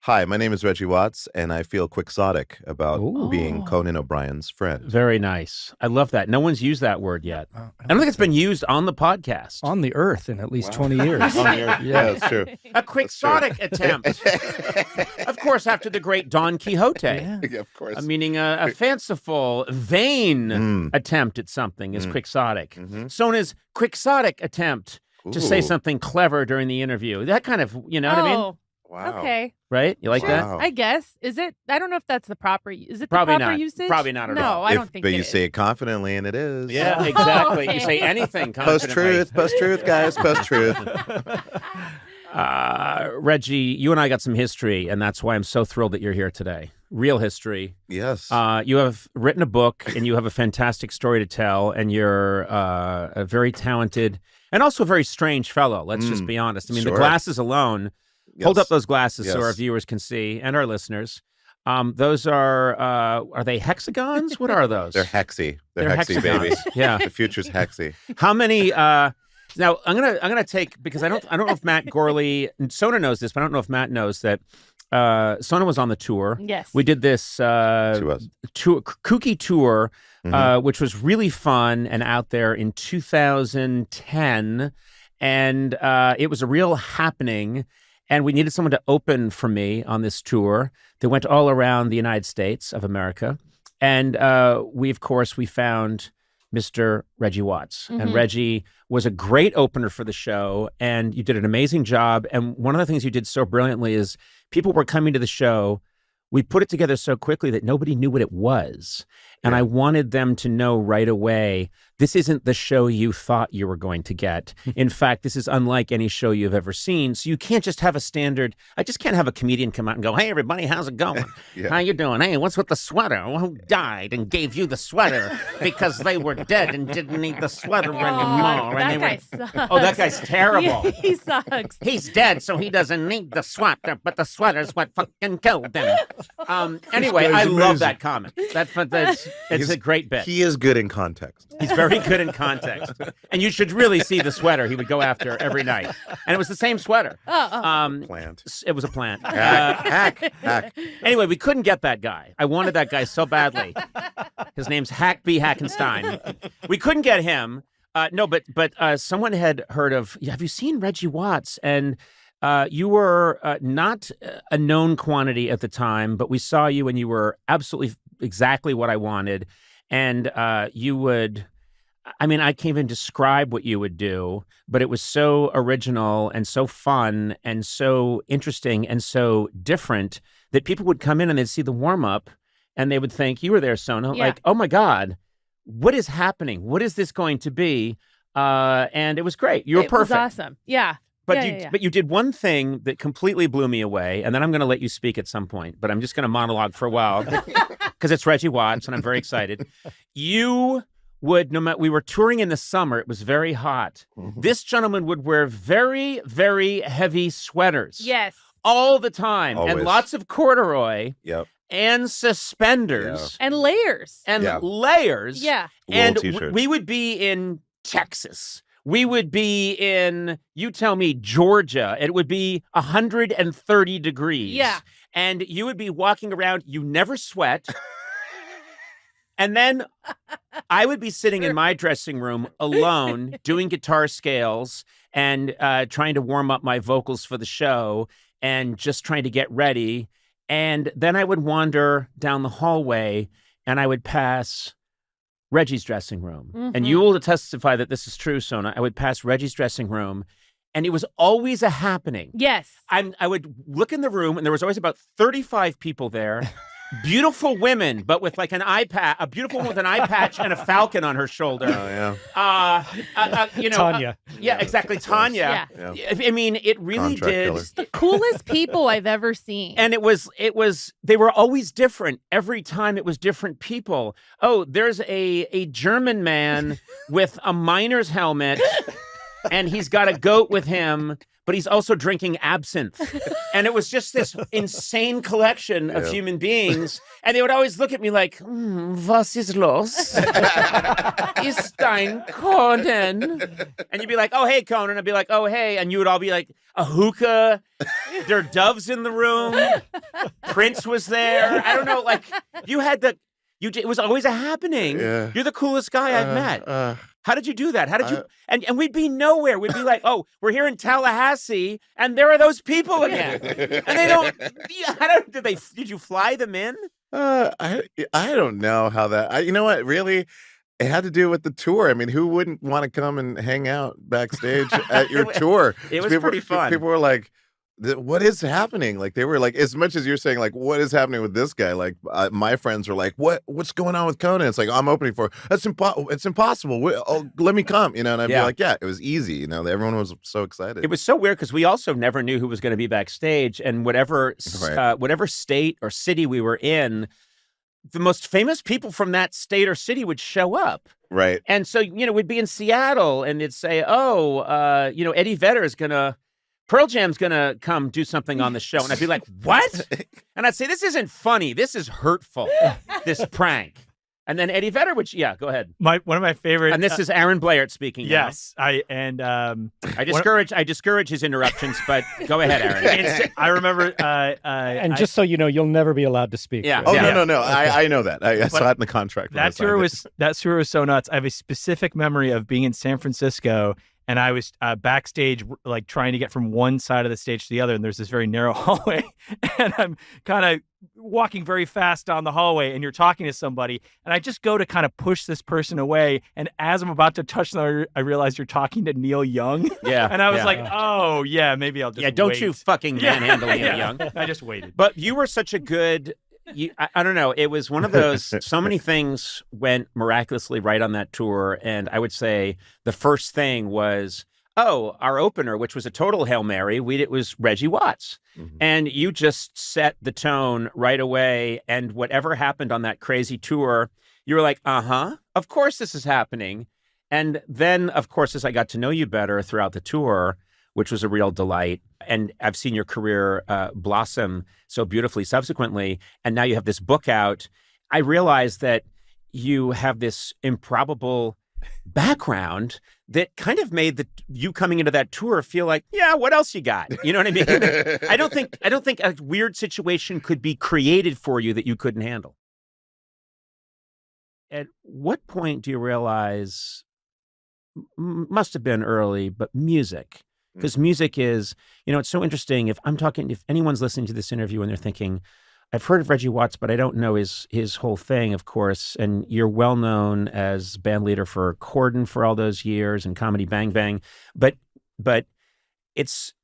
S9: Hi, my name is Reggie Watts, and I feel quixotic about being Conan O'Brien's friend.
S1: Very nice. I love that. No one's used that word yet. I don't think it's been used on the podcast.
S4: On the earth in at least 20 years.
S9: Yeah, that's true.
S1: A quixotic attempt. Of course, after the great Don Quixote.
S9: Yeah, of course.
S1: Meaning a fanciful, vain attempt at something is quixotic. Sona's quixotic attempt to say something clever during the interview. That kind of, you know what I mean?
S9: Wow.
S7: Okay.
S1: Right? You like that?
S7: I guess. Is it? I don't know if that's the proper. Is it
S1: Probably
S7: the proper
S1: not.
S7: usage?
S1: Probably not at all.
S7: No, I don't think.
S9: But you say it confidently, and it is.
S1: Yeah, exactly. You say anything confidently.
S9: Post-truth, guys. Post-truth.
S1: Reggie, you and I got some history, and that's why I'm so thrilled that you're here today. Real history.
S9: Yes.
S1: You have written a book, and you have a fantastic story to tell, and you're a very talented and also a very strange fellow. Let's just be honest. I mean, the glasses alone. Yes. Hold up those glasses so our viewers can see, and our listeners. Those are they hexagons? What are those?
S9: They're hexy. They're hexy, baby.
S1: Yeah.
S9: The future's hexy.
S1: How many now I'm gonna take, because I don't know if Matt Gorley and Sona knows this, but I don't know if Matt knows that Sona was on the tour.
S7: Yes.
S1: We did this kooky tour, which was really fun and out there in 2010. And it was a real happening. And we needed someone to open for me on this tour that went all around the United States of America. And we found Mr. Reggie Watts. And Reggie was a great opener for the show. And you did an amazing job. And one of the things you did so brilliantly is people were coming to the show. We put it together so quickly that nobody knew what it was. And I wanted them to know right away, this isn't the show you thought you were going to get. In fact, this is unlike any show you've ever seen. So you can't just have a standard. I just can't have a comedian come out and go, hey, everybody, how's it going? How you doing? Hey, what's with the sweater? Who died and gave you the sweater because they were dead and didn't need the sweater anymore?
S7: That guy sucks.
S1: Oh, that guy's terrible.
S7: Yeah, he sucks.
S1: He's dead, so he doesn't need the sweater, but the sweater's what fucking killed him. Anyway, I love that comment. It's a great bit.
S9: He is good in context.
S1: He's very good in context. And you should really see the sweater he would go after every night. And it was the same sweater.
S9: Plant.
S1: It was a plant.
S9: Hack.
S1: Anyway, we couldn't get that guy. I wanted that guy so badly. His name's Hack B. Hackenstein. We couldn't get him. No, but someone had heard of, have you seen Reggie Watts? And you were not a known quantity at the time, but we saw you and you were absolutely exactly what I wanted. And you would, I mean, I can't even describe what you would do, but it was so original and so fun and so interesting and so different that people would come in and they'd see the warm-up and they would think, you were there, Sona, like, oh my God, what is happening? What is this going to be? And it was great. You were perfect.
S7: It was awesome. Yeah.
S1: But you did one thing that completely blew me away, and then I'm going to let you speak at some point, but I'm just going to monologue for a while because it's Reggie Watts, and I'm very excited. You would, no matter, we were touring in the summer, it was very hot. This gentleman would wear very, very heavy sweaters.
S7: Yes.
S1: All the time.
S9: Always.
S1: And lots of corduroy.
S9: Yep.
S1: and suspenders
S7: and layers.
S1: and layers.
S7: Yeah.
S1: And
S9: t-shirts.
S1: we would be in Texas. We would be in, you tell me, Georgia. It would be 130 degrees.
S7: Yeah.
S1: And you would be walking around. You never sweat. And then I would be sitting in my dressing room alone doing guitar scales and trying to warm up my vocals for the show and just trying to get ready. And then I would wander down the hallway and I would pass Reggie's dressing room. And you will testify that this is true, Sona. I would pass Reggie's dressing room and it was always a happening.
S7: Yes.
S1: I would look in the room and there was always about 35 people there. Beautiful women, but with like an eye patch, a beautiful woman with an eye patch and a falcon on her shoulder.
S9: Oh, yeah.
S1: You know,
S4: Tanya.
S1: Yeah, exactly. Tanya.
S7: Yeah.
S1: I mean, it really
S9: Contract
S1: did.
S9: killer.
S7: The coolest people I've ever seen.
S1: And they were always different. Every time it was different people. Oh, there's a German man with a miner's helmet and he's got a goat with him, but he's also drinking absinthe. And it was just this insane collection of human beings. And they would always look at me like, was ist los? Ist dein Conan? And you'd be like, oh, hey, Conan. I'd be like, oh, hey. And you would all be like, a hookah. There are doves in the room. Prince was there. I don't know. Like, you had it was always a happening.
S9: Yeah.
S1: You're the coolest guy I've met. How did you do that? How did you? And we'd be nowhere. We'd be like, oh, we're here in Tallahassee, and there are those people again. And they don't. Did you fly them in?
S9: I don't know how that. You know what? Really, it had to do with the tour. I mean, who wouldn't want to come and hang out backstage at your tour?
S1: It was pretty fun.
S9: People were like, what is happening? Like, they were like, as much as you're saying, like, what is happening with this guy? Like, my friends were like, what's going on with Conan? It's like, I'm opening for, it's impossible. Let me come, you know? And I'd be like, yeah, it was easy. You know, everyone was so excited.
S1: It was so weird because we also never knew who was going to be backstage, and whatever state or city we were in, the most famous people from that state or city would show up.
S9: Right.
S1: And so, you know, we'd be in Seattle and it'd say, Eddie Vedder's Pearl Jam's gonna come do something on the show. And I'd be like, what? And I'd say, this isn't funny. This is hurtful, this prank. And then Eddie Vedder would, go ahead.
S10: One of my favorite.
S1: And this is Aaron Blair speaking.
S10: Yes.
S1: Now. I discourage his interruptions, but go ahead, Aaron.
S10: I remember.
S4: Just so you know, you'll never be allowed to speak.
S1: Yeah.
S9: Oh,
S1: yeah.
S9: No. I know that. I saw it in the contract.
S10: That tour was so nuts. I have a specific memory of being in San Francisco. And I was backstage, like trying to get from one side of the stage to the other. And there's this very narrow hallway. And I'm kind of walking very fast down the hallway. And you're talking to somebody. And I just go to kind of push this person away. And as I'm about to touch them, I realize you're talking to Neil Young.
S1: Yeah.
S10: And I was like, oh, yeah, maybe I'll just
S1: don't
S10: wait.
S1: You fucking manhandle Neil Young.
S10: I just waited.
S1: But you were such a good... I don't know. It was one of those, so many things went miraculously right on that tour. And I would say the first thing was, our opener, which was a total Hail Mary, it was Reggie Watts. Mm-hmm. And you just set the tone right away. And whatever happened on that crazy tour, you were like, of course this is happening. And then, of course, as I got to know you better throughout the tour, which was a real delight. And I've seen your career blossom so beautifully subsequently. And now you have this book out. I realized that you have this improbable background that kind of made you coming into that tour feel like, yeah, what else you got? You know what I mean? I don't think a weird situation could be created for you that you couldn't handle. At what point do you realize, must have been early, but music? Because music is, it's so interesting. If anyone's listening to this interview and they're thinking, I've heard of Reggie Watts, but I don't know his whole thing, of course. And you're well known as band leader for Corden for all those years and Comedy Bang Bang. But it's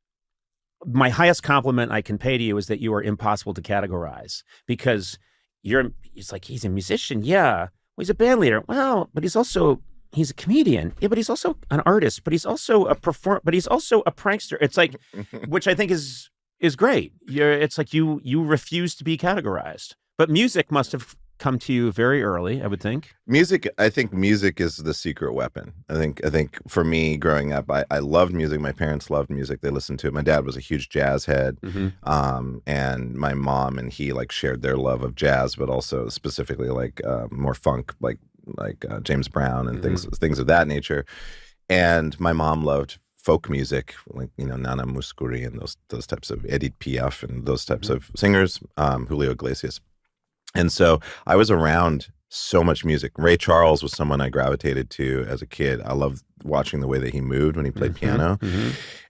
S1: my highest compliment I can pay to you is that you are impossible to categorize because it's like, he's a musician. Yeah. Well, he's a band leader. Well, but he's a comedian. Yeah, but he's also an artist, but he's also a but he's also a prankster. It's like, which I think is great. It's like you refuse to be categorized. But music must have come to you very early, I would think.
S9: I think music is the secret weapon. I think for me growing up, I loved music. My parents loved music. They listened to it. My dad was a huge jazz head. And my mom and he like shared their love of jazz, but also specifically like more funk, like James Brown and things of that nature. And my mom loved folk music, like, Nana Mouskouri and those types of Edith Piaf and those types of singers, Julio Iglesias. And so I was around so much music. Ray Charles was someone I gravitated to as a kid. I loved watching the way that he moved when he played piano.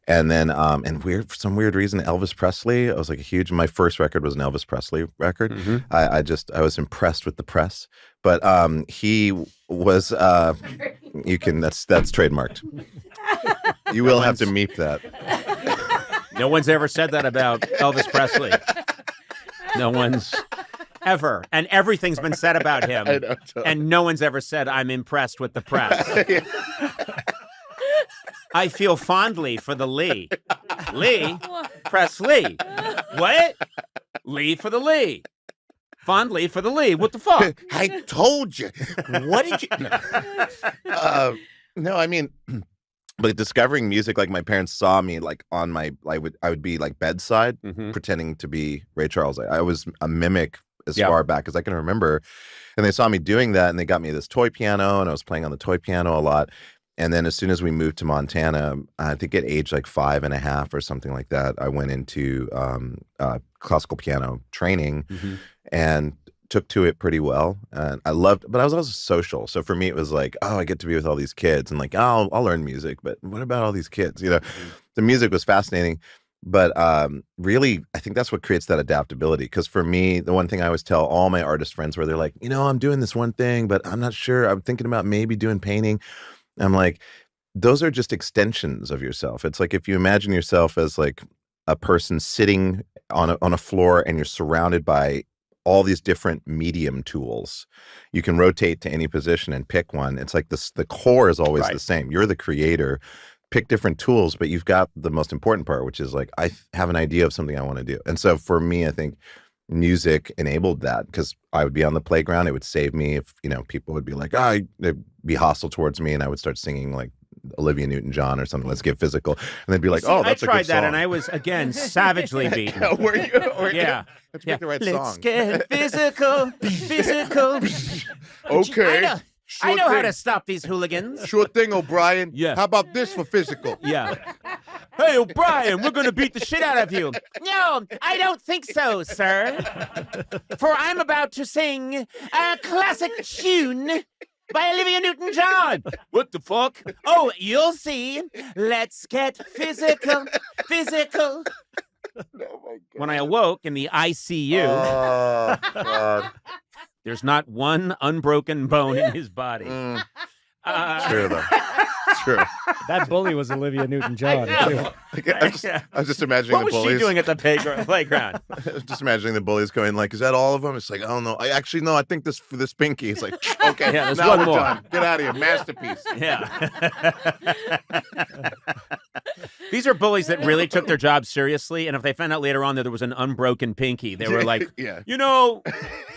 S9: And then, for some weird reason, Elvis Presley, I was like my first record was an Elvis Presley record. I was impressed with the press, but he was, that's trademarked. You will have to meep that.
S1: No one's ever said that about Elvis Presley. No one's ever. And everything's been said about him.
S9: I know, totally.
S1: And no one's ever said, I'm impressed with the press. I feel fondly for the Lee. Lee? Press Lee. What? Lee for the Lee. Fondly for the Lee. What the fuck?
S9: I told you. What did you... No, I mean... But discovering music, like my parents saw me like on I would be like bedside pretending to be Ray Charles. I was a mimic as far back as I can remember. And they saw me doing that and they got me this toy piano and I was playing on the toy piano a lot. And then as soon as we moved to Montana, I think at age like 5.5 or something like that, I went into classical piano training and took to it pretty well. And I loved, but I was also social. So for me, it was like, I get to be with all these kids and like, I'll learn music, but what about all these kids? The music was fascinating, but really, I think that's what creates that adaptability. Because for me, the one thing I always tell all my artist friends where they're like, I'm doing this one thing, but I'm not sure. I'm thinking about maybe doing painting. I'm like, those are just extensions of yourself. It's like if you imagine yourself as like a person sitting on a floor and you're surrounded by all these different medium tools. You can rotate to any position and pick one. It's like the core is always the same. You're the creator. Pick different tools, but you've got the most important part, which is like, I have an idea of something I want to do. And so for me, I think music enabled that because I would be on the playground. It would save me if, people would be like, they'd be hostile towards me and I would start singing like Olivia Newton-John or something. Let's get physical. And they'd be like, that's a good song.
S1: I tried that and I was, again, savagely beaten.
S9: Were you? Yeah. Let's make the right song.
S1: Let's get physical.
S9: Okay.
S1: I know how to stop these hooligans.
S9: Sure thing, O'Brien.
S1: Yeah.
S9: How about this for physical?
S1: Yeah. Hey, O'Brien, we're going to beat the shit out of you. No, I don't think so, sir. For I'm about to sing a classic tune by Olivia Newton-John. What the fuck? Oh, you'll see. Let's get physical. When I awoke in the ICU,
S9: God.
S1: There's not one unbroken bone in his body.
S9: True, though. True.
S4: That bully was Olivia Newton-John, too.
S9: I was just imagining
S1: what
S9: the bullies.
S1: What was she doing at the playground?
S9: I was just imagining the bullies going like, is that all of them? It's like, oh, no. I think this for this pinky. It's like, okay,
S1: yeah, there's
S9: now
S1: one
S9: we're
S1: more.
S9: done. Get out of here. Masterpiece.
S1: Yeah. These are bullies that really took their job seriously, and if they found out later on that there was an unbroken pinky, they were like, you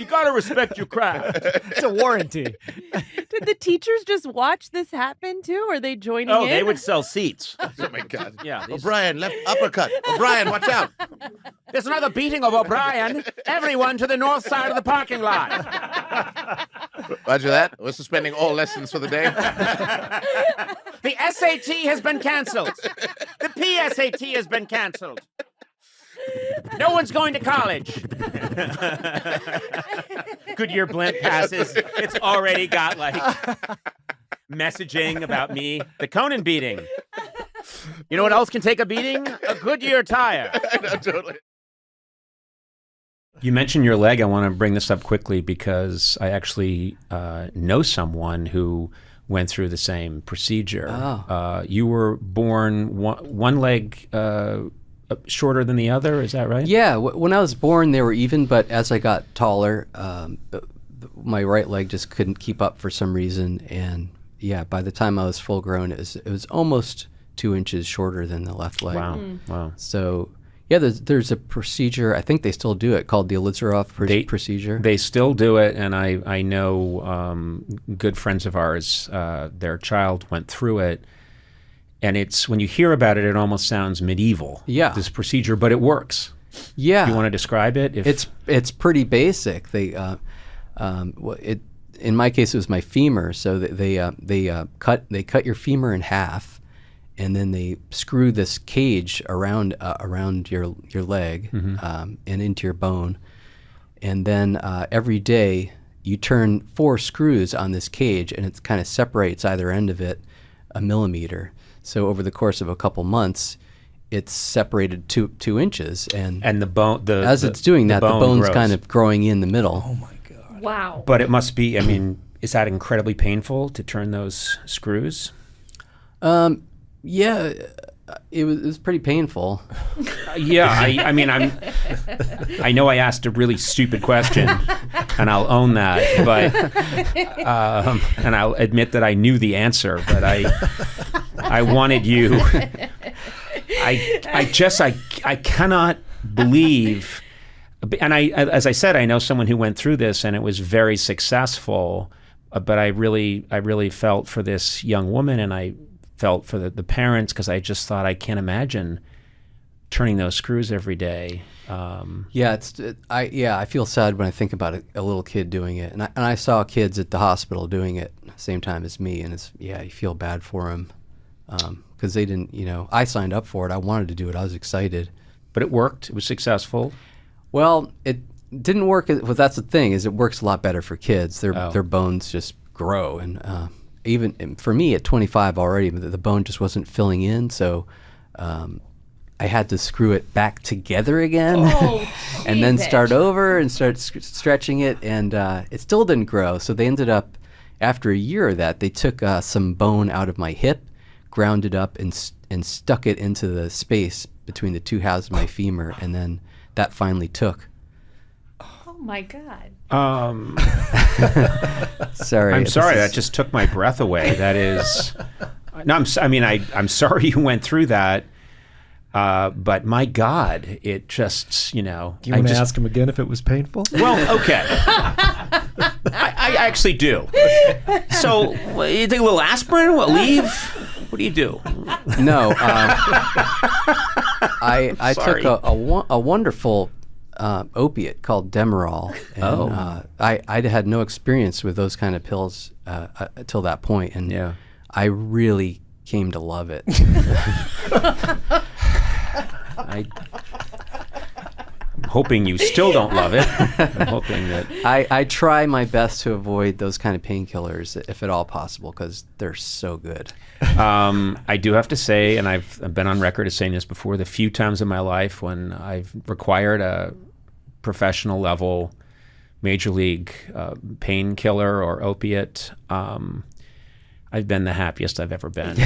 S1: got to respect your craft.
S4: It's a warranty.
S7: Did the teachers just watch this happen too? Or are they joining in?
S1: Oh, they would sell seats.
S9: Oh, my God.
S1: Yeah.
S9: O'Brien, left uppercut. O'Brien, watch out.
S1: There's another beating of O'Brien. Everyone to the north side of the parking lot.
S9: Roger that. We're suspending all lessons for the day.
S1: The SAT has been canceled. The PSAT has been canceled. No one's going to college. Goodyear blimp passes. It's already got like messaging about me. The Conan beating. You know what else can take a beating? A Goodyear tire.
S9: I know, totally.
S1: You mentioned your leg. I want to bring this up quickly because I actually know someone who went through the same procedure.
S2: Oh.
S1: You were born one leg shorter than the other, is that right?
S2: Yeah, when I was born, they were even, but as I got taller, my right leg just couldn't keep up for some reason. And yeah, by the time I was full grown, it was almost 2 inches shorter than the left leg.
S1: Wow.
S2: So Yeah, there's a procedure, I think they still do it, called the Elizarov procedure.
S1: They still do it, and I know good friends of ours, their child went through it, and it's, when you hear about it, it almost sounds medieval, this procedure, but it works.
S2: Yeah.
S1: Do you want to describe it?
S2: It's pretty basic. They in my case, it was my femur, so they cut your femur in half, and then they screw this cage around your leg and into your bone, and then every day you turn 4 screws on this cage, and it kind of separates either end of it a millimeter. So over the course of a couple months, it's separated 2 inches, and
S1: the bone
S2: it's doing that, the bone's
S1: grows.
S2: kind of growing in the middle.
S4: Oh my God!
S7: Wow.
S1: But it must be. I mean, is that incredibly painful to turn those screws?
S2: Yeah, it was pretty painful.
S1: I mean, I know I asked a really stupid question, and I'll own that. But and I'll admit that I knew the answer, but I wanted you. I cannot believe, and as I said, I know someone who went through this, and it was very successful. But I really felt for this young woman, and I felt for the parents, because I just thought, I can't imagine turning those screws every day.
S2: I feel sad when I think about a little kid doing it, and I saw kids at the hospital doing it at the same time as me, and you feel bad for them because they didn't. I signed up for it. I wanted to do it. I was excited,
S1: but it worked. It was successful.
S2: Well, it didn't work. Well, that's the thing, is it works a lot better for kids. Their bones just grow, and even for me at 25 already, the bone just wasn't filling in, so I had to screw it back together again and then start over and start stretching it, and it still didn't grow. So they ended up, after a year of that, they took some bone out of my hip, ground it up, and stuck it into the space between the 2 halves of my femur, and then that finally took.
S7: Oh my God.
S2: Sorry.
S1: I'm sorry. That just took my breath away. That is, no. I'm sorry you went through that. But my God, it just,
S4: Do you want to ask him again if it was painful?
S1: Well, okay. I actually do. So, you take a little aspirin? Leave? What do you do?
S2: No. I took a wonderful opiate called Demerol. And, I had no experience with those kind of pills till that point, and I really came to love it.
S1: I'm hoping you still don't love it. I'm hoping that
S2: I try my best to avoid those kind of painkillers if at all possible, because they're so good.
S1: I do have to say, and I've been on record as saying this before, the few times in my life when I've required a professional level major league painkiller or opiate, I've been the happiest I've ever been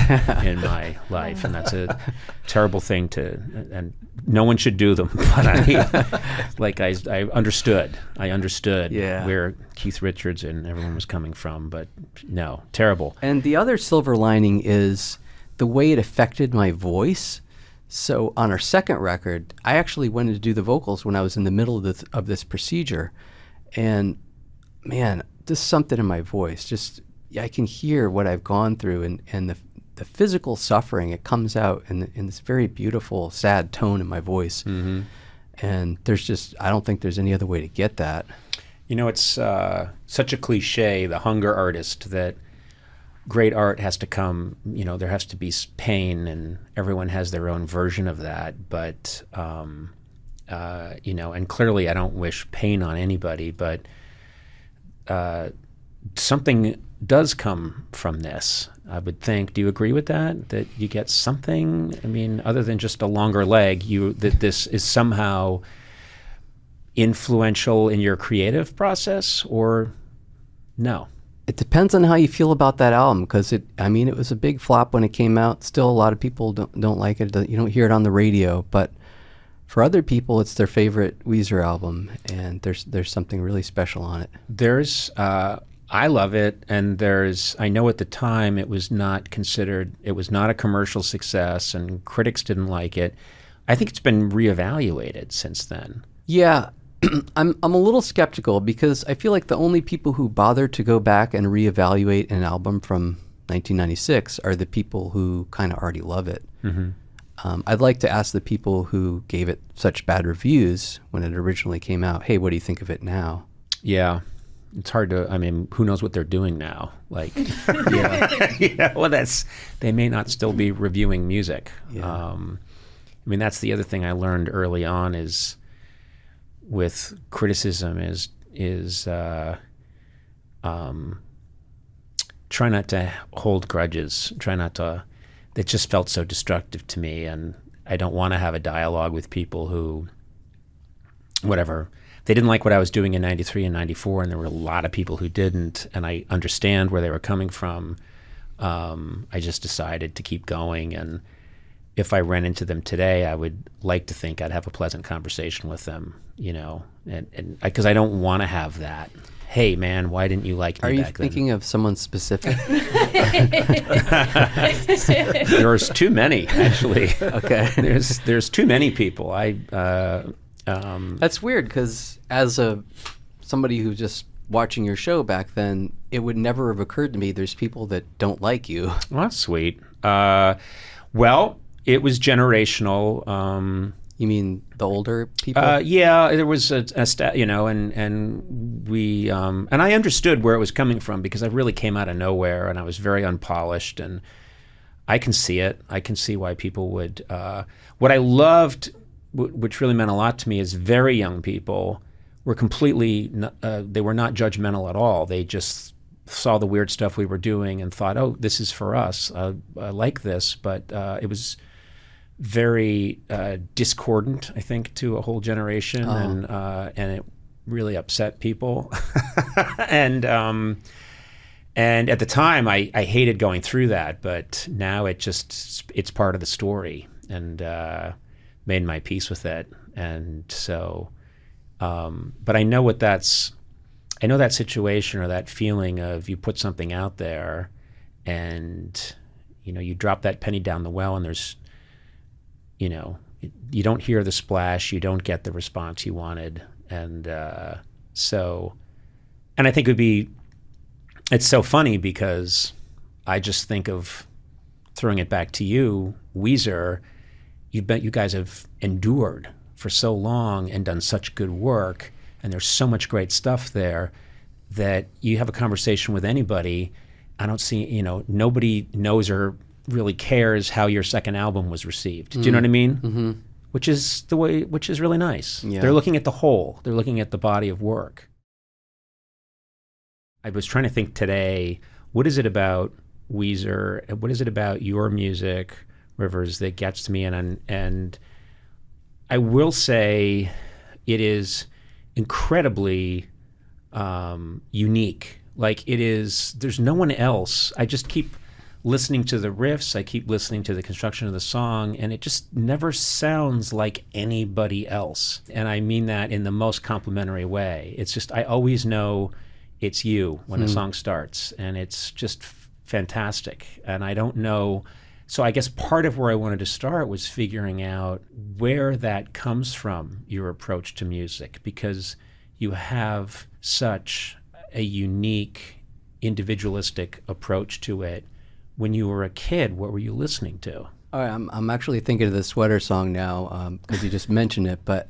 S1: in my life, and that's a terrible thing and no one should do them. But I understood. I understood where Keith Richards and everyone was coming from, but no, terrible.
S2: And the other silver lining is the way it affected my voice. So on our second record, I actually went to do the vocals when I was in the middle of this procedure, and man, just something in my voice, just. I can hear what I've gone through, and the physical suffering, it comes out in this very beautiful, sad tone in my voice. Mm-hmm. And I don't think there's any other way to get that.
S1: It's such a cliche, the hunger artist, that great art has to come, there has to be pain, and everyone has their own version of that. But, and clearly I don't wish pain on anybody, but something does come from this, I would think. Do you agree with that? That you get something? I mean, other than just a longer leg, that this is somehow influential in your creative process, or no?
S2: It depends on how you feel about that album, because it was a big flop when it came out. Still, a lot of people don't like it. You don't hear it on the radio, but for other people, it's their favorite Weezer album, and there's something really special on it.
S1: I love it, and I know at the time it was not a commercial success, and critics didn't like it. I think it's been reevaluated since then.
S2: Yeah, I'm a little skeptical because I feel like the only people who bother to go back and reevaluate an album from 1996 are the people who kind of already love it.
S1: Mm-hmm.
S2: I'd like to ask the people who gave it such bad reviews when it originally came out, hey, what do you think of it now?
S1: Yeah. It's hard to, I mean, who knows what they're doing now? Like, well, they may not still be reviewing music.
S2: Yeah.
S1: I mean, that's the other thing I learned early on is with criticism is try not to hold grudges. Try not to, it just felt so destructive to me. And I don't want to have a dialogue with people who, whatever, they didn't like what I was doing in 93 and 94, and there were a lot of people who didn't, and I understand where they were coming from. I just decided to keep going, and if I ran into them today, I would like to think I'd have a pleasant conversation with them, you know, and because I don't want to have that. Hey, man, why didn't you like me back then?
S2: Are you thinking of someone specific?
S1: There's too many, actually.
S2: Okay.
S1: There's too many people.
S2: That's weird because as somebody who's just watching your show back then, it would never have occurred to me there's people that don't like you.
S1: Well, that's sweet. Well, it was generational.
S2: You mean the older people?
S1: Yeah, there was and we and I understood where it was coming from because I really came out of nowhere and I was very unpolished, and I can see it. I can see why people would. What I loved, which really meant a lot to me, is very young people were completely. They were not judgmental at all. They just saw the weird stuff we were doing and thought, "Oh, this is for us. I like this," but it was very discordant, I think, to a whole generation, and it really upset people. and at the time, I hated going through that, but now it's part of the story, and made my peace with it. And so, but I know I know that situation or that feeling of you put something out there, and you drop that penny down the well, and there's you don't hear the splash, you don't get the response you wanted. And and I think it's so funny because I just think of throwing it back to you, Weezer. You guys have endured for so long and done such good work, and there's so much great stuff there that you have a conversation with anybody. I don't see, nobody knows or really cares how your second album was received. Do you know what I mean?
S2: Mm-hmm.
S1: Which is really nice.
S2: Yeah.
S1: They're looking at the whole. They're looking at the body of work. I was trying to think today, what is it about Weezer? What is it about your music, Rivers, that gets to me? And I will say it is incredibly unique. Like there's no one else. I just keep listening to the riffs, I keep listening to the construction of the song, and it just never sounds like anybody else. And I mean that in the most complimentary way. It's just, I always know it's you when a song starts, and it's just fantastic. And I don't know, so I guess part of where I wanted to start was figuring out where that comes from, your approach to music, because you have such a unique, individualistic approach to it. When you were a kid, what were you listening to?
S2: All right, I'm actually thinking of the Sweater song now because you just mentioned it. But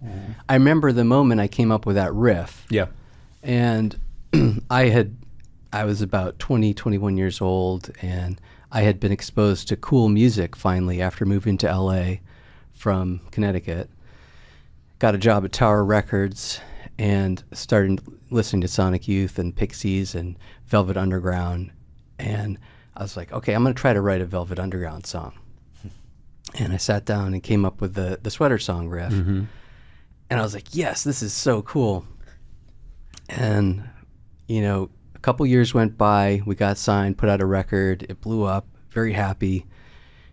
S2: I remember the moment I came up with that riff.
S1: Yeah.
S2: And I was about 20, 21 years old, and I had been exposed to cool music finally after moving to LA from Connecticut. Got a job at Tower Records and started listening to Sonic Youth and Pixies and Velvet Underground. And I was like, okay, I'm going to try to write a Velvet Underground song. And I sat down and came up with the Sweater song riff. Mm-hmm. And I was like, yes, this is so cool. And, a couple years went by. We got signed, put out a record. It blew up. Very happy.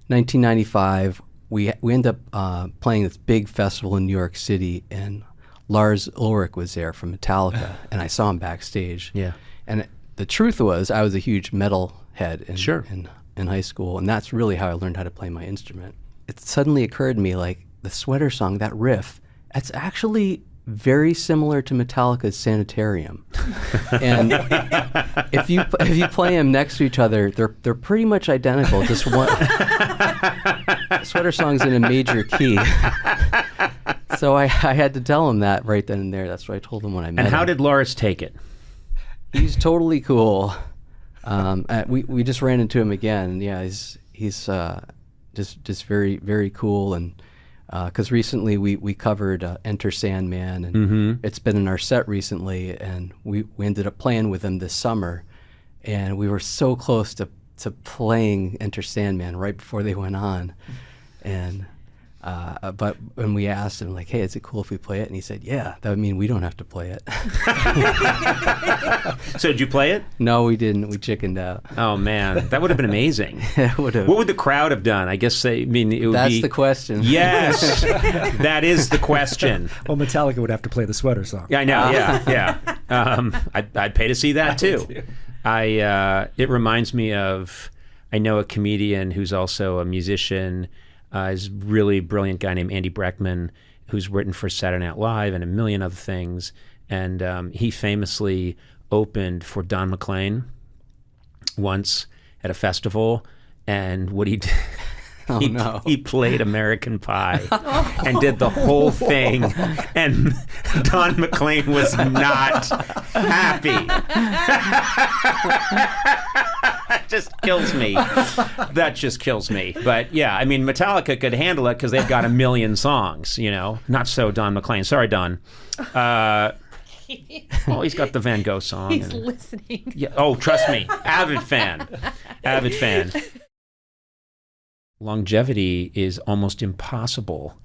S2: 1995, we ended up playing this big festival in New York City, and Lars Ulrich was there from Metallica, and I saw him backstage.
S1: Yeah.
S2: And the truth was, I was a huge metal head in high school, and that's really how I learned how to play my instrument. It suddenly occurred to me, like, the sweater song, that riff, that's actually very similar to Metallica's Sanitarium. And if you play them next to each other, they're pretty much identical. Just one sweater song's in a major key. So I had to tell him that right then and there. That's what I told him when I met him.
S1: And how did Lars take it?
S2: He's totally cool. We just ran into him again. Yeah, he's just very, very cool. And because recently we covered Enter Sandman, and it's been in our set recently, and we ended up playing with him this summer, and we were so close to playing Enter Sandman right before they went on, and but when we asked him, like, hey, is it cool if we play it? And he said, yeah, that would mean we don't have to play it.
S1: So did you play it?
S2: No, we didn't. We chickened out.
S1: Oh, man. That would have been amazing.
S2: It would have.
S1: What would the crowd have done? I guess it would
S2: That's
S1: be...
S2: the question.
S1: Yes. That is the question.
S4: Well, Metallica would have to play the sweater song.
S1: Yeah, I know. Yeah. I'd pay to see that, too. It reminds me of, I know a comedian who's also a musician, is a really brilliant guy named Andy Breckman, who's written for Saturday Night Live and a million other things. And he famously opened for Don McLean once at a festival. And what he did, he played American Pie and did the whole thing. And Don McLean was not happy. That just kills me. That just kills me. But yeah, I mean, Metallica could handle it because they've got a million songs, you know. Not so Don McLean. Sorry, Don. Oh, he's got the Van Gogh song.
S7: He's listening.
S1: Yeah. Oh, trust me. Avid fan. Avid fan. Longevity is almost impossible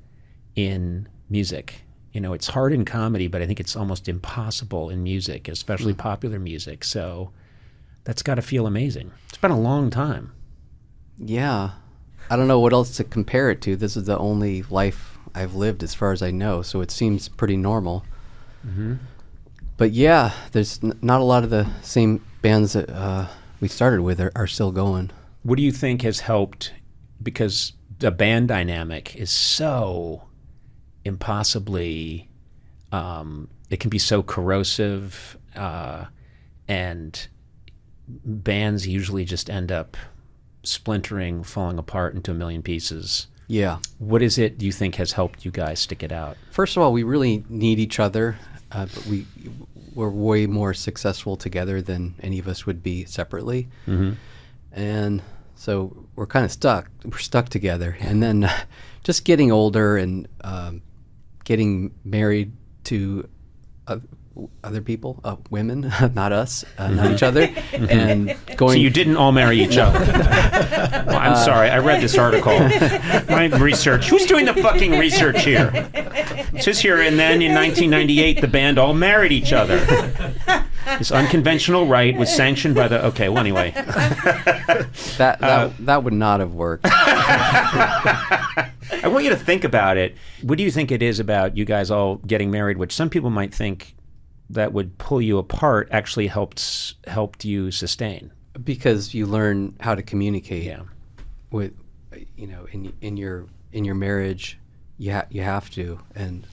S1: in music. You know, it's hard in comedy, but I think it's almost impossible in music, especially popular music. So that's got to feel amazing. It's been a long time.
S2: Yeah. I don't know what else to compare it to. This is the only life I've lived as far as I know, so it seems pretty normal.
S1: Mm-hmm.
S2: But yeah, there's not a lot of the same bands that we started with are still going.
S1: What do you think has helped? Because the band dynamic is so impossibly, it can be so corrosive, and bands usually just end up splintering, falling apart into a million pieces.
S2: Yeah.
S1: What is it, do you think, has helped you guys stick it out?
S2: First of all, we really need each other, but we're way more successful together than any of us would be separately.
S1: Mm-hmm.
S2: And so we're kind of stuck. We're stuck together. And then just getting older and getting married to other people, women, not us, not each other, and going.
S1: So you didn't all marry each other. Well, I'm sorry, I read this article. My research. Who's doing the fucking research here? It says here, and then in 1998, the band all married each other. This unconventional rite was sanctioned by the. Okay, well, anyway.
S2: That would not have worked.
S1: I want you to think about it. What do you think it is about you guys all getting married, which some people might think that would pull you apart, actually helped you sustain?
S2: Because you learn how to communicate.
S1: Yeah.
S2: With, you know, in your marriage, you have to, and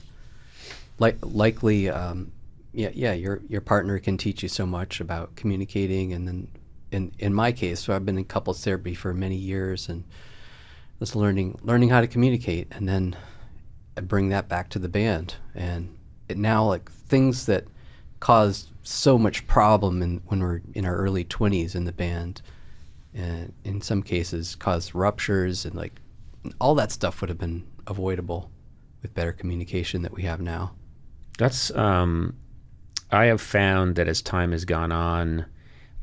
S2: likely, your partner can teach you so much about communicating, and then in my case, so I've been in couples therapy for many years, and just learning how to communicate, and then I bring that back to the band, and it now, like, things that caused so much problem when we're in our early 20s in the band, and in some cases caused ruptures, and like all that stuff would have been avoidable with better communication that we have now.
S1: That's I have found that as time has gone on,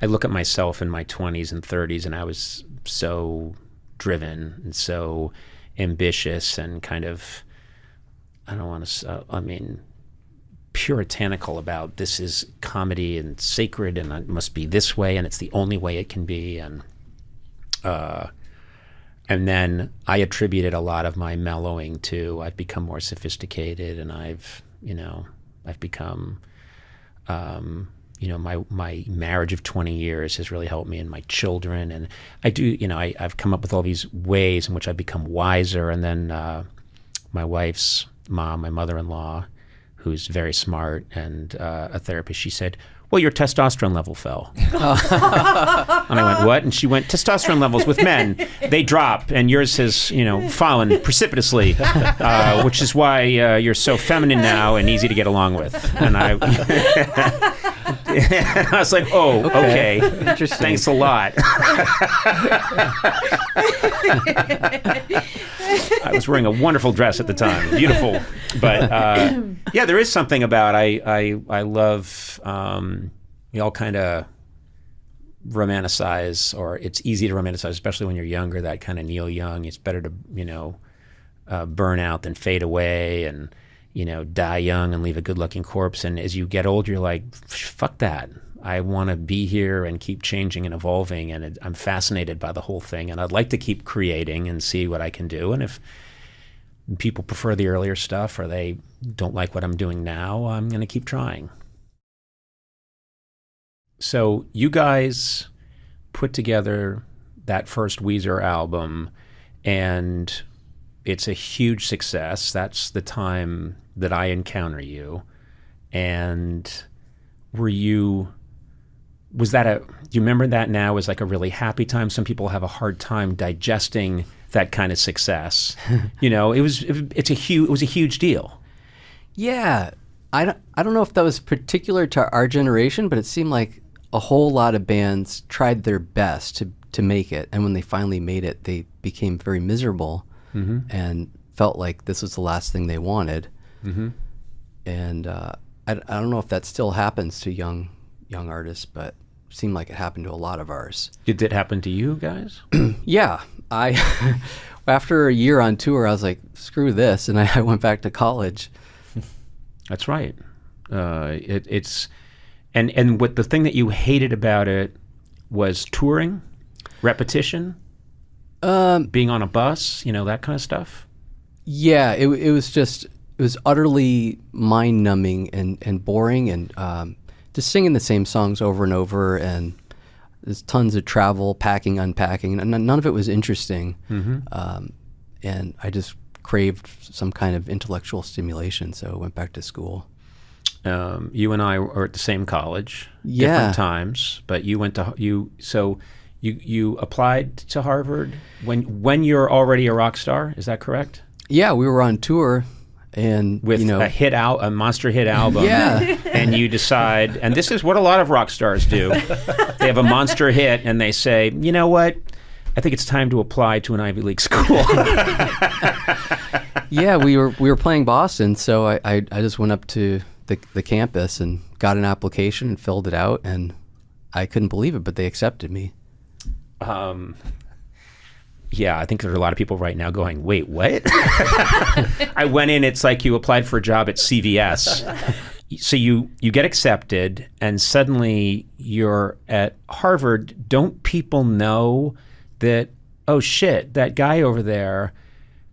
S1: I look at myself in my 20s and 30s, and I was so driven and so ambitious and kind of, I don't want to, I mean, puritanical about this is comedy and sacred and it must be this way and it's the only way it can be, and then I attributed a lot of my mellowing to I've become more sophisticated, and I've become my marriage of 20 years has really helped me, and my children, and I do, I've come up with all these ways in which I've become wiser, and then my wife's mom, my mother-in-law, who's very smart and a therapist, she said, well, your testosterone level fell. And I went, what? And she went, testosterone levels with men, they drop, and yours has, fallen precipitously, which is why you're so feminine now and easy to get along with. And I was like, oh, okay.
S2: Interesting.
S1: Thanks a lot. I was wearing a wonderful dress at the time, beautiful. But yeah, there is something about I love. We all kind of romanticize, or it's easy to romanticize, especially when you're younger. That kind of Neil Young. It's better to burn out than fade away, and die young and leave a good-looking corpse. And as you get older, you're like, fuck that. I want to be here and keep changing and evolving, and I'm fascinated by the whole thing, and I'd like to keep creating and see what I can do. And if people prefer the earlier stuff or they don't like what I'm doing now, I'm going to keep trying. So you guys put together that first Weezer album, and it's a huge success. That's the time that I encounter you. And do you remember that now as like a really happy time? Some people have a hard time digesting that kind of success. It was a huge deal.
S2: Yeah. I don't know if that was particular to our generation, but it seemed like a whole lot of bands tried their best to make it. And when they finally made it, they became very miserable and felt like this was the last thing they wanted. Mm-hmm. And I don't know if that still happens to young artists, but it seemed like it happened to a lot of ours.
S1: Did that happen to you guys?
S2: Yeah. After a year on tour, I was like, screw this. And I went back to college.
S1: That's right. It's... And what the thing that you hated about it was touring, repetition, being on a bus, that kind of stuff?
S2: Yeah, it was utterly mind-numbing and boring, and just singing the same songs over and over, and there's tons of travel, packing, unpacking, and none of it was interesting. Mm-hmm. And I just craved some kind of intellectual stimulation, so I went back to school. You and I were at the same college, different times, but you went to you applied to Harvard when you're already a rock star. Is that correct? Yeah, we were on tour, and
S1: with a monster hit album.
S2: Yeah,
S1: and you decide, and this is what a lot of rock stars do. They have a monster hit, and they say, you know what? I think it's time to apply to an Ivy League school.
S2: Yeah, we were playing Boston, so I just went up to the campus and got an application and filled it out, and I couldn't believe it, but they accepted me.
S1: Yeah, I think there are a lot of people right now going, wait, what? I went in, it's like you applied for a job at CVS. So you get accepted, and suddenly you're at Harvard. Don't people know that, oh shit, that guy over there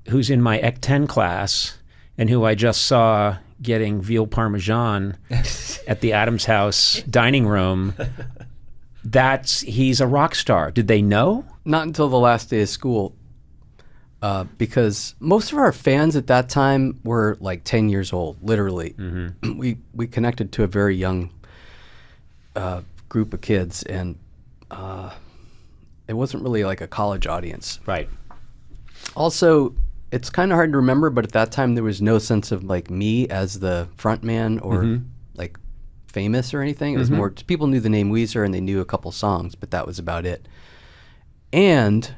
S1: who's in my Ec 10 class and who I just saw getting veal parmesan at the Adams House dining room, he's a rock star. Did they know?
S2: Not until the last day of school, because most of our fans at that time were like 10 years old, literally. Mm-hmm. We connected to a very young group of kids, and it wasn't really like a college audience.
S1: Right.
S2: Also, it's kind of hard to remember, but at that time there was no sense of like me as the front man or like famous or anything. It was more, people knew the name Weezer and they knew a couple songs, but that was about it. And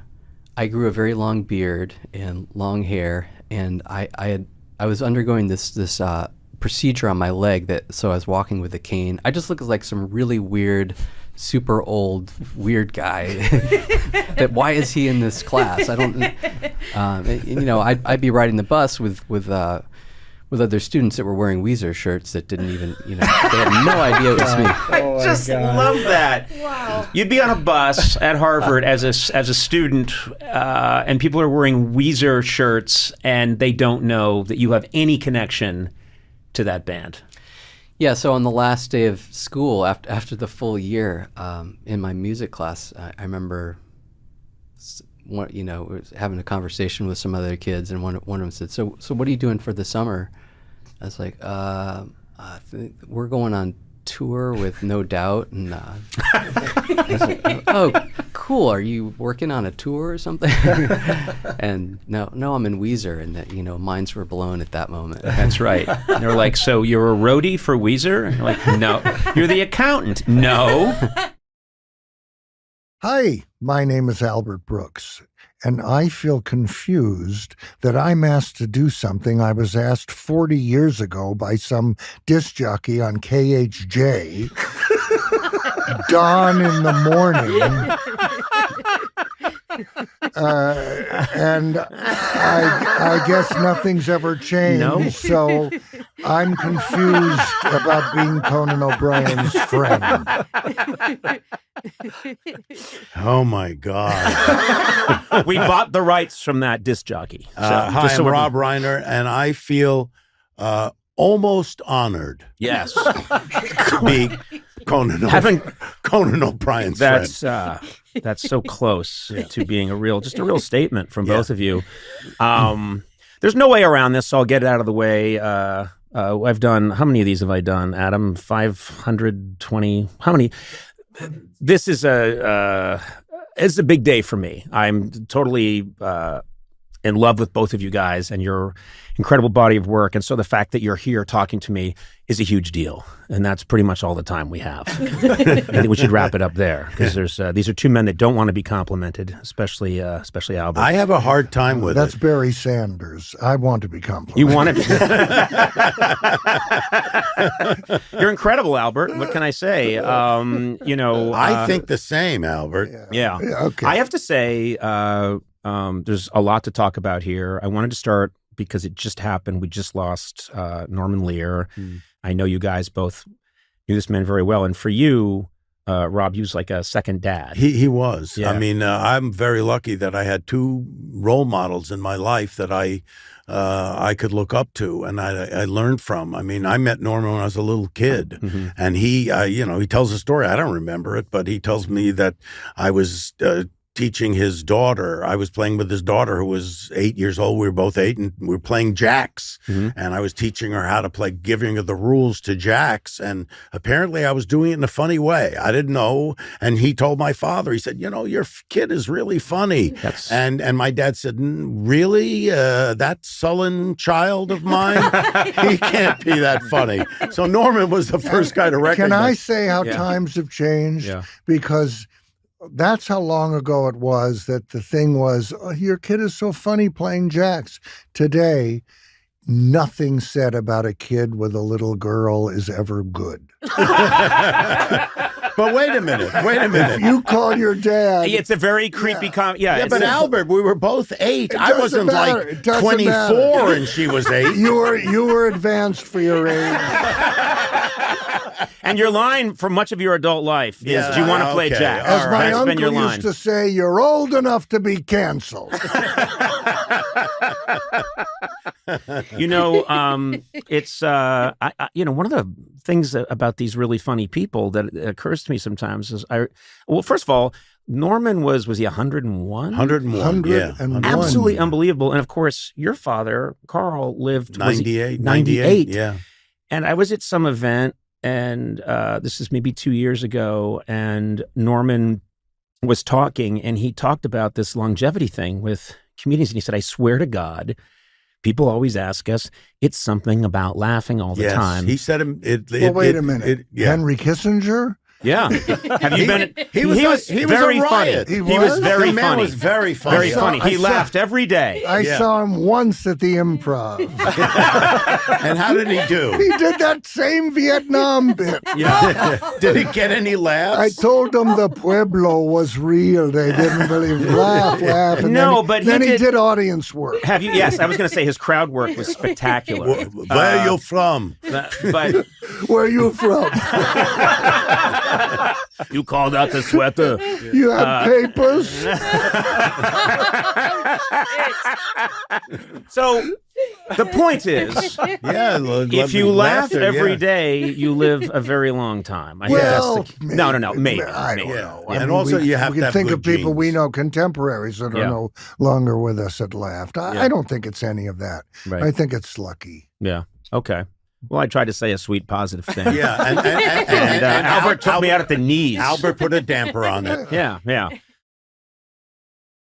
S2: I grew a very long beard and long hair, and I was undergoing this procedure on my leg, so I was walking with a cane. I just looked like some really weird, super old, weird guy. That why is he in this class? I don't. I'd be riding the bus with other students that were wearing Weezer shirts that didn't even, they had no idea it was me.
S1: I just love that.
S7: Wow.
S1: You'd be on a bus at Harvard as a student, and people are wearing Weezer shirts, and they don't know that you have any connection to that band.
S2: Yeah, so on the last day of school, after the full year, in my music class, I remember was having a conversation with some other kids, and one of them said, "So what are you doing for the summer?" I was like, "We're going on tour with No Doubt," and I was like, "Oh, cool. Are you working on a tour or something?" And no, I'm in Weezer, and that minds were blown at that moment.
S1: That's right. And they're like, "So you're a roadie for Weezer?" And you're like, "No." "You're the accountant." "No."
S11: Hi, my name is Albert Brooks, and I feel confused that I'm asked to do something I was asked 40 years ago by some disc jockey on KHJ, dawn in the morning. And I guess nothing's ever changed.
S1: No.
S11: So I'm confused about being Conan O'Brien's friend.
S12: Oh my God.
S1: We bought the rights from that disc jockey.
S12: Hi, I'm Rob Reiner, and I feel almost honored.
S1: Yes.
S12: To be Conan O'Brien's friend.
S1: That's so close to being a real statement from both of you. There's no way around this, so I'll get it out of the way. I've done, how many of these have I done, Adam? 520. How many? This is it's a big day for me. I'm totally in love with both of you guys and your incredible body of work. And so the fact that you're here talking to me is a huge deal. And that's pretty much all the time we have. I think we should wrap it up there, because these are two men that don't want to be complimented, especially Albert.
S12: I have a hard time with
S11: That's
S12: it.
S11: Barry Sanders. I want to be complimented.
S1: You want to? You're incredible, Albert. What can I say?
S12: I think the same, Albert.
S1: Yeah.
S11: Okay.
S1: I have to say, there's a lot to talk about here. I wanted to start because it just happened. We just lost Norman Lear. I know you guys both knew this man very well. And for you, Rob, he was like a second dad.
S12: He was.
S1: Yeah.
S12: I mean, I'm very lucky that I had two role models in my life that I could look up to and I learned from. I mean, I met Norman when I was a little kid, and he tells a story. I don't remember it, but he tells me that I was teaching his daughter. I was playing with his daughter who was 8 years old. We were both 8, and we were playing jacks. And I was teaching her how to play, giving her the rules to jacks. And apparently I was doing it in a funny way. I didn't know. And he told my father, he said, your kid is really funny. And my dad said, really? That sullen child of mine? He can't be that funny. So Norman was the first guy to recognize.
S11: Can I say how times have changed?
S1: Yeah.
S11: Because that's how long ago it was that the thing was, oh, your kid is so funny playing jacks. Today, nothing said about a kid with a little girl is ever good.
S12: But wait a minute.
S11: If you call your dad...
S1: It's a very creepy comment.
S12: Yeah, but Albert, we were both 8. I wasn't like 24 and she was 8.
S11: You were advanced for your age.
S1: And your line for much of your adult life is, do you want to play jacks?
S11: As my
S1: That's been your
S11: uncle
S1: line.
S11: used to say, you're old enough to be canceled.
S1: It's one of the things about these really funny people that occurs to me sometimes is first of all, Norman was he 101?
S12: 101, yeah.
S1: Absolutely unbelievable. And of course, your father, Carl, lived
S12: 98, yeah.
S1: And I was at some event, and this is maybe 2 years ago, and Norman was talking, and he talked about this longevity thing with comedians, and he said, I swear to God, people always ask us, it's something about laughing all the time.
S12: He said
S11: wait a minute. Henry Kissinger?
S1: Yeah. Have you been?
S12: He was
S1: very funny.
S11: He
S1: was very
S12: the man
S1: funny.
S12: was very funny.
S1: Very funny. He laughed every day.
S11: I saw him once at the Improv.
S12: And how did he do?
S11: He did that same Vietnam bit.
S1: Yeah.
S12: Did he get any laughs?
S11: I told them the Pueblo was real. They didn't believe. Laugh. And then he did audience work.
S1: Have you? Yes, I was going to say his crowd work was spectacular.
S12: Where are you from?
S1: But
S11: where are you from?
S1: You called out the sweater.
S11: You have papers?
S1: So, The point is, if you laugh every day, you live a very long time. I think that's the, no, maybe.
S11: I don't know.
S12: And also you have
S11: we
S12: to
S11: can think
S12: have
S11: of people
S12: genes.
S11: we know, contemporaries that are no longer with us that laughed. I don't think it's any of that.
S1: Right.
S11: I think it's lucky.
S1: Yeah. Okay. Well, I tried to say a sweet, positive thing.
S12: Yeah, and
S1: Albert took me out at the knees.
S12: Albert put a damper on it.
S1: Yeah.